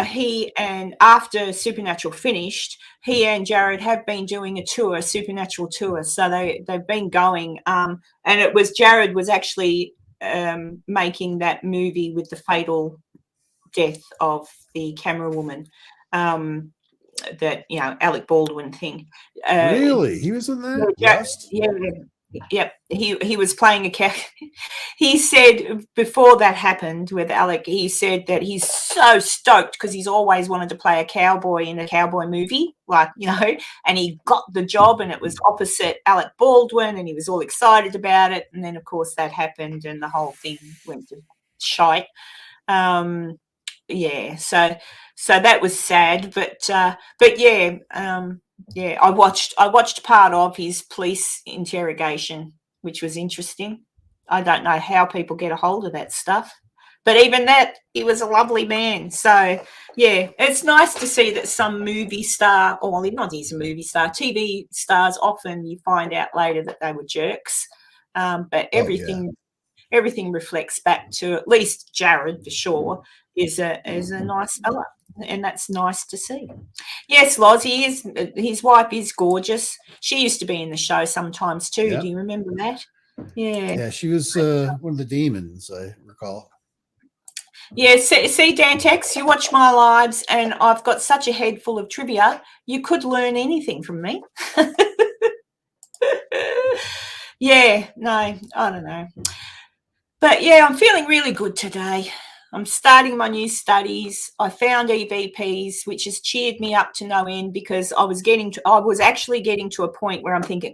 Speaker 1: he and after Supernatural finished, he and Jared have been doing a Supernatural tour. So they've been going. And it was Jared was actually making that movie with the fatal death of the camera woman. That Alec Baldwin thing.
Speaker 4: Really, he was in that.
Speaker 1: Yep, he was playing a cat. He said before that happened with Alec, he said that he's so stoked because he's always wanted to play a cowboy in a cowboy movie, and he got the job, and it was opposite Alec Baldwin, and he was all excited about it. And then, of course, that happened, and the whole thing went to shite. So that was sad, but I watched part of his police interrogation, which was interesting. I don't know how people get a hold of that stuff, but even that, he was a lovely man. So it's nice to see that some movie star, or not he's a movie star, TV stars, often you find out later that they were jerks. But everything reflects back to, at least Jared for sure, is a nice fella. And that's nice to see. Yes, Loz, his wife is gorgeous. She used to be in the show sometimes too. Yep. Do you remember that? Yeah.
Speaker 4: Yeah, she was one of the demons, I recall.
Speaker 1: Yeah, see, Dantex, you watch my lives, and I've got such a head full of trivia. You could learn anything from me. I don't know. But I'm feeling really good today. I'm starting my new studies. I found EVPs, which has cheered me up to no end, because I was actually getting to a point where I'm thinking,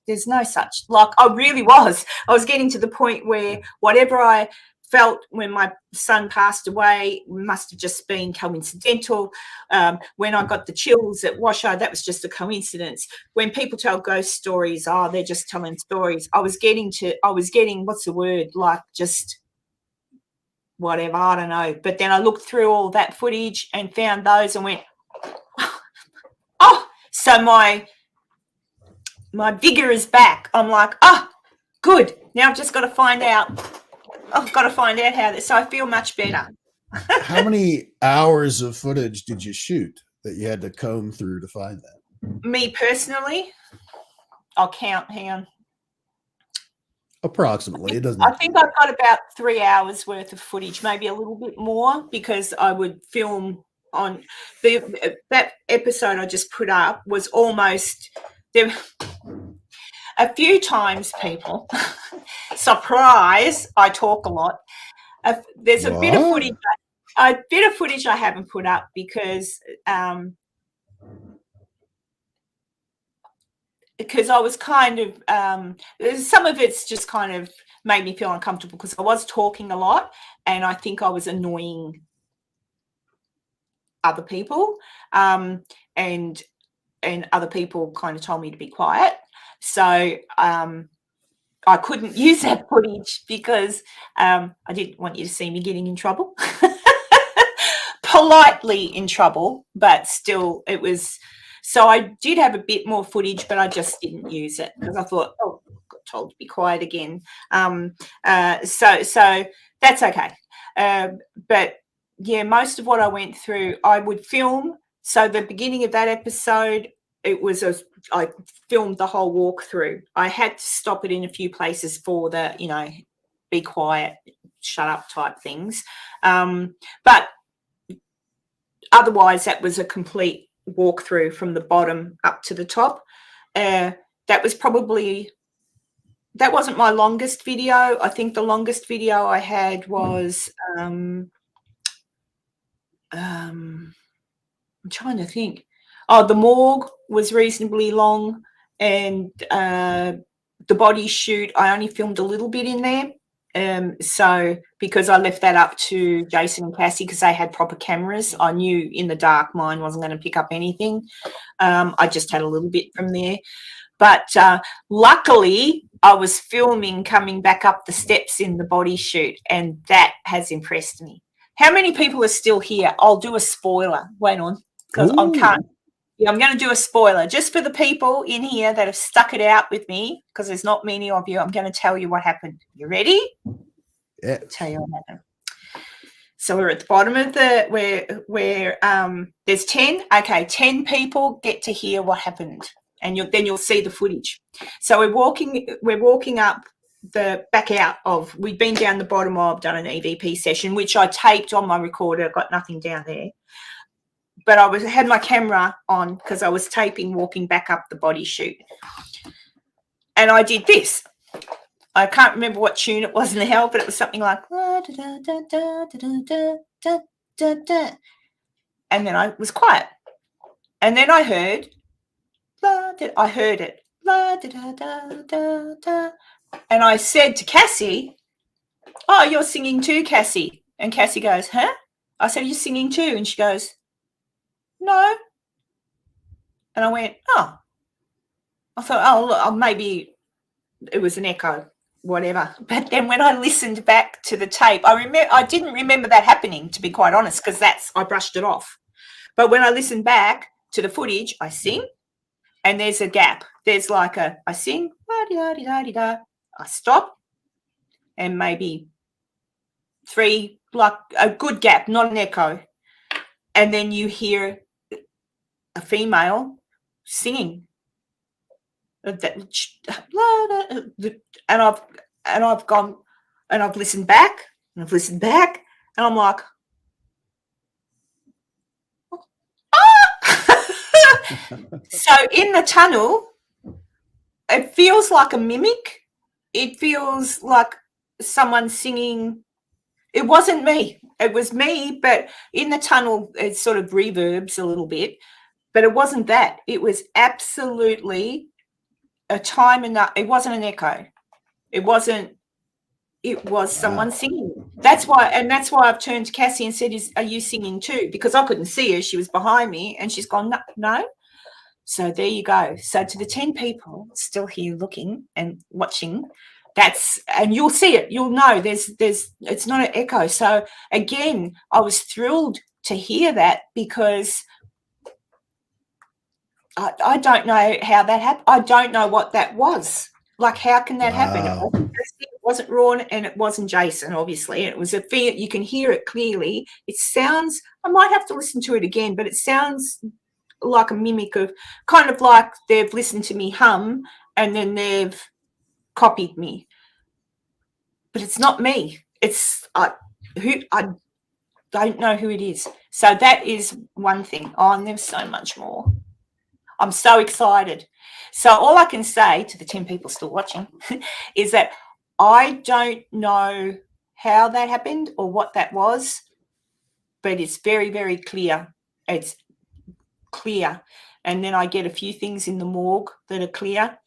Speaker 1: there's no such, I really was. I was getting to the point where whatever I felt when my son passed away must have just been coincidental. When I got the chills at Washoe, that was just a coincidence. When people tell ghost stories, they're just telling stories. I was getting, what's the word, just whatever, I don't know. But then I looked through all that footage and found those and went, so my vigor is back. I'm like, good. Now I've just got to find out. I've got to find out how this, so I feel much better.
Speaker 4: How many hours of footage did you shoot that you had to comb through to find that?
Speaker 1: Me personally, I'll count. Hang on.
Speaker 4: Approximately. It doesn't.
Speaker 1: I think I've got about 3 hours worth of footage, maybe a little bit more, because I would film on that episode I just put up was almost there. A few times, people, surprise, I talk a lot. There's a bit of footage I haven't put up because I was kind of some of it's just kind of made me feel uncomfortable because I was talking a lot and I think I was annoying other people, and other people kind of told me to be quiet. So I couldn't use that footage because I didn't want you to see me getting in trouble. Politely in trouble, but still it was. So I did have a bit more footage, but I just didn't use it because I thought, oh, I got told to be quiet again. So that's okay. But yeah, most of what I went through, I would film. So the beginning of that episode, I filmed the whole walkthrough. I had to stop it in a few places for the, be quiet, shut up type things. But otherwise, that was a complete walkthrough from the bottom up to the top. That wasn't my longest video. I think the longest video I had was I'm trying to think. Oh, the morgue was reasonably long, and the body shoot, I only filmed a little bit in there. So because I left that up to Jason and Cassie because they had proper cameras, I knew in the dark mine wasn't going to pick up anything. I just had a little bit from there. But luckily, I was filming coming back up the steps in the body shoot, and that has impressed me. How many people are still here? I'll do a spoiler. Wait on, because I can't. Yeah, I'm going to do a spoiler just for the people in here that have stuck it out with me, because there's not many of you. I'm going to tell you what happened. You ready?
Speaker 4: Yeah.
Speaker 1: Tell you what happened. So we're at the bottom of the where there's 10. Okay, 10 people get to hear what happened, and then you'll see the footage. So we're walking up the back out of. We've been down the bottom of, done an EVP session, which I taped on my recorder. Got nothing down there. But I had my camera on because I was taping walking back up the body chute. And I did this. I can't remember what tune it was now, but it was something like and then I was quiet. And then I heard it. And I said to Cassie, "Oh, you're singing too, Cassie." And Cassie goes, "Huh?" I said, "Are you singing too?" And she goes, "No." And I went, "Oh." I thought, oh, look, maybe it was an echo, whatever. But then when I listened back to the tape, I didn't remember that happening, to be quite honest, because I brushed it off. But when I listened back to the footage, I sing, and there's a gap. There's like I sing, la-di-da-di-da-di-da. I stop, and maybe 3, like a good gap, not an echo. And then you hear a female singing, and I've gone and I've listened back and I'm like, ah! So in the tunnel, it feels like a mimic. It feels like someone singing. It wasn't me. It was me, but in the tunnel, it sort of reverbs a little bit. But it wasn't that. It was absolutely a time enough. It wasn't an echo. It was someone singing. That's why I've turned to Cassie and said, "Are you singing too?" Because I couldn't see her. She was behind me, and she's gone, "No." So there you go. So to the 10 people still here looking and watching, and you'll see it. You'll know it's not an echo. So again, I was thrilled to hear that, because I don't know how that happened. I don't know what that was. Like, how can that happen? It wasn't Ron, and it wasn't Jason, obviously. It was a feel. You can hear it clearly. It sounds, I might have to listen to it again, but it sounds like a mimic of, kind of like they've listened to me hum and then they've copied me. But it's not me. I don't know who it is. So that is one thing. Oh, and there's so much more. I'm so excited. So all I can say to the 10 people still watching is that I don't know how that happened or what that was, but it's very, very clear. It's clear. And then I get a few things in the morgue that are clear.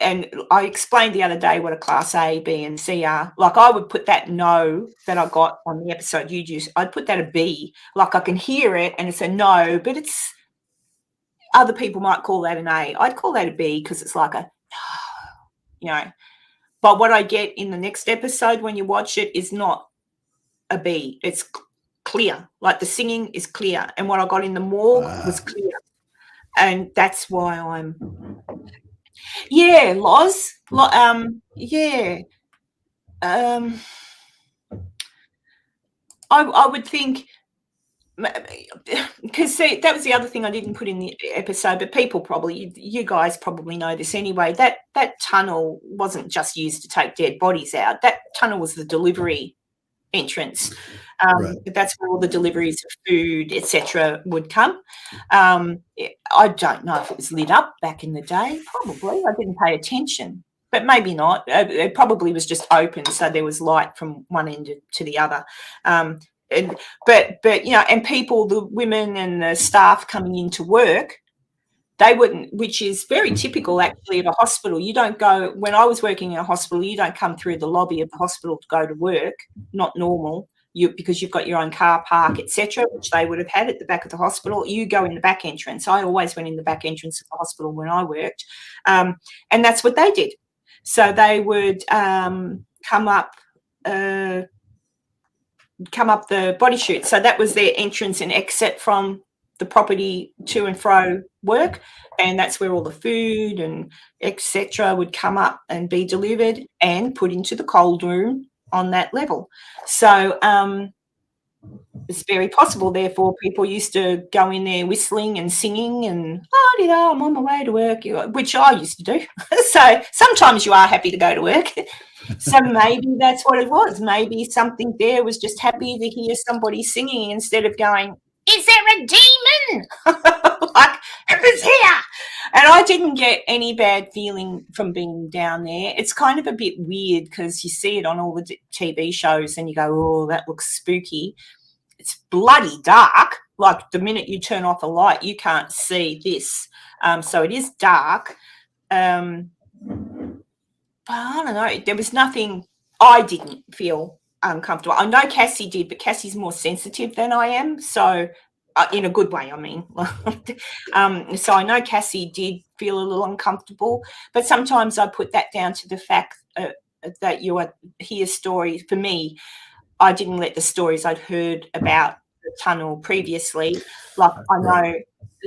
Speaker 1: and I explained the other day what a class A, B, and C are. Like I would put that no that I got on the episode you used, I'd put that a B. Like I can hear it and it's a no, but it's other people might call that an A. I'd call that a B because it's like a, you know. But what I get in the next episode when you watch it is not a B. It's clear. Like the singing is clear. And what I got in the morgue was clear. And that's why I'm, yeah, Loz. Yeah. I would think, because that was the other thing I didn't put in the episode, but people probably, you guys probably know this anyway, that tunnel wasn't just used to take dead bodies out. That tunnel was the delivery entrance.
Speaker 4: Right.
Speaker 1: That's where all the deliveries of food, etc., would come. I don't know if it was lit up back in the day. Probably. I didn't pay attention, but maybe not. It probably was just open, so there was light from one end to the other. But you know, and people, the women and the staff coming into work, they wouldn't, which is very typical actually of a hospital. You don't go, when I was working in a hospital, you don't come through the lobby of the hospital to go to work, not normal, because you've got your own car park, etc., which they would have had at the back of the hospital. You go in the back entrance. I always went in the back entrance of the hospital when I worked. And that's what they did. So they would come up the body chute. So that was their entrance and exit from the property to and fro work, and that's where all the food and etc. would come up and be delivered and put into the cold room on that level. So it's very possible, therefore, people used to go in there whistling and singing and, I'm on my way to work, which I used to do. So sometimes you are happy to go to work. So maybe that's what it was. Maybe something there was just happy to hear somebody singing instead of going, is there a demon? Like, who's here? And I didn't get any bad feeling from being down there. It's kind of a bit weird because you see it on all the TV shows and you go, oh, that looks spooky. It's bloody dark. Like the minute you turn off a light, you can't see this. So it is dark. But I don't know. There was nothing, I didn't feel uncomfortable. I know Cassie did, but Cassie's more sensitive than I am. So in a good way, I mean. So I know Cassie did feel a little uncomfortable, but sometimes I put that down to the fact that you hear stories. For me, I didn't let the stories I'd heard about the tunnel previously. Like I know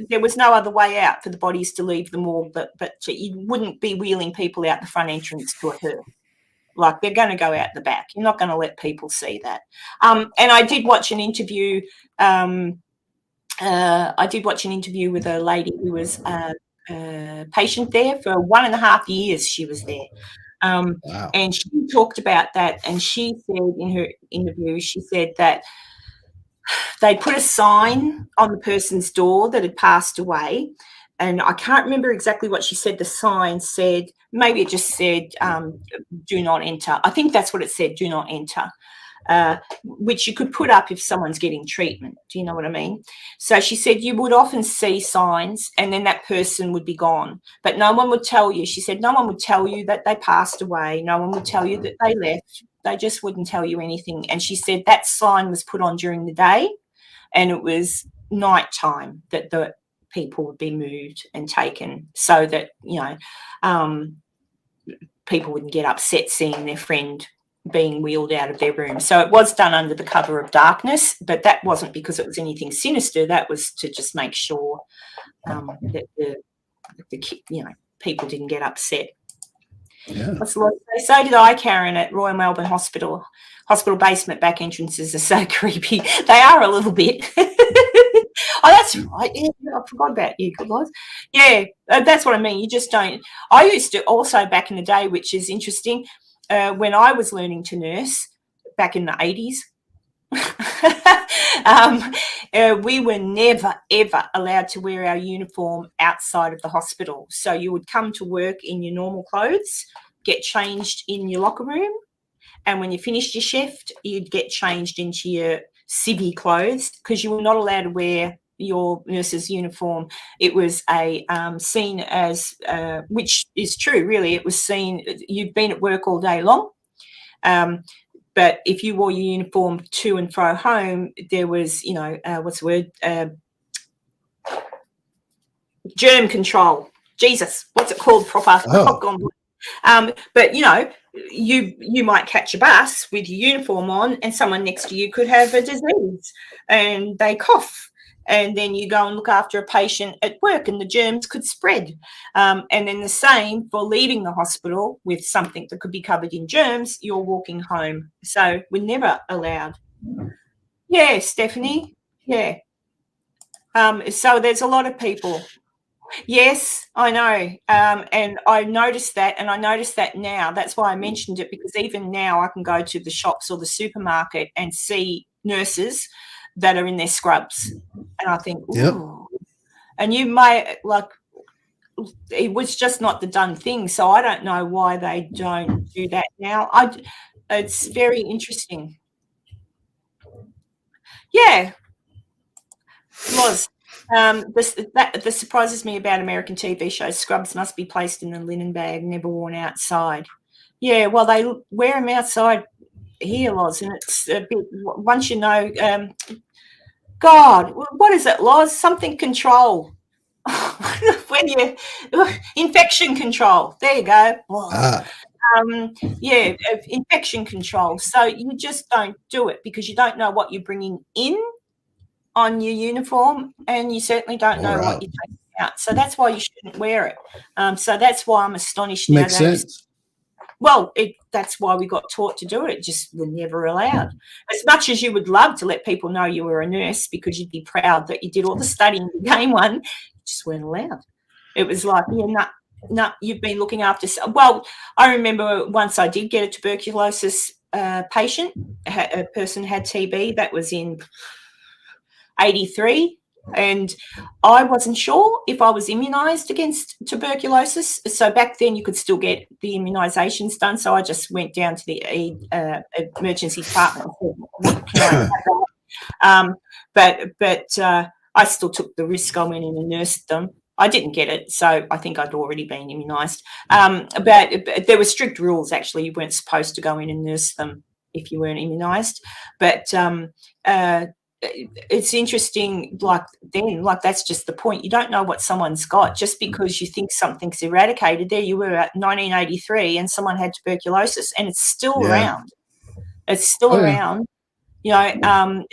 Speaker 1: there was no other way out for the bodies to leave the morgue, but you wouldn't be wheeling people out the front entrance to a hearse. Like they're going to go out the back. You're not going to let people see that. And I did watch an interview. I did watch an interview with a lady who was a patient there for 1.5 years. She was there.
Speaker 4: Wow.
Speaker 1: And she talked about that. And she said in her interview, she said that they put a sign on the person's door that had passed away. And I can't remember exactly what she said. The sign said, maybe it just said, do not enter. I think that's what it said, do not enter, which you could put up if someone's getting treatment. Do you know what I mean? So she said you would often see signs and then that person would be gone. But no one would tell you. She said no one would tell you that they passed away. No one would tell you that they left. They just wouldn't tell you anything. And she said that sign was put on during the day and it was nighttime that the people would be moved and taken so that, you know, people wouldn't get upset seeing their friend being wheeled out of their room. So it was done under the cover of darkness, but that wasn't because it was anything sinister. That was to just make sure that the you know, people didn't get upset.
Speaker 4: Yeah.
Speaker 1: So did I, Karen, at Royal Melbourne Hospital. Hospital basement back entrances are so creepy. They are a little bit. Oh, that's right. Yeah, I forgot about you, good Lord. Yeah, that's what I mean. You just don't. I used to also back in the day, which is interesting, when I was learning to nurse back in the 80s, we were never, ever allowed to wear our uniform outside of the hospital. So you would come to work in your normal clothes, get changed in your locker room, and when you finished your shift, you'd get changed into your civvy clothes because you were not allowed to wear your nurse's uniform, it was seen as, which is true, really. It was seen, you've been at work all day long. But if you wore your uniform to and fro home, there was, what's the word? Germ control. Jesus, what's it called proper? But you might catch a bus with your uniform on, and someone next to you could have a disease, and they cough, and then you go and look after a patient at work, and the germs could spread. And then the same for leaving the hospital with something that could be covered in germs. You're walking home, so we're never allowed. Yeah, Stephanie. Yeah. So there's a lot of people. Yes, I know. And I noticed that, and I noticed that now. That's why I mentioned it, because even now I can go to the shops or the supermarket and see nurses that are in their scrubs. And I think, ooh. Yep. And you may, it was just not the done thing. So I don't know why they don't do that now. It's very interesting. Yeah. Loz. This surprises me about American TV shows. Scrubs must be placed in a linen bag, never worn outside. Yeah, well, they wear them outside here, Loz, and it's a bit, once God, what is it, Loz? Something control. When you infection control. There you go. Yeah, infection control. So you just don't do it because you don't know what you're bringing in on your uniform, and you certainly don't know what you're taking out. So that's why you shouldn't wear it. So that's why I'm astonished nowadays.
Speaker 4: Makes sense.
Speaker 1: Well, that's why we got taught to do it. Just were never allowed. As much as you would love to let people know you were a nurse because you'd be proud that you did all the studying to became one, you just weren't allowed. It was like, no, you've been looking after. Well, I remember once I did get a tuberculosis patient. A person had TB. That was in 83, and I wasn't sure if I was immunised against tuberculosis. So back then you could still get the immunisations done. So I just went down to the emergency department. But I still took the risk. I went in and nursed them. I didn't get it, so I think I'd already been immunised. But there were strict rules, actually. You weren't supposed to go in and nurse them if you weren't immunised. But it's interesting, that's just the point. You don't know what someone's got just because you think something's eradicated. There you were at 1983 and someone had tuberculosis, and it's still around. It's still around.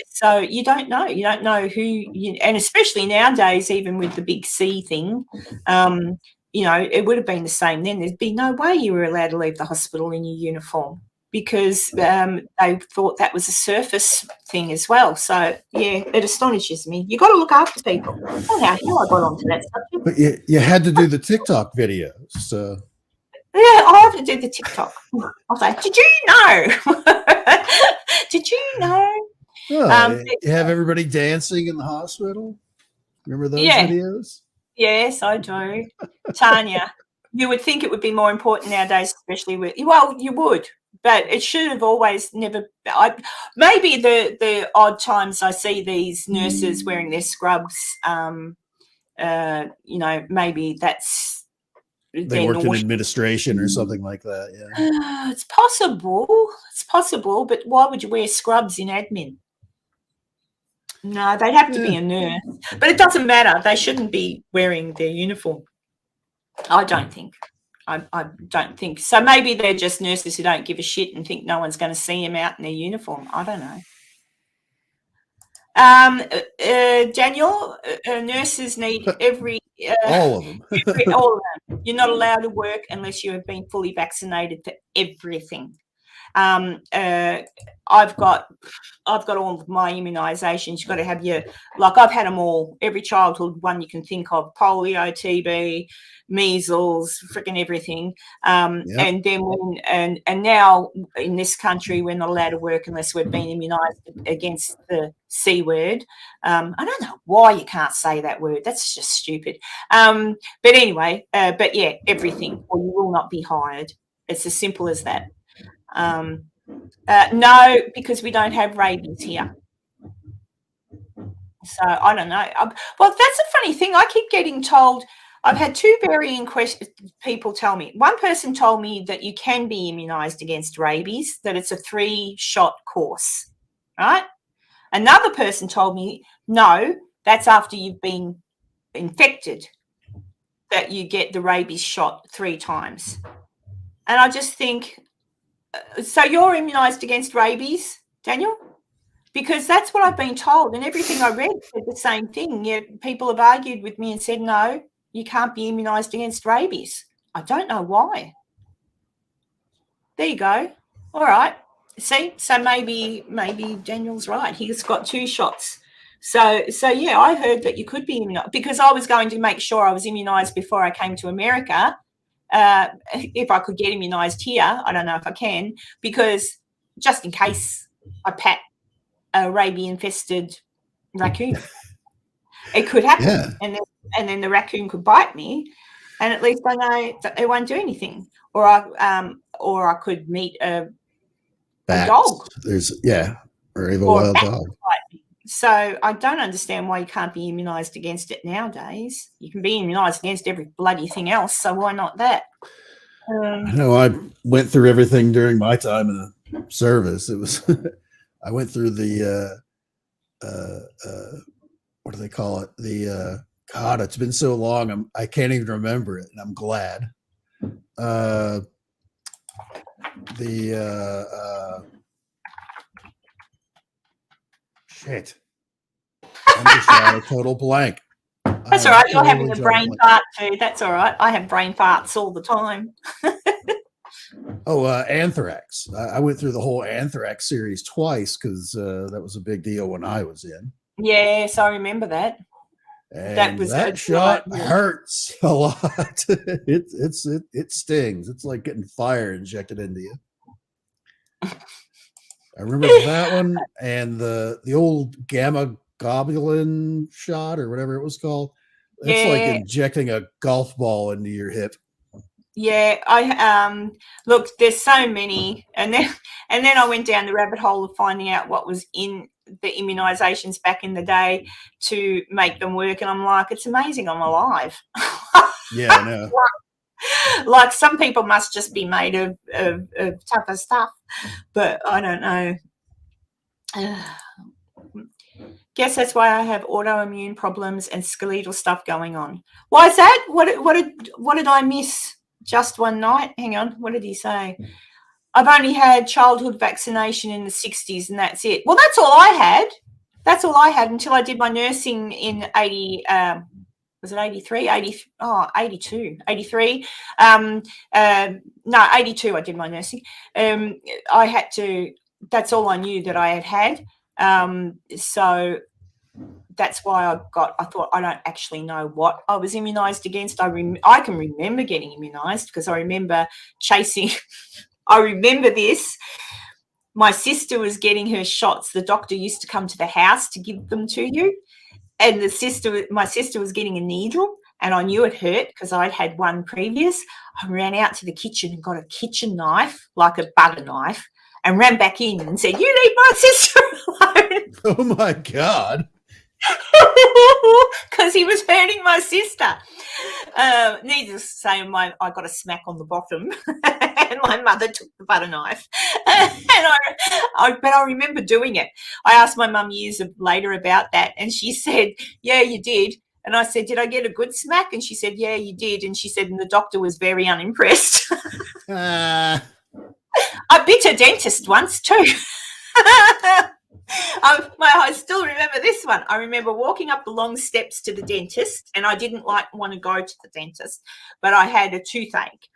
Speaker 1: So you don't know. You don't know who, and especially nowadays, even with the big C thing, it would have been the same then. There'd be no way you were allowed to leave the hospital in your uniform, because they thought that was a surface thing as well. So, yeah, it astonishes me. You got to look after people. I don't know how I got onto that subject.
Speaker 4: But you had to do the TikTok videos. So.
Speaker 1: Yeah, I have to do the TikTok. I'll say, did you know? Did you know?
Speaker 4: Oh, you have everybody dancing in the hospital? Remember those videos?
Speaker 1: Yes, I do. Tanya, you would think it would be more important nowadays, especially you would. But it should have always never. Maybe the odd times I see these nurses wearing their scrubs, maybe that's.
Speaker 4: They work in administration or something like that. Yeah,
Speaker 1: it's possible. It's possible, but why would you wear scrubs in admin? No, they'd have to be a nurse. But it doesn't matter. They shouldn't be wearing their uniform. I don't think. I don't think. So maybe they're just nurses who don't give a shit and think no one's going to see them out in their uniform. I don't know. Daniel, nurses need
Speaker 4: all of them.
Speaker 1: All of them. You're not allowed to work unless you have been fully vaccinated for everything. I've got all of my immunisations. You've got to have I've had them all, every childhood one you can think of: polio, TB, measles, freaking everything. And then and now in this country we're not allowed to work unless we've been immunised against the C word. I don't know why you can't say that word. That's just stupid. But anyway, but yeah, everything, or you will not be hired. It's as simple as that. No, because we don't have rabies here. So I don't know. Well, that's a funny thing. I keep getting told. I've had two varying people tell me. One person told me that you can be immunised against rabies, that it's a 3-shot course, right? Another person told me, no, that's after you've been infected, that you get the rabies shot 3 times. And I just think, so you're immunised against rabies, Daniel? Because that's what I've been told, and everything I read said the same thing. Yet people have argued with me and said, no, you can't be immunised against rabies. I don't know why. There you go. All right. See, so maybe Daniel's right. He's got 2 shots. So yeah, I heard that you could be immunised, because I was going to make sure I was immunised before I came to America. If I could get immunised here, I don't know if I can, because just in case I pat a rabies-infested raccoon, it could happen,
Speaker 4: Yeah.
Speaker 1: and then the raccoon could bite me, and at least I know that it won't do anything. Or I could meet a dog.
Speaker 4: There's or even a
Speaker 1: Or a
Speaker 4: wild
Speaker 1: bat
Speaker 4: dog.
Speaker 1: could bite me. So I don't understand why you can't be immunised against it nowadays. You can be immunised against every bloody thing else, so why not that?
Speaker 4: I know I went through everything during my time in the service. It was I went through the what do they call it? The God, it's been so long, I can't even remember it, and I'm glad. Shit. I'm just at a total blank.
Speaker 1: That's all right. You're having a brain fart too. That's all right. I have brain farts all the time.
Speaker 4: Anthrax. I went through the whole Anthrax series twice because that was a big deal when I was in.
Speaker 1: Yes, I remember that.
Speaker 4: And that shot hurts a lot. It stings. It's like getting fire injected into you. I remember that one and the old gamma globulin shot or whatever it was called. It's like injecting a golf ball into your hip.
Speaker 1: Yeah, I look, there's so many, and then I went down the rabbit hole of finding out what was in the immunizations back in the day to make them work, and I'm like, it's amazing I'm alive.
Speaker 4: Yeah, I know.
Speaker 1: Like some people must just be made of tougher stuff, but I don't know. Guess that's why I have autoimmune problems and skeletal stuff going on. Why is that? What did I miss? Just one night? Hang on. What did he say? I've only had childhood vaccination in the 60s and that's it. Well, that's all I had. That's all I had until I did my nursing in 80. Was it 83? 82. 83. No, 82 I did my nursing. I had to, that's all I knew that I had. So that's why I thought I don't actually know what I was immunised against. I can remember getting immunised because I remember chasing. I remember this. My sister was getting her shots. The doctor used to come to the house to give them to you. And my sister was getting a needle and I knew it hurt because I'd had one previous. I ran out to the kitchen and got a kitchen knife, like a butter knife, and ran back in and said, "You leave my sister alone."
Speaker 4: Oh my God.
Speaker 1: Because he was hurting my sister. Needless to say, I got a smack on the bottom and my mother took the butter knife. But I remember doing it. I asked my mum years later about that and she said, "Yeah, you did." And I said, "Did I get a good smack?" And she said, "Yeah, you did." And she said, and the doctor was very unimpressed. I bit a dentist once too. I still remember this one. I remember walking up the long steps to the dentist, and I didn't want to go to the dentist, but I had a toothache,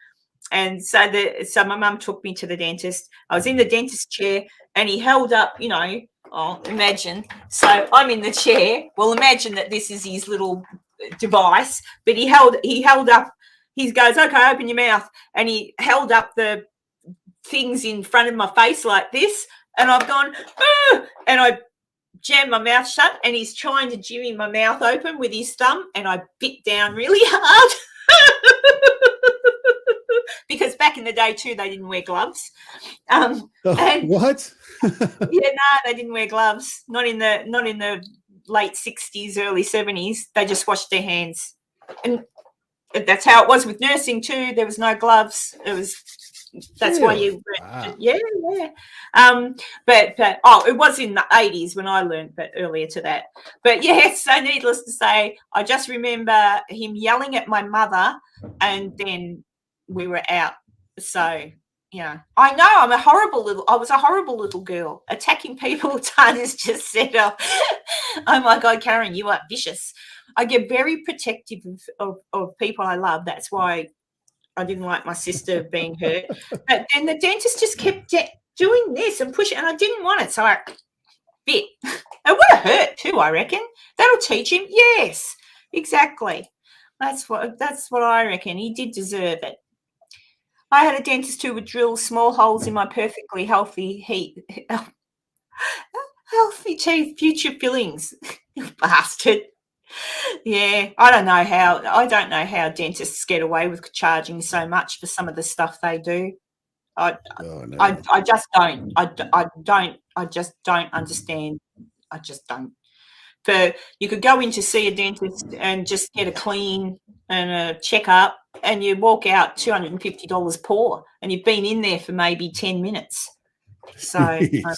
Speaker 1: and so my mum took me to the dentist. I was in the dentist chair, and he held up, imagine. So I'm in the chair. Well, imagine that this is his little device, but he held up. He goes, "Okay, open your mouth," and he held up the things in front of my face like this. And I've gone, and I jammed my mouth shut, and he's trying to jimmy my mouth open with his thumb, and I bit down really hard. Because back in the day too, they didn't wear gloves.
Speaker 4: What?
Speaker 1: Yeah, no, they didn't wear gloves. Not in the late 60s, early 70s, they just washed their hands. And that's how it was with nursing too. There was no gloves. That's why you,
Speaker 4: Wow.
Speaker 1: yeah. But it was in the 80s when I learned, but earlier to that. But yes, so needless to say, I just remember him yelling at my mother, and then we were out. So, yeah, I know I was a horrible little girl. Attacking people, tons just set up. Oh my God, Karen, you are vicious. I get very protective of people I love. That's why I didn't like my sister being hurt. But then the dentist just kept doing this and pushing, and I didn't want it. So I bit. It would have hurt too, I reckon. That'll teach him. Yes, exactly. That's what I reckon. He did deserve it. I had a dentist who would drill small holes in my perfectly healthy teeth, future fillings. Bastard. Yeah, I don't know how dentists get away with charging so much for some of the stuff they do. I just don't. I just don't understand. I just don't. You could go in to see a dentist and just get a clean and a checkup, and you walk out $250 poor, and you've been in there for maybe 10 minutes. So, I don't know.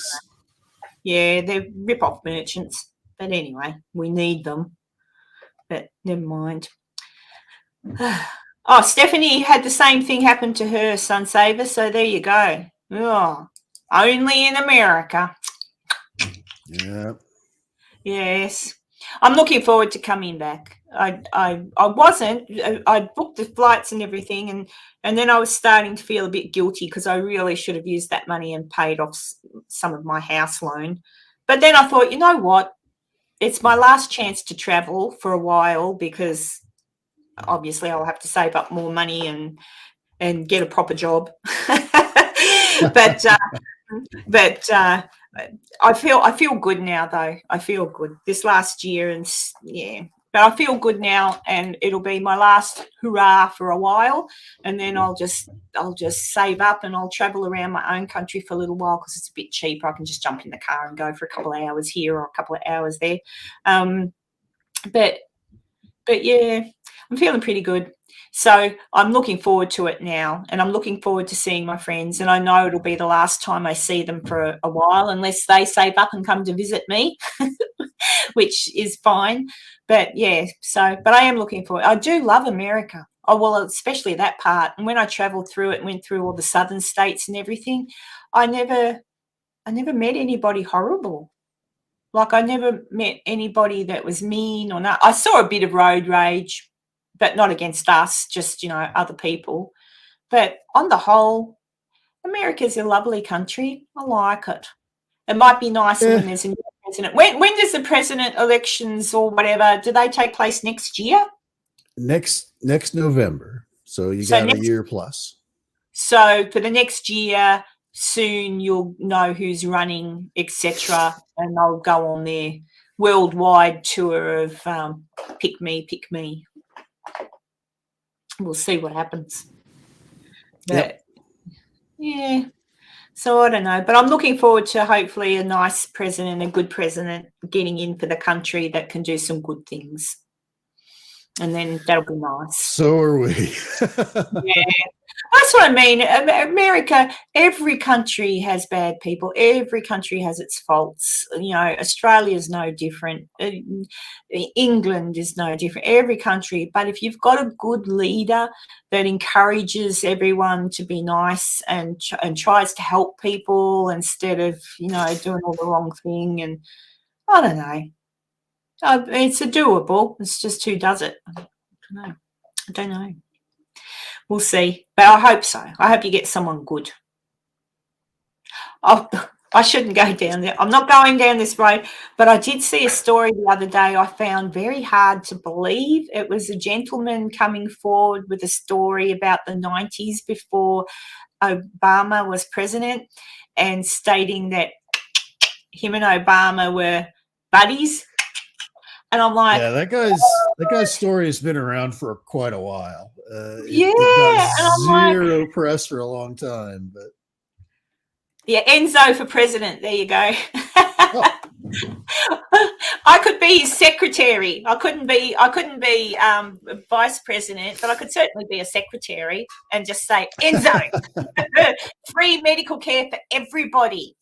Speaker 1: Yeah, they're rip-off merchants. But anyway, we need them. But never mind. Oh, Stephanie had the same thing happen to her, Sunsaver. So there you go. Oh, only in America.
Speaker 4: Yeah.
Speaker 1: Yes. I'm looking forward to coming back. I wasn't. I booked the flights and everything, and then I was starting to feel a bit guilty because I really should have used that money and paid off some of my house loan. But then I thought, you know what? It's my last chance to travel for a while, because obviously I'll have to save up more money and get a proper job. but I feel good now, though. I feel good this last year, and yeah. But I feel good now, and it'll be my last hurrah for a while, and then I'll just save up and I'll travel around my own country for a little while because it's a bit cheaper. I can just jump in the car and go for a couple of hours here or a couple of hours there. But yeah, I'm feeling pretty good. So I'm looking forward to it now, and I'm looking forward to seeing my friends, and I know it'll be the last time I see them for a while, unless they save up and come to visit me, which is fine. But yeah, but I am looking forward. I do love America. Oh, well, especially that part. And when I traveled through it, went through all the southern states and everything, I never met anybody horrible. Like, I never met anybody that was mean or not. I saw a bit of road rage, but not against us, just, other people. But on the whole, America's a lovely country. I like it. It might be nicer when there's a new president. When does the president elections or whatever, do they take place next year?
Speaker 4: Next November. So you got a year plus.
Speaker 1: So for the next year, soon you'll know who's running, etc., and they'll go on their worldwide tour of pick me. We'll see what happens. But, yeah. So I don't know, but I'm looking forward to hopefully a nice president, a good president getting in for the country that can do some good things. And then that'll be nice.
Speaker 4: So are we.
Speaker 1: Yeah. That's what I mean. America, every country has bad people. Every country has its faults. Australia is no different. England is no different. Every country. But if you've got a good leader that encourages everyone to be nice and tries to help people instead of, doing all the wrong thing, and I don't know. It's doable. It's just who does it. I don't know. We'll see. But I hope so. I hope you get someone good. I shouldn't go down there. I'm not going down this road, but I did see a story the other day I found very hard to believe. It was a gentleman coming forward with a story about the 90s before Obama was president, and stating that him and Obama were buddies. And I'm like,
Speaker 4: yeah, that guy's story has been around for quite a while.
Speaker 1: Yeah,
Speaker 4: it got zero press for a long time, but
Speaker 1: yeah, Enzo for president. There you go.
Speaker 4: Oh.
Speaker 1: I could be be his secretary. I couldn't be vice president, but I could certainly be a secretary and just say, Enzo, free medical care for everybody.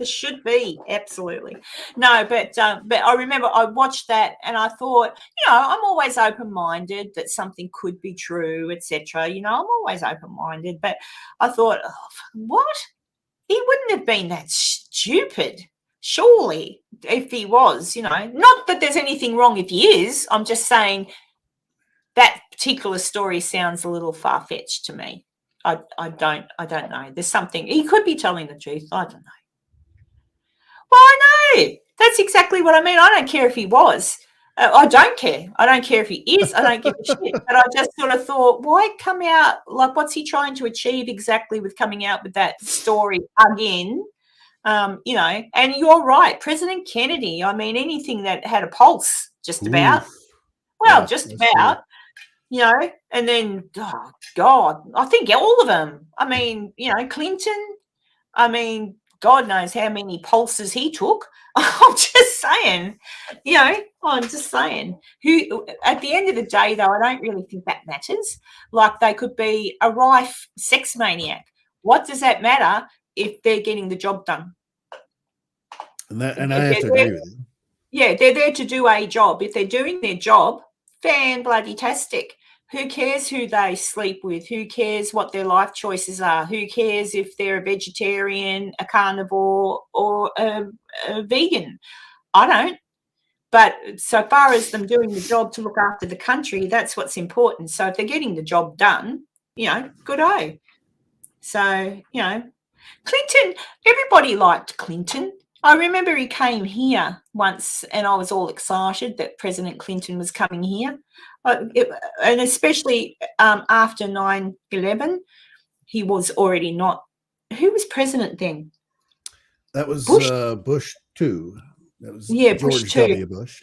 Speaker 1: It should be, absolutely. No, but I remember I watched that and I thought, I'm always open-minded that something could be true, etc. I'm always open-minded, but I thought, what? He wouldn't have been that stupid, surely, if he was, Not that there's anything wrong if he is. I'm just saying that particular story sounds a little far-fetched to me. I don't know. There's something. He could be telling the truth. I don't know. Well, I know. That's exactly what I mean. I don't care if he was. I don't care. I don't care if he is. I don't give a shit. But I just sort of thought, why come out? Like, what's he trying to achieve exactly with coming out with that story again? And you're right. President Kennedy, I mean, anything that had a pulse, just about. Well, yeah, just about. True. And then, oh, God, I think all of them. I mean, Clinton, God knows how many pulses he took. I'm just saying, I'm just saying. Who, at the end of the day, though, I don't really think that matters. Like, they could be a rife sex maniac. What does that matter if they're getting the job done?
Speaker 4: And I have to agree with you.
Speaker 1: Yeah, they're there to do a job. If they're doing their job, fan-bloody-tastic. Who cares who they sleep with? Who cares what their life choices are? Who cares if they're a vegetarian, a carnivore, or a vegan? I don't. But so far as them doing the job to look after the country, that's what's important. So if they're getting the job done, good-o. So, Clinton, everybody liked Clinton. I remember he came here once and I was all excited that President Clinton was coming here. And especially after 9/11, he was already not. Who was president then?
Speaker 4: That was Bush 2. That was
Speaker 1: George
Speaker 4: Bush W. Bush.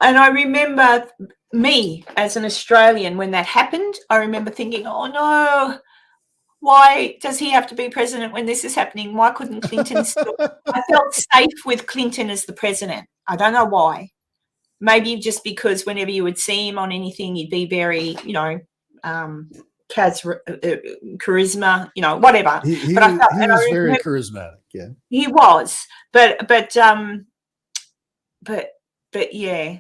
Speaker 1: And I remember me as an Australian when that happened. I remember thinking, oh no, why does he have to be president when this is happening? Why couldn't Clinton still? I felt safe with Clinton as the president. I don't know why. Maybe just because whenever you would see him on anything, he'd be very, charisma, whatever.
Speaker 4: He
Speaker 1: but I felt,
Speaker 4: he was very charismatic. Yeah,
Speaker 1: he was. But yeah.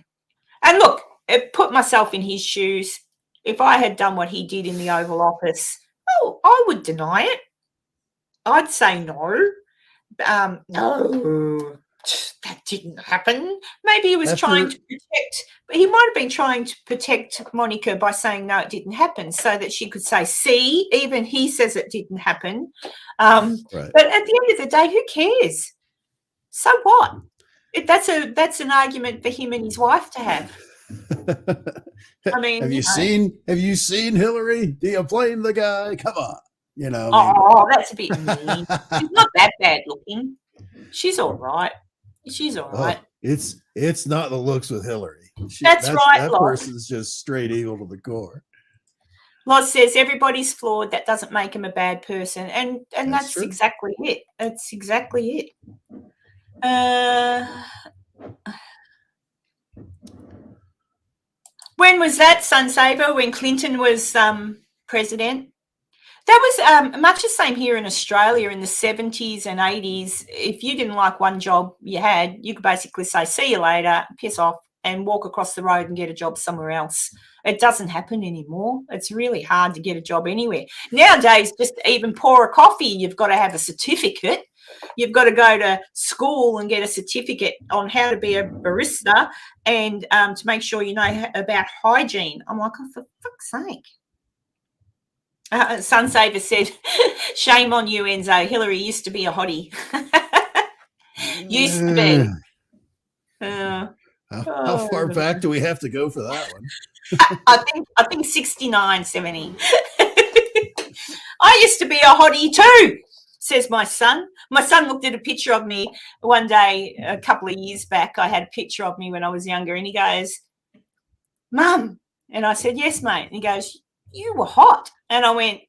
Speaker 1: And look, it put myself in his shoes. If I had done what he did in the Oval Office, I would deny it. I'd say no. No. That didn't happen. Maybe he was trying to protect, but he might have been trying to protect Monica by saying, no, it didn't happen, so that she could say, see, even he says it didn't happen. Right. But at the end of the day, who cares? So what? That's an argument for him and his wife to have. I mean,
Speaker 4: have you seen Hillary? Do you blame the guy? Come on,
Speaker 1: that's a bit mean. She's not that bad looking. She's all right. She's all right.
Speaker 4: It's not the looks with Hillary.
Speaker 1: That's right.
Speaker 4: That person's just straight evil to the core.
Speaker 1: Loz says everybody's flawed. That doesn't make him a bad person, and that's exactly it. That's exactly it. When was that, Sunsaver? When Clinton was president? That was much the same here in Australia in the 70s and 80s. If you didn't like one job you could basically say, see you later, piss off, and walk across the road and get a job somewhere else. It doesn't happen anymore. It's really hard to get a job anywhere. Nowadays, just even pour a coffee, you've got to have a certificate. You've got to go to school and get a certificate on how to be a barista and to make sure you know about hygiene. I'm like, oh, for fuck's sake. Sunsaver said, shame on you, Enzo. Hillary used to be a hottie. Used to be.
Speaker 4: How far back do we have to go for that one?
Speaker 1: I think 69, 70. I used to be a hottie too, says my son. My son looked at a picture of me one day a couple of years back. I had a picture of me when I was younger, and he goes, Mum. And I said, yes, mate. And he goes, you were hot. And I went,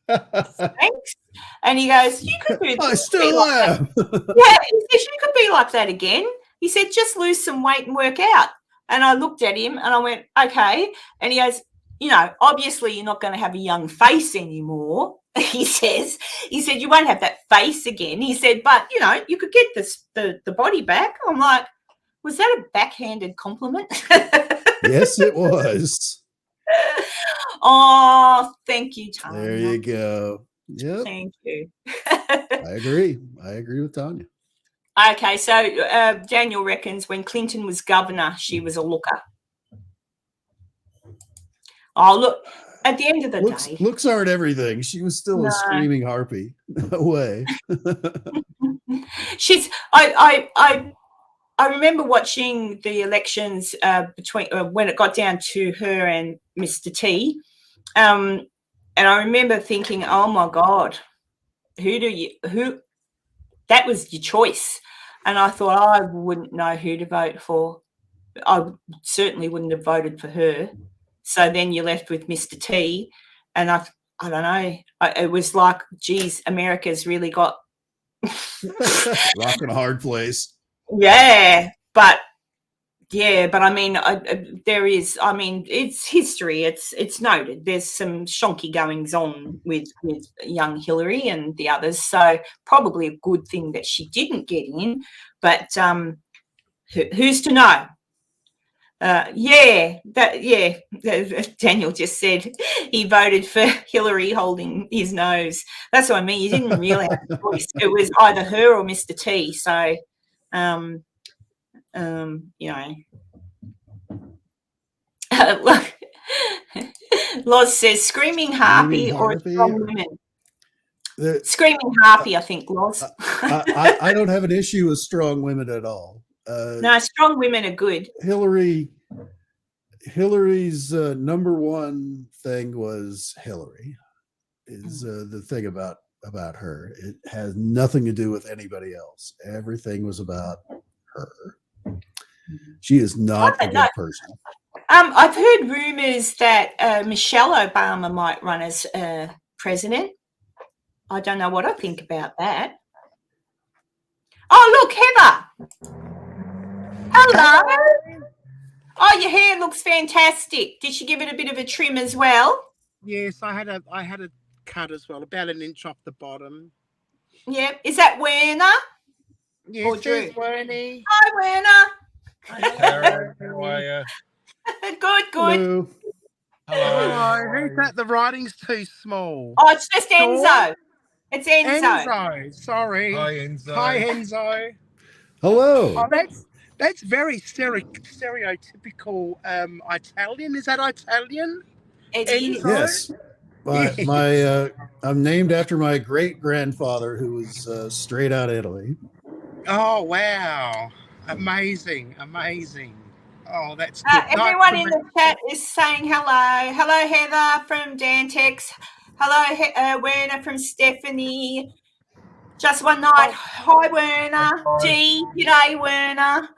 Speaker 1: thanks. And he goes, you could be.
Speaker 4: I still am.
Speaker 1: Yeah, he says, you could be like that again. He said, just lose some weight and work out. And I looked at him and I went, okay. And he goes, obviously you're not going to have a young face anymore. He said, you won't have that face again. He said, but, you could get the body back. I'm like, was that a backhanded compliment?
Speaker 4: Yes, it was.
Speaker 1: Oh, thank you, Tanya.
Speaker 4: There you go. Yep.
Speaker 1: Thank you.
Speaker 4: I agree with Tanya.
Speaker 1: Okay, so Daniel reckons when Clinton was governor, she was a looker. Oh, look, at the end of the day.
Speaker 4: Looks aren't everything. She was still a screaming harpy. No way. I remember watching the elections between when it got down to her and Mr. T. And I remember thinking, oh my God, who that was your choice. And I thought, I wouldn't know who to vote for. I certainly wouldn't have voted for her. So then you're left with Mr. T. And I don't know. It was like, geez, America's really got rock in a hard place.
Speaker 1: Yeah, but I mean, it's history. It's noted. There's some shonky goings on with young Hillary and the others. So probably a good thing that she didn't get in. But who's to know? Daniel just said he voted for Hillary holding his nose. That's what I mean. You didn't really have a choice. It was either her or Mr. T. So, look, Loz says screaming harpy or a strong women. Screaming harpy, I think, Loz.
Speaker 4: I don't have an issue with strong women at all.
Speaker 1: No, strong women are good.
Speaker 4: Hillary's number one thing was Hillary. Is the thing about her. It has nothing to do with anybody else. Everything was about her. She is not a good person.
Speaker 1: I've heard rumors that Michelle Obama might run as president. I don't know what I think about that. Oh, look, Heather. Hello. Oh, your hair looks fantastic. Did she give it a bit of a trim as well?
Speaker 7: Yes, I had a cut as well, about an inch off the bottom.
Speaker 1: Yep. Is that Werner?
Speaker 7: Yes,
Speaker 1: or Drew?
Speaker 7: Wernie.
Speaker 1: Hi, Werner.
Speaker 8: Hi, Karen. How are you?
Speaker 1: Good.
Speaker 4: Hello.
Speaker 7: Hello. Who's that? The writing's too small.
Speaker 1: Oh, it's just Enzo. It's Enzo.
Speaker 7: Enzo. Sorry.
Speaker 8: Hi, Enzo.
Speaker 7: Hi, Enzo.
Speaker 4: Hello.
Speaker 7: Oh, that's very stereotypical Italian. Is that Italian?
Speaker 1: It is.
Speaker 4: Yes. I'm named after my great grandfather, who was straight out Italy.
Speaker 7: Oh wow! Amazing. Oh, that's good.
Speaker 1: Everyone in the chat is saying hello. Hello, Heather from Dantex. Hello, Werner from Stephanie. Just one night. Hi, Werner. Gee, g'day, Werner.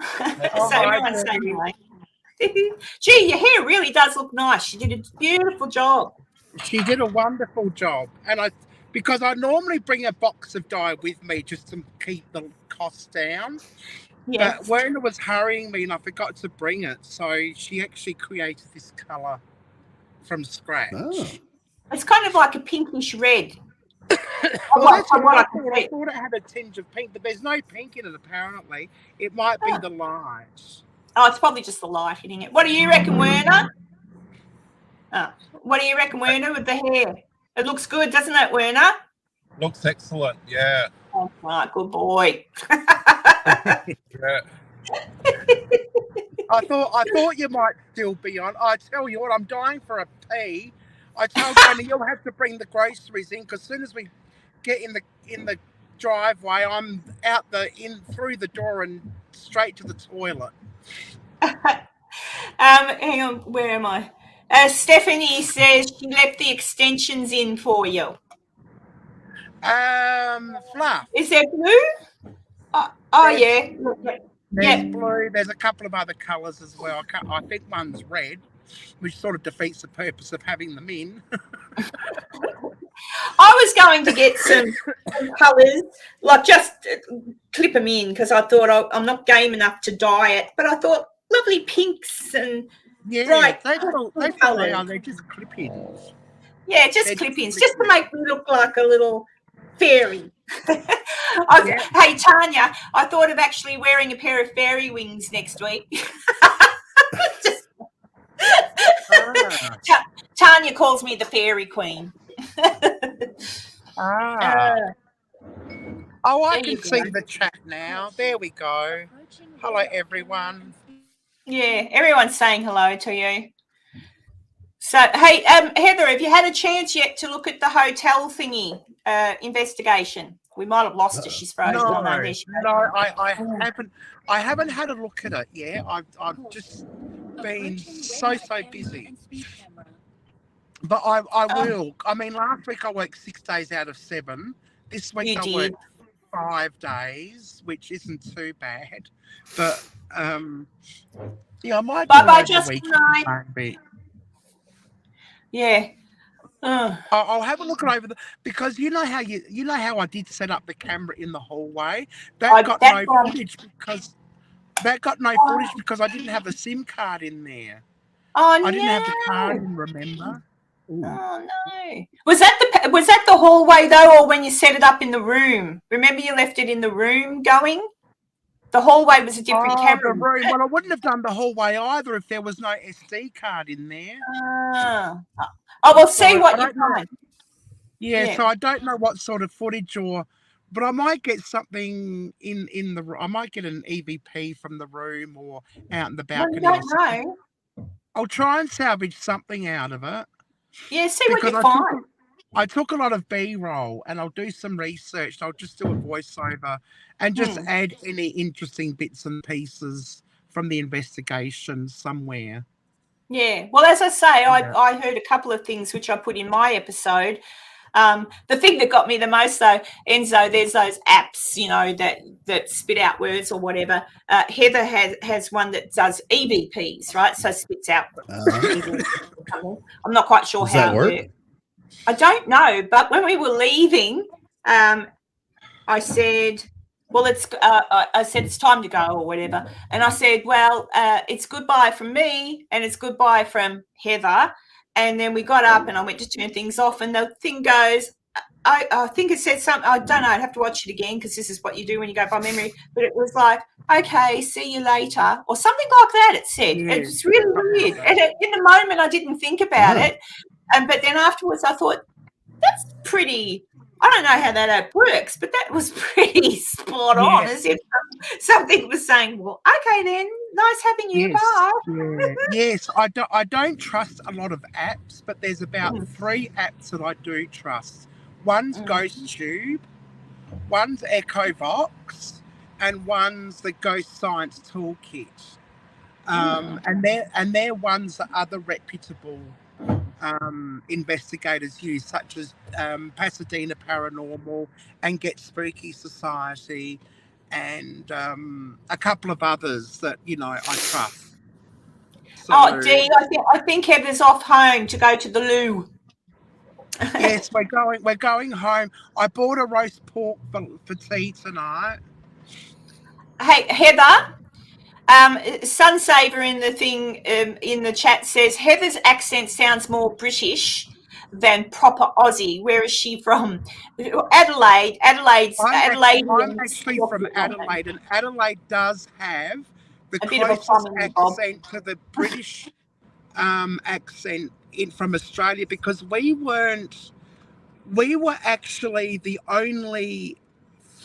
Speaker 1: So everyone's saying hi. Gee, your hair really does look nice. She did a beautiful job.
Speaker 7: She did a wonderful job, and because I normally bring a box of dye with me just to keep the costs down.
Speaker 1: Yes.
Speaker 7: But Werner was hurrying me, and I forgot to bring it, so she actually created this color from scratch.
Speaker 4: Oh.
Speaker 1: It's kind of like a pinkish red.
Speaker 7: Well, that's what I thought. I thought it had a tinge of pink, but there's no pink in it, apparently. It might be the light.
Speaker 1: Oh, it's probably just the light hitting it. What do you reckon, Werner? What do you reckon, Werner, with the hair? It looks good, doesn't it, Werner?
Speaker 8: Looks excellent. Yeah.
Speaker 1: Oh, right, good boy.
Speaker 8: Yeah.
Speaker 7: I thought you might still be on. I tell you what, I'm dying for a pee. I told Granny you'll have to bring the groceries in, because as soon as we get in the driveway, I'm out through the door and straight to the toilet.
Speaker 1: Hang on, where am I? Stephanie says she left the extensions in for you.
Speaker 7: Fluff.
Speaker 1: Is there blue? Oh yeah.
Speaker 7: There's blue. There's a couple of other colours as well. I think one's red, which sort of defeats the purpose of having them in.
Speaker 1: I was going to get some colours, like just clip them in because I thought I'm not game enough to dye it, but I thought lovely pinks and
Speaker 7: Yeah,
Speaker 1: bright
Speaker 7: that's all they
Speaker 1: colours.
Speaker 7: are. They're just clip-ins.
Speaker 1: Yeah, just
Speaker 7: They're
Speaker 1: clip-ins,
Speaker 7: just
Speaker 1: just to make me look like a little fairy. Hey, Tanya, I thought of actually wearing a pair of fairy wings next week. Just- Tanya calls me the fairy queen.
Speaker 7: Oh, I
Speaker 1: There
Speaker 7: can
Speaker 1: you
Speaker 7: see
Speaker 1: go.
Speaker 7: the chat now. There we go. Hello, everyone.
Speaker 1: Yeah, everyone's saying hello to you. So, hey, Heather, have you had a chance yet to look at the hotel thingy investigation? We might have lost her. She's frozen.
Speaker 7: No,
Speaker 1: Oh, no, there she goes.
Speaker 7: no, I haven't had a look at it yet. I've just been so busy. But I will. I mean, last week I worked 6 days out of 7. This week I worked 5 days, which isn't too bad. But yeah, I might.
Speaker 1: Bye-bye, just night.
Speaker 7: Maybe.
Speaker 1: Yeah.
Speaker 7: I'll have a look over because you know how I did set up the camera in the hallway. That got no footage because I didn't have a SIM card in there.
Speaker 1: Oh,
Speaker 7: I didn't have the card in, remember? Ooh.
Speaker 1: Oh no! Was that the hallway though, or when you set it up in the room? Remember, you left it in the room going. The hallway was a different camera.
Speaker 7: The room. Well, I wouldn't have done the hallway either if there was no SD card in there.
Speaker 1: I will see what you find.
Speaker 7: Yeah, so I don't know what sort of footage but I might get something in the. I might get an EVP from the room or out in the balcony.
Speaker 1: Well, you don't know.
Speaker 7: I'll try and salvage something out of it.
Speaker 1: Yeah, see what you find.
Speaker 7: I took a lot of B-roll and I'll do some research. I'll just do a voiceover and just add any interesting bits and pieces from the investigation somewhere.
Speaker 1: Yeah. Well, as I say, I heard a couple of things which I put in my episode. The thing that got me the most, though, Enzo, there's those apps, you know, that spit out words or whatever. Heather has one that does EVPs, right? So spits out. I'm not quite sure how it works. I don't know, but when we were leaving, I said, well, I said it's time to go or whatever. And I said, well, it's goodbye from me and it's goodbye from Heather. And then we got up and I went to turn things off and the thing goes, I think it said something, I don't know, I'd have to watch it again because this is what you do when you go by memory. But it was like, okay, see you later or something like that it said. Yeah. It was really weird. And in the moment I didn't think about it. But then afterwards I thought, that's pretty, I don't know how that app works, but that was pretty spot on, as if something was saying, well, okay then, nice having you, bye.
Speaker 7: Yeah. Yes, I don't trust a lot of apps, but there's about 3 apps that I do trust. One's GhostTube, one's EchoVox, and one's the Ghost Science Toolkit. And they're ones that other reputable investigators use, such as Pasadena Paranormal and Get Spooky Society and a couple of others that, you know, I trust. So,
Speaker 1: Dee, I think Heather's off home to go to the loo.
Speaker 7: Yes, we're going home. I bought a roast pork for tea tonight.
Speaker 1: Hey, Heather, Sunsaver in the thing in the chat says Heather's accent sounds more British than proper Aussie. Where is she from? Adelaide.
Speaker 7: I'm actually from Adelaide, and Adelaide does have the closest accent to the British accent from Australia, because we were actually the only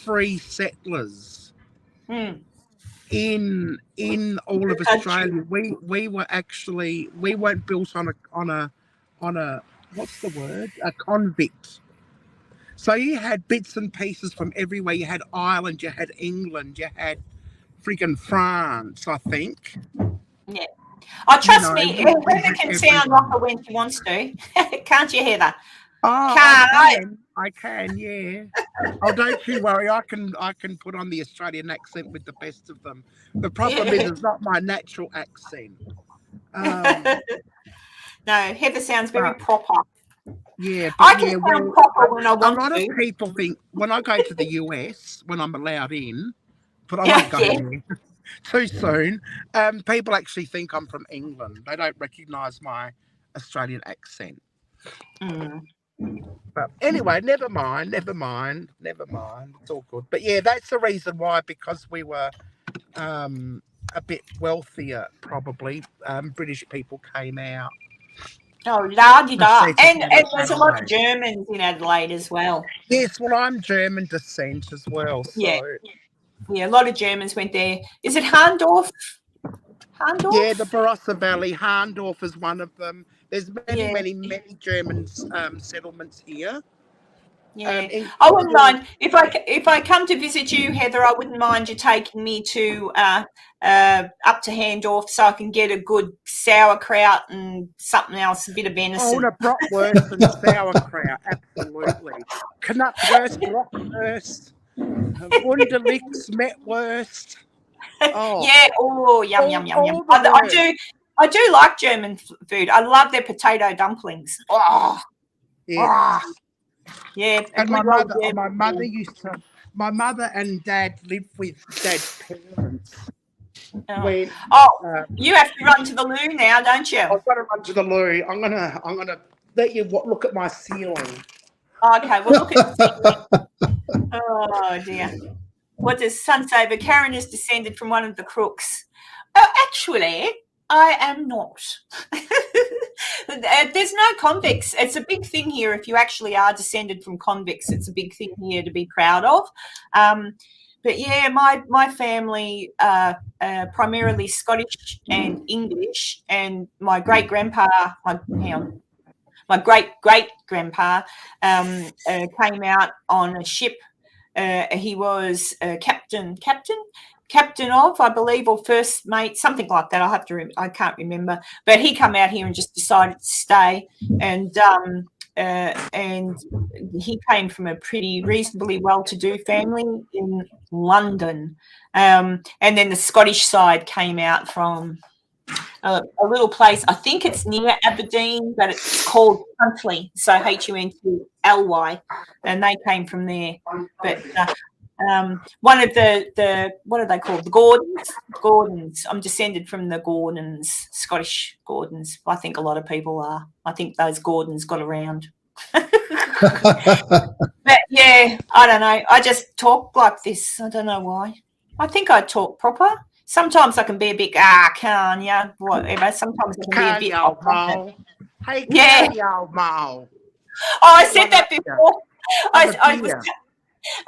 Speaker 7: free settlers in all of Australia. We weren't built on a what's the word? A convict. So you had bits and pieces from everywhere. You had Ireland, you had England, you had friggin' France, I think.
Speaker 1: Yeah. Oh, trust me, Heather can sound like her when she wants to. Can't you, Heather?
Speaker 7: Oh, I can, yeah. Oh, don't you worry. I can put on the Australian accent with the best of them. The problem is it's not my natural accent.
Speaker 1: No, Heather sounds very proper.
Speaker 7: Yeah,
Speaker 1: I
Speaker 7: but
Speaker 1: can
Speaker 7: yeah,
Speaker 1: sound
Speaker 7: well,
Speaker 1: proper when I
Speaker 7: a
Speaker 1: want
Speaker 7: lot of
Speaker 1: to.
Speaker 7: people think when I go to the US, when I'm allowed in, but I
Speaker 1: Yeah,
Speaker 7: won't go
Speaker 1: yeah.
Speaker 7: there too soon. People actually think I'm from England. They don't recognise my Australian accent.
Speaker 1: Mm.
Speaker 7: But anyway, never mind. It's all good. But yeah, that's the reason why, because we were a bit wealthier, probably. British people came out.
Speaker 1: Oh, la-di-da.
Speaker 7: Especially
Speaker 1: And
Speaker 7: in
Speaker 1: there's a lot of
Speaker 7: Adelaide.
Speaker 1: Germans in Adelaide as well.
Speaker 7: Yes, well, I'm German descent as well. So
Speaker 1: Yeah. Yeah, a lot of Germans went there. Is it Harndorf? Harndorf?
Speaker 7: yeah, the Barossa Valley, Harndorf is one of them. There's
Speaker 1: Yeah.
Speaker 7: many German settlements here.
Speaker 1: Yeah, I wouldn't
Speaker 7: including-
Speaker 1: mind if I come to visit you, Heather. I wouldn't mind you taking me to up to Handorf so I can get a good sauerkraut and something else, a bit of
Speaker 7: Oh,
Speaker 1: venison.
Speaker 7: and a bratwurst and sauerkraut, absolutely. Knutwurst, Bratwurst, Wunderlich, Metwurst. Oh,
Speaker 1: Yeah. Oh, yum
Speaker 7: all-
Speaker 1: yum yum yum.
Speaker 7: all the works.
Speaker 1: I do like German food. I love their potato dumplings. Oh,
Speaker 7: yeah.
Speaker 1: yeah.
Speaker 7: And
Speaker 1: good
Speaker 7: my
Speaker 1: old German
Speaker 7: mother
Speaker 1: food.
Speaker 7: used to. My mother and dad lived with dad's parents.
Speaker 1: Oh.
Speaker 7: When
Speaker 1: You have to run to the loo now, don't you?
Speaker 7: I've got to run to the loo. I'm gonna let you look at my ceiling.
Speaker 1: Okay, well, look at oh, dear. What does Sun say? But Karen is descended from one of the crooks. Oh, actually, I am not. There's no convicts. It's a big thing here. If you actually are descended from convicts, it's a big thing here to be proud of. But yeah, my family primarily Scottish and English, and my great grandpa, my great great grandpa came out on a ship. He was captain of, I believe, or first mate, something like that. I can't remember. But he come out here and just decided to stay, and he came from a pretty reasonably well-to-do family in London, and then the Scottish side came out from a little place. I think it's near Aberdeen, but it's called Huntly, so Huntly, and they came from there. But one of the what are they called? The Gordons. I'm descended from the Gordons, Scottish Gordons. I think a lot of people are. I think those Gordons got around. But yeah, I don't know. I just talk like this. I don't know why. I think I talk proper. Sometimes I can be a bit can ya whatever. Sometimes I can be a bit
Speaker 7: old Mo. Hey,
Speaker 1: yeah.
Speaker 7: old Mo.
Speaker 1: Oh, I said that before.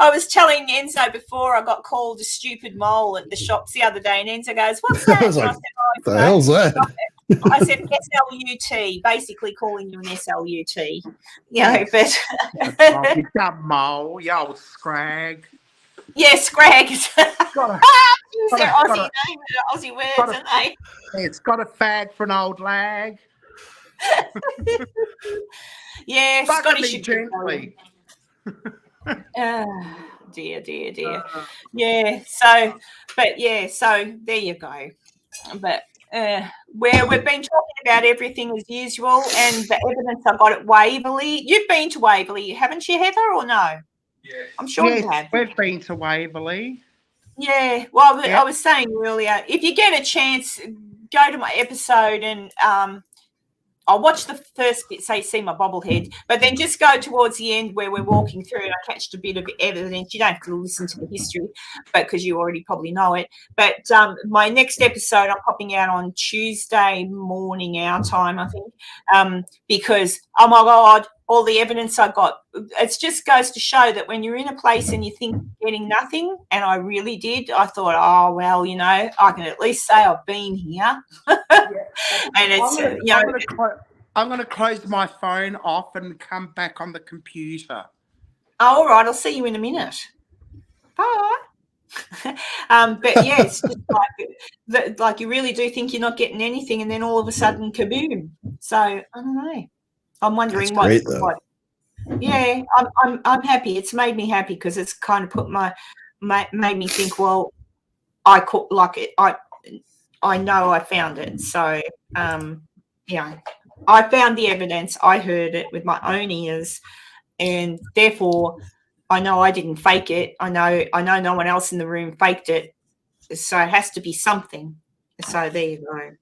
Speaker 1: I was telling Enzo before I got called a stupid mole at the shops the other day, and Enzo goes, "What's that?"
Speaker 4: I was like, what the hell's that?
Speaker 1: I said SLUT, basically calling you an SLUT. You know, but
Speaker 7: You dumb mole, you old scrag.
Speaker 1: yeah, scrag. Use their
Speaker 7: got
Speaker 1: Aussie
Speaker 7: a-
Speaker 1: name, Aussie words, aren't they?
Speaker 7: It's got a fag for an old lag.
Speaker 1: Yeah,
Speaker 7: Fuck
Speaker 1: Scottish.
Speaker 7: me gently.
Speaker 1: Dear. Yeah, so there you go. But we've been talking about everything as usual, and the evidence I got at Waverley. You've been to Waverley, haven't you, Heather, or no?
Speaker 8: Yeah.
Speaker 1: I'm sure you
Speaker 7: Yes,
Speaker 1: have.
Speaker 7: we've been to Waverley.
Speaker 1: Yeah, well,
Speaker 7: Yeah.
Speaker 1: I was saying earlier, if you get a chance, go to my episode and I'll watch the first bit, say, see my bobblehead, but then just go towards the end where we're walking through and I catched a bit of evidence. You don't have to listen to the history, but because you already probably know it. But my next episode, I'm popping out on Tuesday morning our time, I think, because, oh my God, all the evidence I got, it just goes to show that when you're in a place and you think you're getting nothing, and I really did, I thought, oh, well, you know, I can at least say I've been here. And it's,
Speaker 7: I'm going to close my phone off and come back on the computer.
Speaker 1: all right, I'll see you in a minute. Bye. But yeah, it's just like you really do think you're not getting anything, and then all of a sudden, kaboom. So I don't know. I'm wondering
Speaker 4: That's great, though.
Speaker 1: Yeah, I'm happy. It's made me happy because it's kind of put made me think. Well, I could like it. I know I found it. So yeah, I found the evidence. I heard it with my own ears, and therefore, I know I didn't fake it. I know no one else in the room faked it. So it has to be something. So there you go.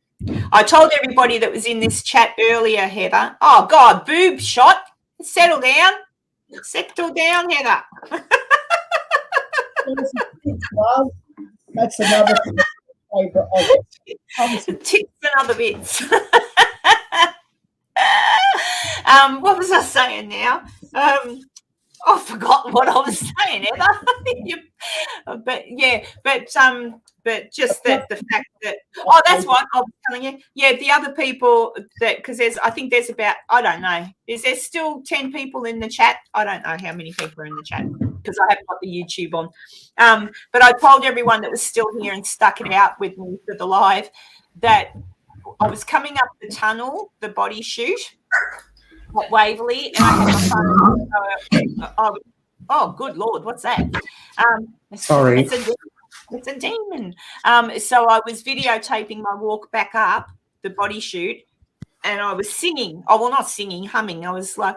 Speaker 1: I told everybody that was in this chat earlier, Heather. Oh God, boob shot. Settle down. Settle down, Heather.
Speaker 9: That's another favourite of it.
Speaker 1: Tips and other bits. What was I saying now? I forgot what I was saying, Heather. But just that the fact that that's what I was telling you. Yeah, the other people that because I think there's about I don't know. Is there still 10 people in the chat? I don't know how many people are in the chat because I haven't got the YouTube on. But I told everyone that was still here and stuck it out with me for the live that I was coming up the tunnel, the body shoot at Waverley, and I had my phone. Oh, good Lord, what's that?
Speaker 9: Sorry.
Speaker 1: It's a demon. So I was videotaping my walk back up the body shoot, and I was singing. Oh, well, not singing, humming. I was like,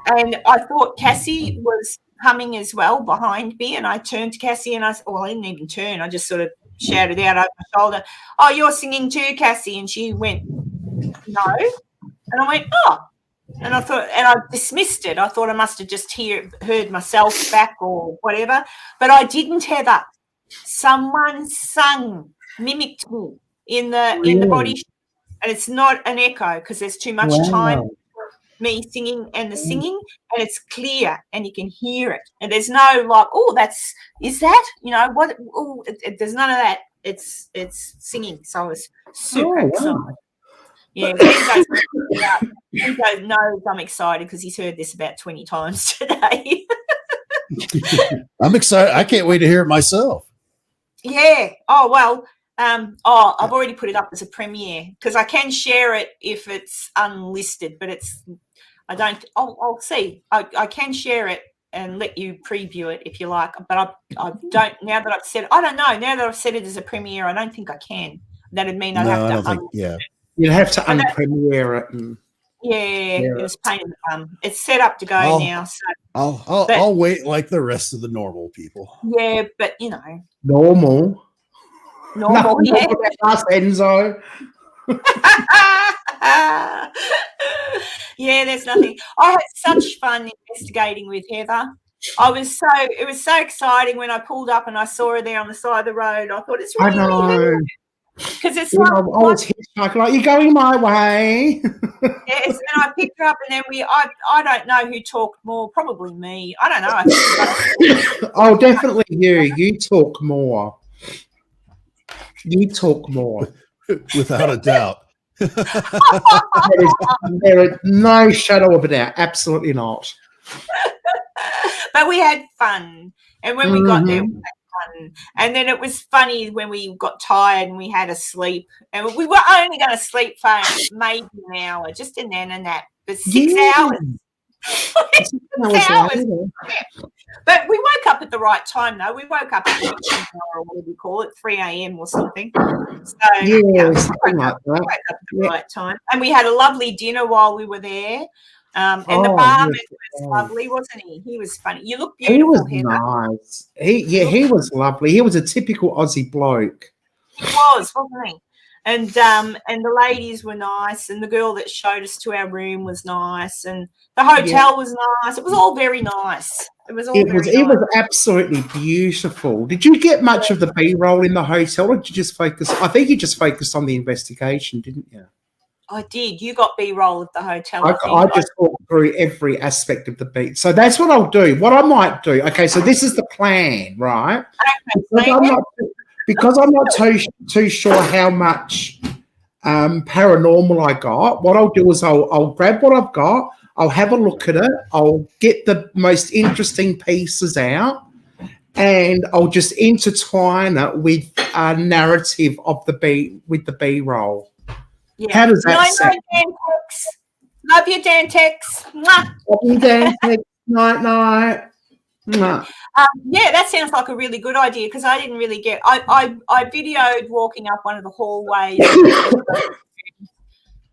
Speaker 1: and I thought Cassie was humming as well behind me, and I turned to Cassie and I didn't even turn. I just sort of shouted out over my shoulder, "Oh, you're singing too, Cassie," and she went, "No," and I went, "Oh." And I thought, and I dismissed it. I thought I must have just heard myself back or whatever, but I didn't, Heather. Someone mimicked me in the body, and it's not an echo because there's too much time. Me singing and the singing, and it's clear, and you can hear it, and there's no like, is that what? Oh, there's none of that. It's singing, so I was super excited. Yeah, he knows I'm excited because he's heard this about 20 times today.
Speaker 4: I'm excited. I can't wait to hear it myself.
Speaker 1: Yeah. Oh, well, I've already put it up as a premiere because I can share it if it's unlisted, but I'll see. I can share it and let you preview it if you like, but I don't, now that I've said, I don't know, now that I've said it as a premiere, I don't think I can. That'd mean I'd have to.
Speaker 9: You'd have to unpremiere it. And
Speaker 1: it was pain in the bum. It's set up to go now. So
Speaker 4: I'll wait like the rest of the normal people.
Speaker 1: Yeah, but
Speaker 9: normal.
Speaker 1: Yeah.
Speaker 9: Us, Enzo.
Speaker 1: Yeah, there's nothing. I had such fun investigating with Heather. It was so exciting when I pulled up and I saw her there on the side of the road. I thought it's really her. Because it's like,
Speaker 9: I was hitchhiking, you're going my way.
Speaker 1: Yes, and I picked her up, and then I don't know who talked more, probably me. I don't know.
Speaker 9: Oh, definitely you. You talk more.
Speaker 4: Without a doubt.
Speaker 9: There is no shadow of a doubt. Absolutely not.
Speaker 1: But we had fun, and when we got there, we had fun. And then it was funny when we got tired and we had to sleep, and we were only going to sleep for maybe an hour, just an nap, but 6 hours. 6 hours. But we woke up at the right time, though. We woke up at or what do you call it, 3 a.m. or something. So
Speaker 9: something like that.
Speaker 1: Woke up at the right time, and we had a lovely dinner while we were there. And the barman was lovely, wasn't he? He was funny. You look beautiful.
Speaker 9: He was nice. He was lovely. He was a typical Aussie bloke.
Speaker 1: He was, wasn't he? And the ladies were nice, and the girl that showed us to our room was nice, and the hotel was nice. It was all very nice. It was
Speaker 9: absolutely beautiful. Did you get much of the B-roll in the hotel, or did you just focus? I think you just focused on the investigation, didn't you?
Speaker 1: I did. You got B-roll at the hotel.
Speaker 9: I just walked through every aspect of the beat. So that's what I'll do. What I might do. Okay, so this is the plan, right? Okay, because I'm not too sure how much paranormal I got. What I'll do is I'll grab what I've got. I'll have a look at it. I'll get the most interesting pieces out, and I'll just intertwine it with a narrative of the B-roll.
Speaker 1: Yeah.
Speaker 9: How does that sound?
Speaker 1: Love you, Dantex.
Speaker 9: Love you, Dantex. Night.
Speaker 1: Yeah, that sounds like a really good idea because I didn't really get. I videoed walking up one of the hallways,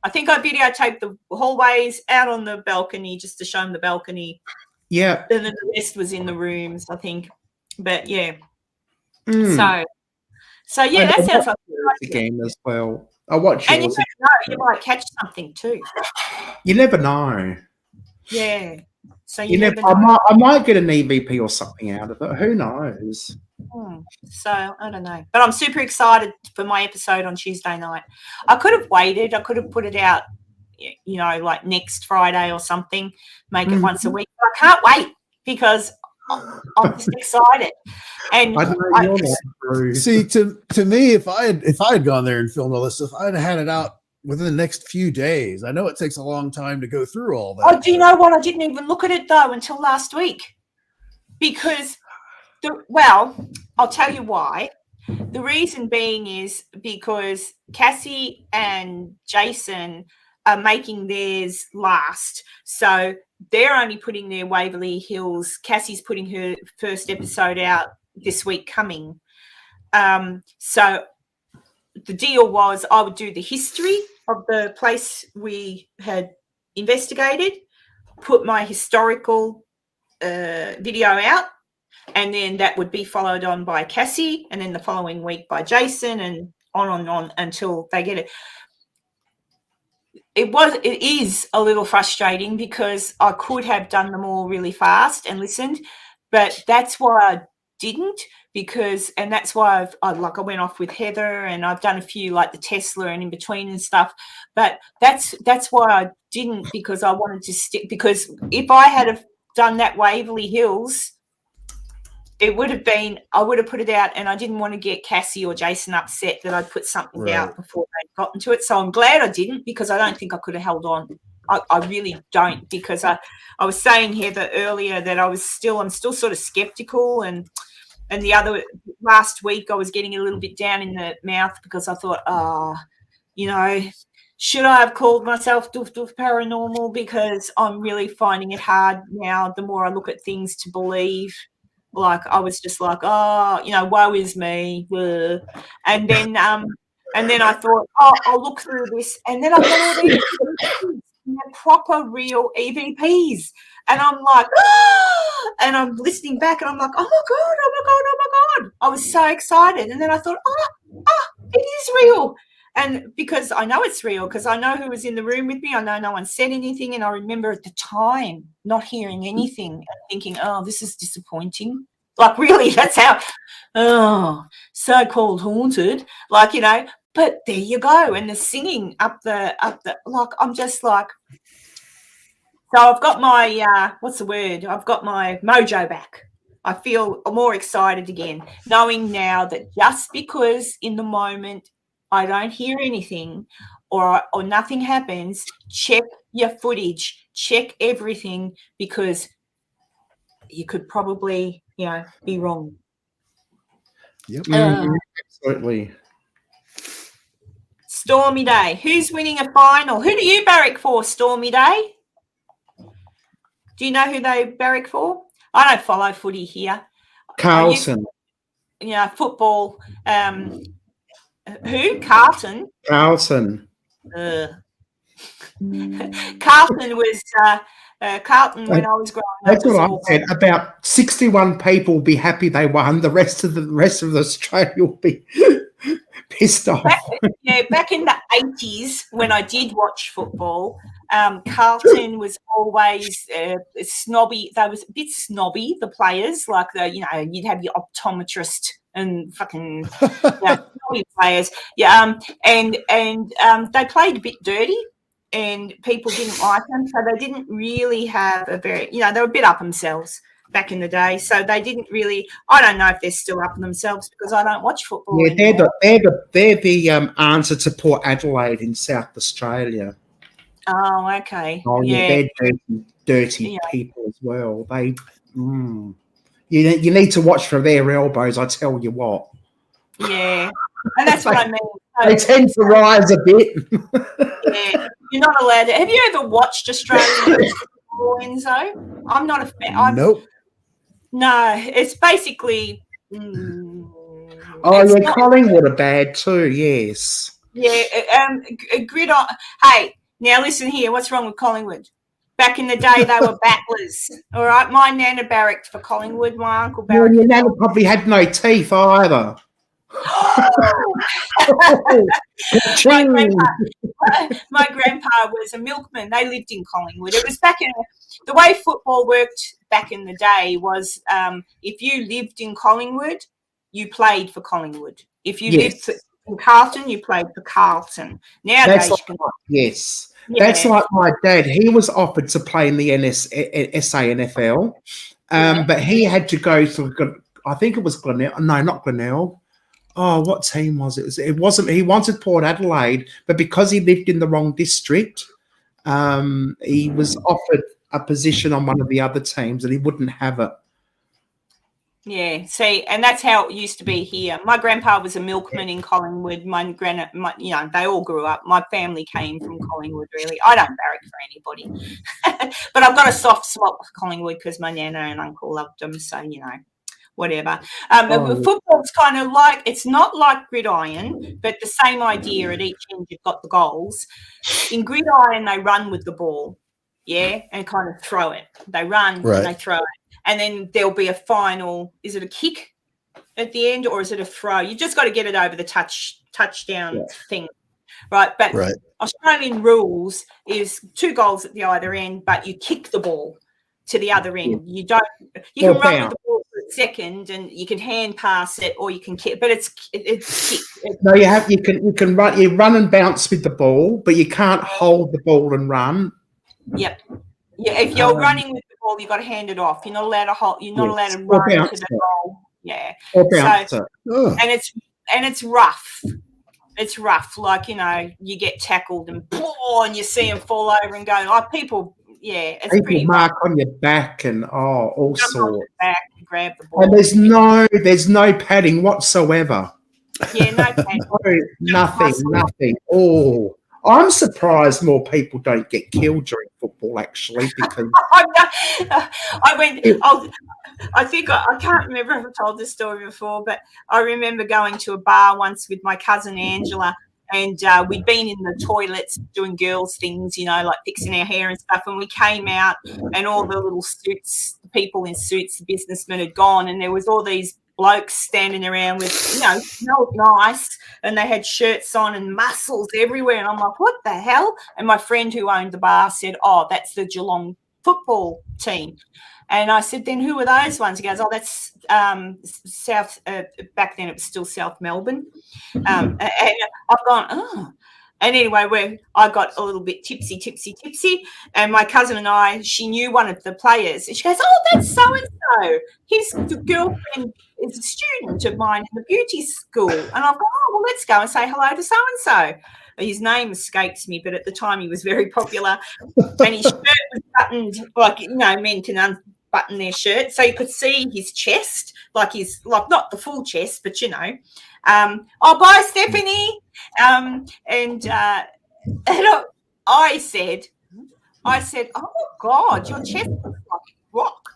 Speaker 1: I think I videotaped the hallways out on the balcony just to show them the balcony.
Speaker 9: Yeah.
Speaker 1: And then the rest was in the rooms, I think. But yeah.
Speaker 9: Mm.
Speaker 1: So yeah,
Speaker 9: And
Speaker 1: that
Speaker 9: I
Speaker 1: sounds
Speaker 9: watch
Speaker 1: like
Speaker 9: yours again as well. I watch
Speaker 1: and you
Speaker 9: yours.
Speaker 1: never know, you might catch something too.
Speaker 9: You never know.
Speaker 1: Yeah. So
Speaker 9: You
Speaker 1: you
Speaker 9: never.
Speaker 1: never know.
Speaker 9: I might get an EVP or something out of it. Who knows?
Speaker 1: So I don't know. But I'm super excited for my episode on Tuesday night. I could have waited. I could have put it out, you know, like next Friday or something, make it once a week. But I can't wait because I'm just excited. And
Speaker 9: I know you're not, Bruce.
Speaker 4: See, to me, if I had gone there and filmed all this stuff, I'd have had it out within the next few days. I know it takes a long time to go through all that.
Speaker 1: Oh, do you know what? I didn't even look at it though until last week, because I'll tell you why. The reason being is because Cassie and Jason are making theirs last, so they're only putting their Waverly Hills. Cassie's putting her first episode out this week coming. So the deal was I would do the history of the place we had investigated, put my historical video out, and then that would be followed on by Cassie, and then the following week by Jason, and on until they get it. It is a little frustrating because I could have done them all really fast and listened, but that's why I didn't, and that's why I went off with Heather, and I've done a few like the Tesla and in between and stuff, but that's why I didn't, because I wanted to stick, because if I had have done that Waverly Hills, it would have been, I would have put it out, and I didn't want to get Cassie or Jason upset that I'd put something out before they'd gotten to it. So I'm glad I didn't, because I don't think I could have held on. I really don't, because I was saying, Heather, earlier that I'm still sort of skeptical, and the other last week I was getting a little bit down in the mouth because I thought, should I have called myself Doof Doof Paranormal? Because I'm really finding it hard now, the more I look at things, to believe. Like, I was just like, woe is me. Blah. And then I thought, I'll look through this. And then I got all these EVPs, proper real EVPs. And I'm like, and I'm listening back, and I'm like, oh my God. I was so excited. And then I thought, it is real. And because I know it's real, because I know who was in the room with me. I know no one said anything. And I remember at the time not hearing anything and thinking, oh, this is disappointing. Like, really, that's how, so-called haunted. Like, but there you go. And the singing up the, like, I'm just like, so I've got my, I've got my mojo back. I feel more excited again, knowing now that just because in the moment I don't hear anything or nothing happens, check your footage, check everything, because you could probably, be wrong.
Speaker 4: Yep.
Speaker 9: Absolutely.
Speaker 1: Stormy Day. Who's winning a final? Who do you barrack for, Stormy Day? Do you know who they barrack for? I don't follow footy here.
Speaker 9: Carlton.
Speaker 1: Football. Who? Carlton.
Speaker 9: Carlton.
Speaker 1: Carlton was Carlton when I was growing up.
Speaker 9: That's what I said. About 61 people will be happy they won. The rest of Australia will be pissed off.
Speaker 1: Back in the 80s when I did watch football, Carlton was always snobby. They was a bit snobby, the players. Like you'd have your optometrist and fucking snobby players. And they played a bit dirty, and people didn't like them, so they didn't really have a very, they were a bit up themselves back in the day. So they didn't really. I don't know if they're still up themselves because I don't watch football.
Speaker 9: Yeah,
Speaker 1: anymore.
Speaker 9: they're the answer to Port Adelaide in South Australia.
Speaker 1: Oh, okay.
Speaker 9: Oh, yeah, they're dirty people as well. They, you need to watch for their elbows. I tell you what.
Speaker 1: Yeah, and that's what I mean.
Speaker 9: They tend to rise a bit.
Speaker 1: Yeah, you're not allowed to. Have you ever watched Australian football, Enzo? I'm not a fan.
Speaker 4: Nope.
Speaker 1: No, it's basically.
Speaker 9: Collingwood are bad too. Yes.
Speaker 1: Gridiron. Hey, now listen here. What's wrong with Collingwood? Back in the day, they were battlers. All right, my nana barracked for Collingwood. My uncle
Speaker 9: Well,
Speaker 1: barracked.
Speaker 9: your nana probably had no teeth either.
Speaker 1: My grandpa was a milkman. They lived in Collingwood. It was back in the way football worked back in the day was if you lived in Collingwood, you played for Collingwood. If you lived in Carlton, you played for Carlton. Nowadays,
Speaker 9: Yes. That's like my dad. He was offered to play in the SANFL, but he had to go to, I think it was Glenelg. No, not Glenelg. Oh, what team was it? It wasn't. He wanted Port Adelaide, but because he lived in the wrong district, he was offered a position on one of the other teams, and he wouldn't have it.
Speaker 1: Yeah, see, and that's how it used to be here. My grandpa was a milkman in Collingwood. They all grew up. My family came from Collingwood, really. I don't barrack for anybody. But I've got a soft spot for Collingwood because my nana and uncle loved them, so, whatever. Football's kind of like, it's not like gridiron, but the same idea. At each end, you've got the goals. In gridiron, they run with the ball, and kind of throw it. They run and they throw it. And then there'll be a final. Is it a kick at the end or is it a throw? You just got to get it over the touchdown thing, right? But Australian rules is 2 goals at the either end, but you kick the ball to the other end. You don't. You can run with the ball for a second, and you can hand pass it, or you can kick. But it's kick.
Speaker 9: No, you can run. You run and bounce with the ball, but you can't hold the ball and run.
Speaker 1: Yep. Yeah, if you're running with the ball, you've got to hand it off. You're not allowed to hold. You're not allowed to run to the goal. Yeah.
Speaker 9: Or bounce it.
Speaker 1: And it's rough. It's rough. Like, you get tackled and you see them fall over and go. Oh, people. Yeah, it's pretty
Speaker 9: mark on your back and all sorts.
Speaker 1: Back and grab the ball.
Speaker 9: And there's no padding whatsoever.
Speaker 1: Yeah, no padding.
Speaker 9: Nothing. Oh. I'm surprised more people don't get killed during football, actually, because
Speaker 1: I think I can't remember if I've told this story before, but I remember going to a bar once with my cousin Angela, and we'd been in the toilets doing girls' things, like fixing our hair and stuff, and we came out, and all the little suits, the people in suits, the businessmen had gone, and there was all these blokes standing around with, smelled nice, and they had shirts on and muscles everywhere. And I'm like, what the hell? And my friend who owned the bar said, oh, that's the Geelong football team. And I said, then who are those ones? He goes, oh, that's South, back then it was still South Melbourne. And I've gone, oh. And anyway, I got a little bit tipsy. And my cousin and I, she knew one of the players. And she goes, oh, that's so-and-so. His girlfriend is a student of mine in the beauty school. And I've gone, oh, well, let's go and say hello to so-and-so. His name escapes me, but at the time he was very popular. And his shirt was buttoned, like, men can unbutton their shirt. So you could see his chest, like not the full chest, but, oh, bye, Stephanie. And I said, oh my God, your chest looks like a rock.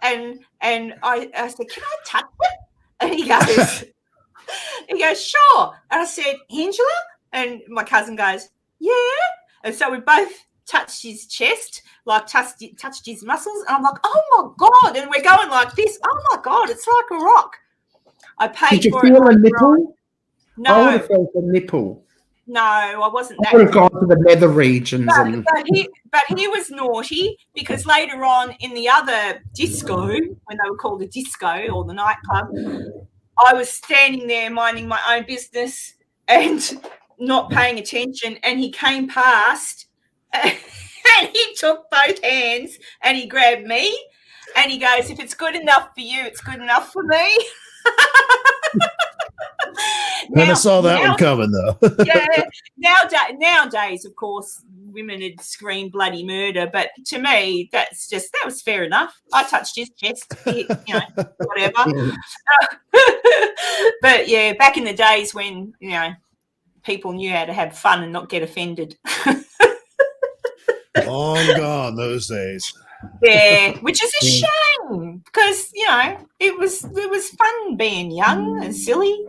Speaker 1: And I said, can I touch it? And he goes, sure. And I said, Angela? And my cousin goes, yeah. And so we both touched his chest, like touched his muscles. And I'm like, oh my God. And we're going like this. Oh my God, it's like a rock. I paid for it.
Speaker 9: Did you feel a nipple?
Speaker 1: No.
Speaker 9: I would have felt a nipple.
Speaker 1: No, I wasn't.
Speaker 9: I would have gone to the nether regions.
Speaker 1: But he was naughty because later on in the other disco, when they were called a disco or the nightclub, I was standing there minding my own business and not paying attention. And he came past and he took both hands and he grabbed me and he goes, if it's good enough for you, it's good enough for me.
Speaker 4: I saw that one coming, though.
Speaker 1: Yeah. Nowadays, of course, women would scream bloody murder, but to me, that was fair enough. I touched his chest, whatever. But yeah, back in the days when people knew how to have fun and not get offended.
Speaker 4: Long gone those days.
Speaker 1: Yeah, which is a shame because it was fun being young and silly.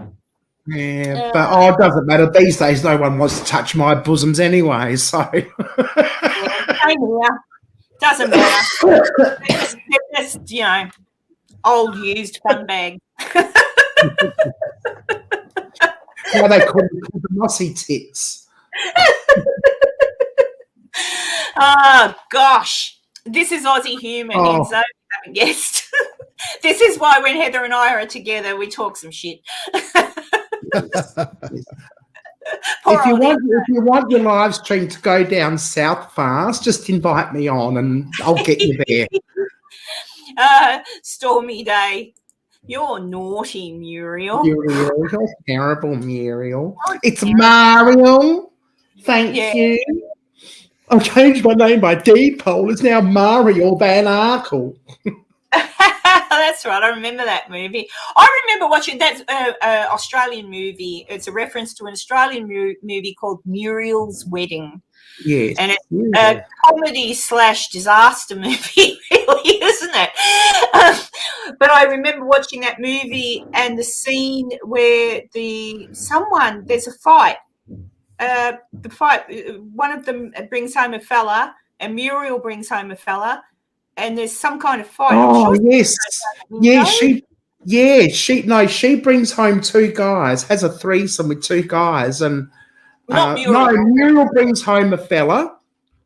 Speaker 9: Yeah, but it doesn't matter. These days, no one wants to touch my bosoms anyway, so.
Speaker 1: Same here. Doesn't matter. They're just, old used fun bag.
Speaker 9: Why they call them the mossy tits.
Speaker 1: Oh, gosh. This is Aussie humour, Enzo. You haven't guessed. This is why when Heather and I are together, we talk some shit.
Speaker 9: If you want your live stream to go down south fast, just invite me on and I'll get you there.
Speaker 1: Stormy day. You're naughty, Muriel.
Speaker 9: Muriel, you're terrible, Muriel. It's Mario. Thank you. I changed my name by default. It's now Mario Van Arkel.
Speaker 1: That's right. I remember that movie. I remember watching that Australian movie. It's a reference to an Australian movie called Muriel's Wedding.
Speaker 9: Yes.
Speaker 1: And it's a comedy/disaster movie, really, isn't it? But I remember watching that movie and the scene where there's a fight. One of them brings home a fella, and Muriel brings home a fella, and there's some kind of fight.
Speaker 9: Oh, yes. She brings home two guys, has a threesome with two guys, and Muriel brings home a fella.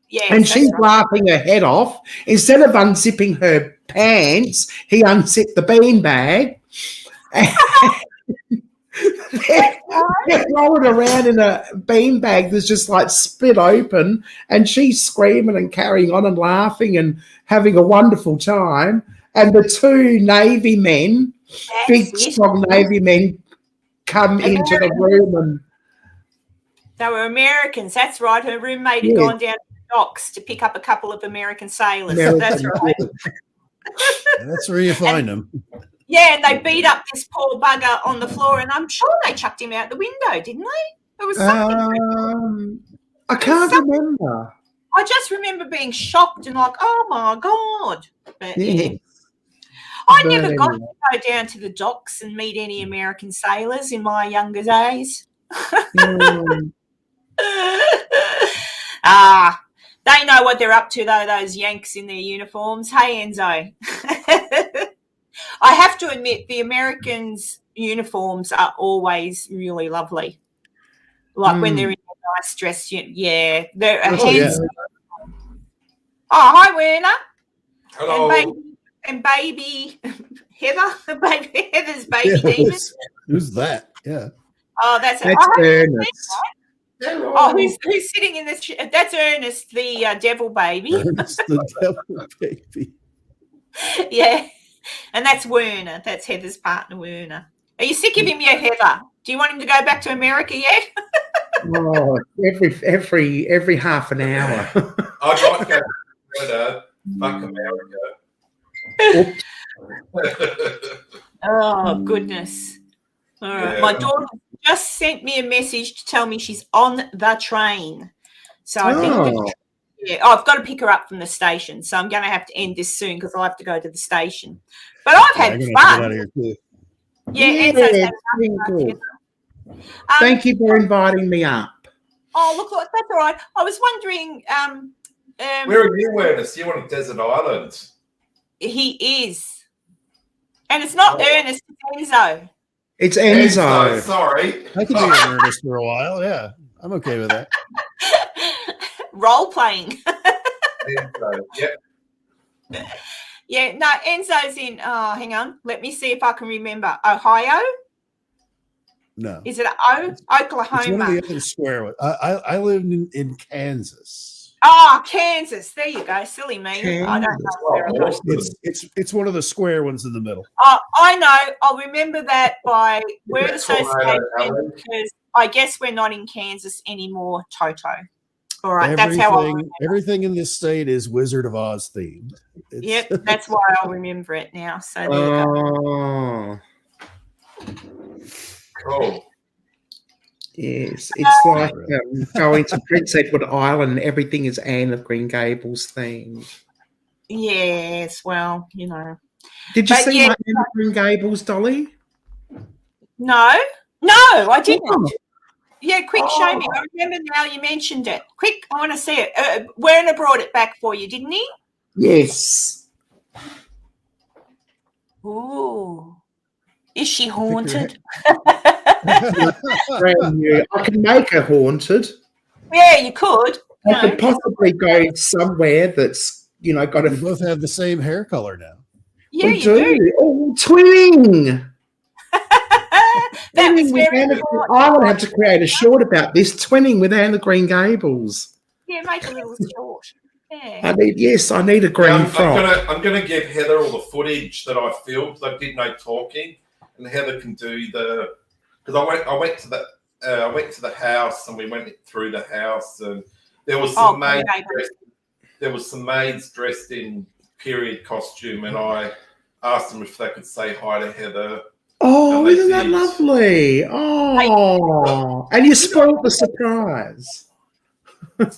Speaker 1: Yes,
Speaker 9: and she's laughing her head off. Instead of unzipping her pants, he unzipped the beanbag. They're rolling around in a beanbag that's just like split open, and she's screaming and carrying on and laughing and having a wonderful time. And the two Navy men, big, strong Navy men, come into the room and
Speaker 1: they were Americans. That's right. Her roommate had gone down to the docks to pick up a couple of American sailors. That's right.
Speaker 4: That's where you find them.
Speaker 1: Yeah, and they beat up this poor bugger on the floor, and I'm sure they chucked him out the window, didn't they? It was something.
Speaker 9: I can't remember.
Speaker 1: I just remember being shocked and like, oh my God. But, I never got to go down to the docks and meet any American sailors in my younger days. They know what they're up to, though, those Yanks in their uniforms. Hey, Enzo. I have to admit, the Americans' uniforms are always really lovely. Like when they're in a nice dress, they're handsome. Oh, hi, Werner.
Speaker 10: Hello.
Speaker 1: And baby Heather. Heather's baby demon.
Speaker 4: Who's that? Yeah.
Speaker 1: Oh, that's
Speaker 9: Ernest.
Speaker 1: Oh, who's sitting in this? That's Ernest, the devil baby.
Speaker 4: Ernest, the devil baby.
Speaker 1: Yeah. And that's Werner. That's Heather's partner, Werner. Are you sick of him yet, Heather? Do you want him to go back to America yet?
Speaker 9: Every half an hour.
Speaker 10: I'd like to go to Canada. Fuck America.
Speaker 1: Oh, goodness. All right.
Speaker 10: Yeah.
Speaker 1: My daughter just sent me a message to tell me she's on the train. So I think I've got to pick her up from the station. So I'm going to have to end this soon because I'll have to go to the station. But I've had fun.
Speaker 9: Yeah, thank you for inviting me up.
Speaker 1: Oh, look, that's all right. I was wondering.
Speaker 10: Where are you, Ernest? You're on a desert island.
Speaker 1: He is. And it's not Ernest, it's Enzo.
Speaker 9: It's Enzo.
Speaker 10: Sorry.
Speaker 4: I can be in Ernest for a while. Yeah, I'm okay with that.
Speaker 1: Role playing.
Speaker 10: Enzo, yep.
Speaker 1: Yeah, no, Enzo's in, hang on. Let me see if I can remember. Ohio?
Speaker 4: No.
Speaker 1: Is it Oklahoma?
Speaker 4: It's one of the other square ones. I live in Kansas.
Speaker 1: Oh, Kansas. There you go. Silly me. I don't know.
Speaker 4: It's one of the square ones in the middle.
Speaker 1: I know. I'll remember that by word association because I guess we're not in Kansas anymore, Toto. All right, that's how I
Speaker 4: everything in this state is Wizard of Oz themed.
Speaker 1: Yep, that's why I'll remember it now. So there you go.
Speaker 10: Cool.
Speaker 9: Yes, it's like going to Prince Edward Island. Everything is Anne of Green Gables themed.
Speaker 1: Yes, well, you know.
Speaker 9: Did you see my Anne of Green Gables, Dolly?
Speaker 1: No. No, I didn't.
Speaker 9: Oh.
Speaker 1: Yeah, quick, show me. I remember now you mentioned it. Quick, I want to see it. Werner brought it back for you, didn't he?
Speaker 9: Yes.
Speaker 1: Ooh. Is she haunted?
Speaker 9: Brand new. I can make her haunted.
Speaker 1: Yeah, you could.
Speaker 9: I could possibly go somewhere that's, got
Speaker 4: You
Speaker 9: a.
Speaker 4: both have the same hair color now.
Speaker 1: Yeah,
Speaker 9: We
Speaker 1: you do.
Speaker 9: Oh, twinning.
Speaker 1: That was
Speaker 9: Twinning with
Speaker 1: very
Speaker 9: Anne of-
Speaker 1: short.
Speaker 9: I would have to create a short about this. Twinning with Anne of Green Gables.
Speaker 1: Yeah, make it a little short. Yeah.
Speaker 9: I need a green frock.
Speaker 10: I'm gonna give Heather all the footage that I filmed. I did no talking, and Heather can do the because I went to the house and we went through the house and there was some maids dressed in period costume and I asked them if they could say hi to Heather.
Speaker 9: Oh,
Speaker 10: And they
Speaker 9: isn't that
Speaker 10: did.
Speaker 9: lovely? Oh, and you spoiled the surprise.
Speaker 1: Did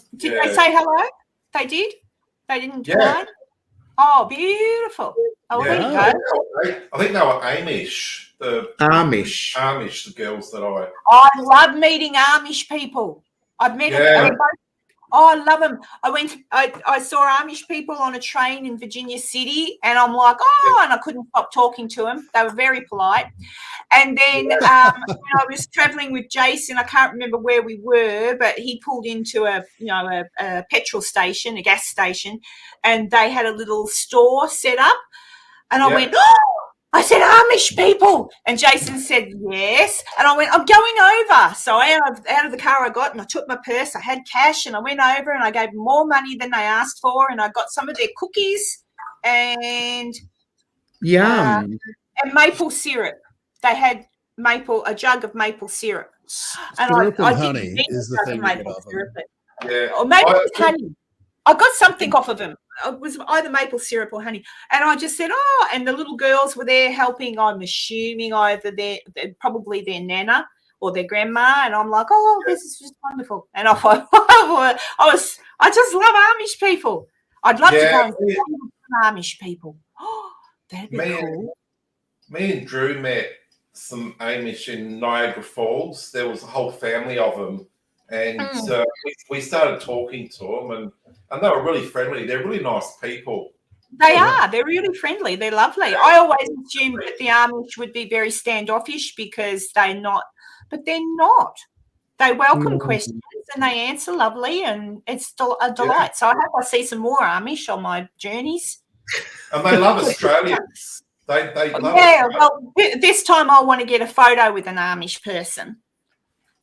Speaker 1: they say hello? They did? They didn't
Speaker 10: Yeah.
Speaker 1: Oh, beautiful. Oh,
Speaker 10: Yeah.
Speaker 1: there you go.
Speaker 10: I think they were Amish, the
Speaker 9: Amish,
Speaker 10: the girls that I.
Speaker 1: I love meeting Amish people. I've met
Speaker 10: Yeah.
Speaker 1: them. Oh, I love them. I saw Amish people on a train in Virginia City, and I'm like, and I couldn't stop talking to them. They were very polite. And then when I was traveling with Jason, I can't remember where we were, but he pulled into a petrol station, a gas station, and they had a little store set up. And I went, I said, Amish people. And Jason said, yes. And I went, I'm going over. So out of the car I got and I took my purse. I had cash and I went over and I gave them more money than they asked for. And I got some of their cookies and
Speaker 9: Yum.
Speaker 1: and maple syrup. They had a jug of maple syrup.
Speaker 4: Syrup and honey is the thing.
Speaker 10: Yeah.
Speaker 1: Or maybe it was honey. I got something off of them. It was either maple syrup or honey. And I just said, and the little girls were there helping, I'm assuming either probably their nana or their grandma. And I'm like, this is just wonderful. And I thought, I just love Amish people. I'd love to go and see Amish people. Oh, that'd be cool.
Speaker 10: Me and Drew met some Amish in Niagara Falls. There was a whole family of them. And we started talking to them, and they were really friendly. They're really nice people.
Speaker 1: They are. They're really friendly. They're lovely. I always assumed that the Amish would be very standoffish because they're not, but they're not. They welcome questions and they answer lovely, and it's a delight. So I hope I see some more Amish on my journeys.
Speaker 10: And they love Australians. They love
Speaker 1: Australians. Well, this time I'll want to get a photo with an Amish person.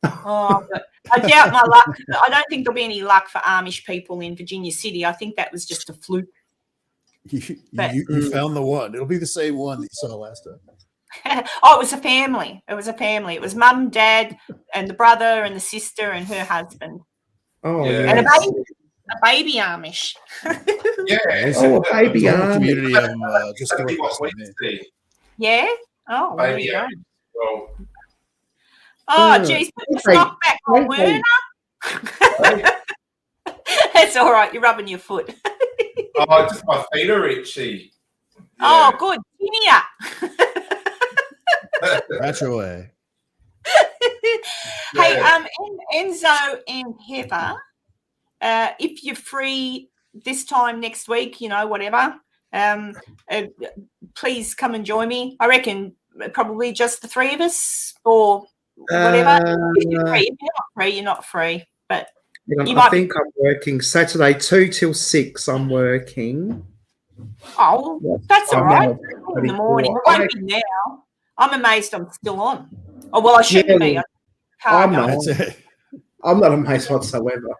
Speaker 1: But I doubt my luck. I don't think there'll be any luck for Amish people in Virginia City. I think that was just a fluke.
Speaker 4: You found the one. It'll be the same one that you saw last time.
Speaker 1: It was a family. It was a family. It was mum, dad, and the brother and the sister and her husband.
Speaker 9: Oh,
Speaker 1: and a baby Amish.
Speaker 9: A baby Amish.
Speaker 4: Community of just
Speaker 1: Yeah. Oh, well, there you go.
Speaker 10: Well,
Speaker 1: geez, put the stock back on, Werner. That's all right. You're rubbing your foot.
Speaker 10: Just my feet are itchy. Yeah.
Speaker 1: Oh, good. Gimme up.
Speaker 4: Scratch away.
Speaker 1: Hey, Enzo and Heather, if you're free this time next week, whatever, please come and join me. I reckon probably just the three of us or whatever. If you're free. If you're not free, you're not free. But
Speaker 9: I think I'm working Saturday 2 till 6. I'm working.
Speaker 1: Oh, that's all right. In the morning. It won't be now. I'm amazed I'm still on. Oh, well, I shouldn't be.
Speaker 9: I'm not amazed whatsoever.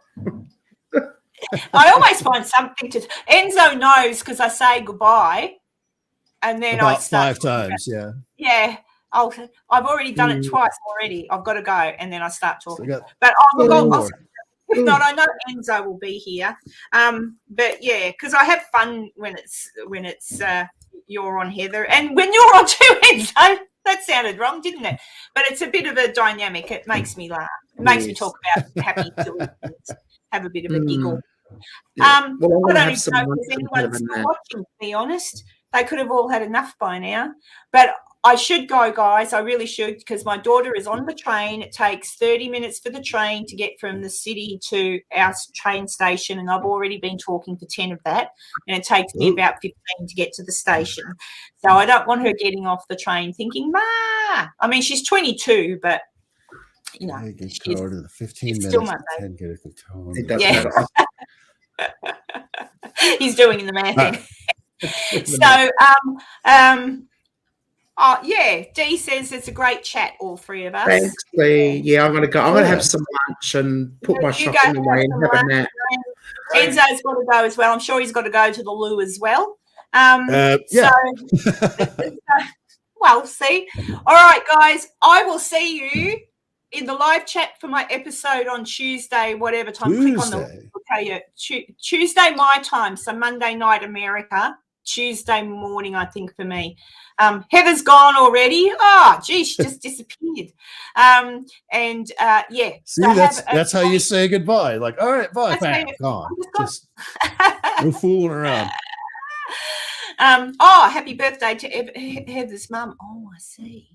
Speaker 1: I always find something to. Enzo knows because I say goodbye, and then I start
Speaker 4: 5 times. Yeah.
Speaker 1: Yeah. I've already done it twice already. I've got to go, and then I start talking. But if not, I know Enzo will be here. But yeah, because I have fun when it's you're on, Heather, and when you're on too, Enzo. That sounded wrong, didn't it? But it's a bit of a dynamic. It makes me laugh. It makes me talk about happy silly things, have a bit of a giggle. I don't even know if there's anyone still watching, to be honest. They could have all had enough by now. But I should go, guys. I really should, because my daughter is on the train. It takes 30 minutes for the train to get from the city to our train station, and I've already been talking for 10 of that, and it takes me about 15 to get to the station. So I don't want her getting off the train thinking, Ma. I mean, she's 22, but, you know,
Speaker 4: she's to the 15 minutes
Speaker 1: still my
Speaker 4: to 10 get it to tone.
Speaker 9: It does
Speaker 1: Yeah.
Speaker 9: matter.
Speaker 1: He's doing the math.
Speaker 4: Right.
Speaker 1: So, oh yeah, Dee says it's a great chat, all three of us.
Speaker 9: Thanks, Lee. Yeah, I'm gonna go. I'm gonna have some lunch and put my
Speaker 1: You go
Speaker 9: shopping
Speaker 1: have
Speaker 9: away and
Speaker 1: some
Speaker 9: have a
Speaker 1: lunch.
Speaker 9: nap.
Speaker 1: Enzo's got to go as well. I'm sure he's got to go to the loo as well.
Speaker 4: Yeah.
Speaker 1: So, well, see. All right, guys, I will see you in the live chat for my episode on Tuesday, whatever time. Click on the
Speaker 4: Tuesday.
Speaker 1: okay, Tuesday my time, so Monday night America, Tuesday morning, I think, for me. Heather's gone already. Oh, gee, she just disappeared. Yeah.
Speaker 4: See,
Speaker 1: so
Speaker 4: that's how you say goodbye. Like, all right, bye,
Speaker 1: That's how
Speaker 4: bam,
Speaker 1: you-
Speaker 4: gone.
Speaker 1: I'm
Speaker 4: Just no fooling around.
Speaker 1: Happy birthday to Heather's mum. Oh, I see.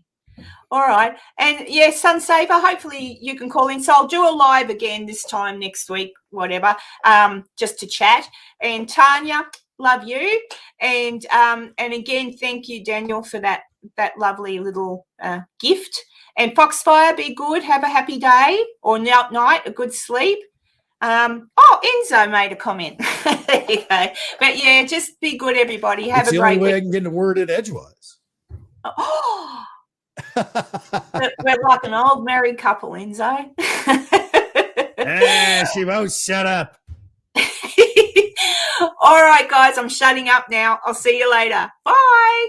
Speaker 1: All right. And yeah, Sunsaver, hopefully you can call in. So I'll do a live again this time next week, whatever, just to chat. And Tanya, love you. And again, thank you, Daniel, for that lovely little gift. And Foxfire, be good. Have a happy day or night, a good sleep. Enzo made a comment. There you go. But yeah, just be good, everybody. Have
Speaker 4: It's
Speaker 1: a
Speaker 4: the
Speaker 1: great
Speaker 4: only way I
Speaker 1: week.
Speaker 4: can get the word in edgewise.
Speaker 1: Oh, we're like an old married couple, Enzo.
Speaker 4: She won't shut up.
Speaker 1: All right, guys, I'm shutting up now. I'll see you later. Bye.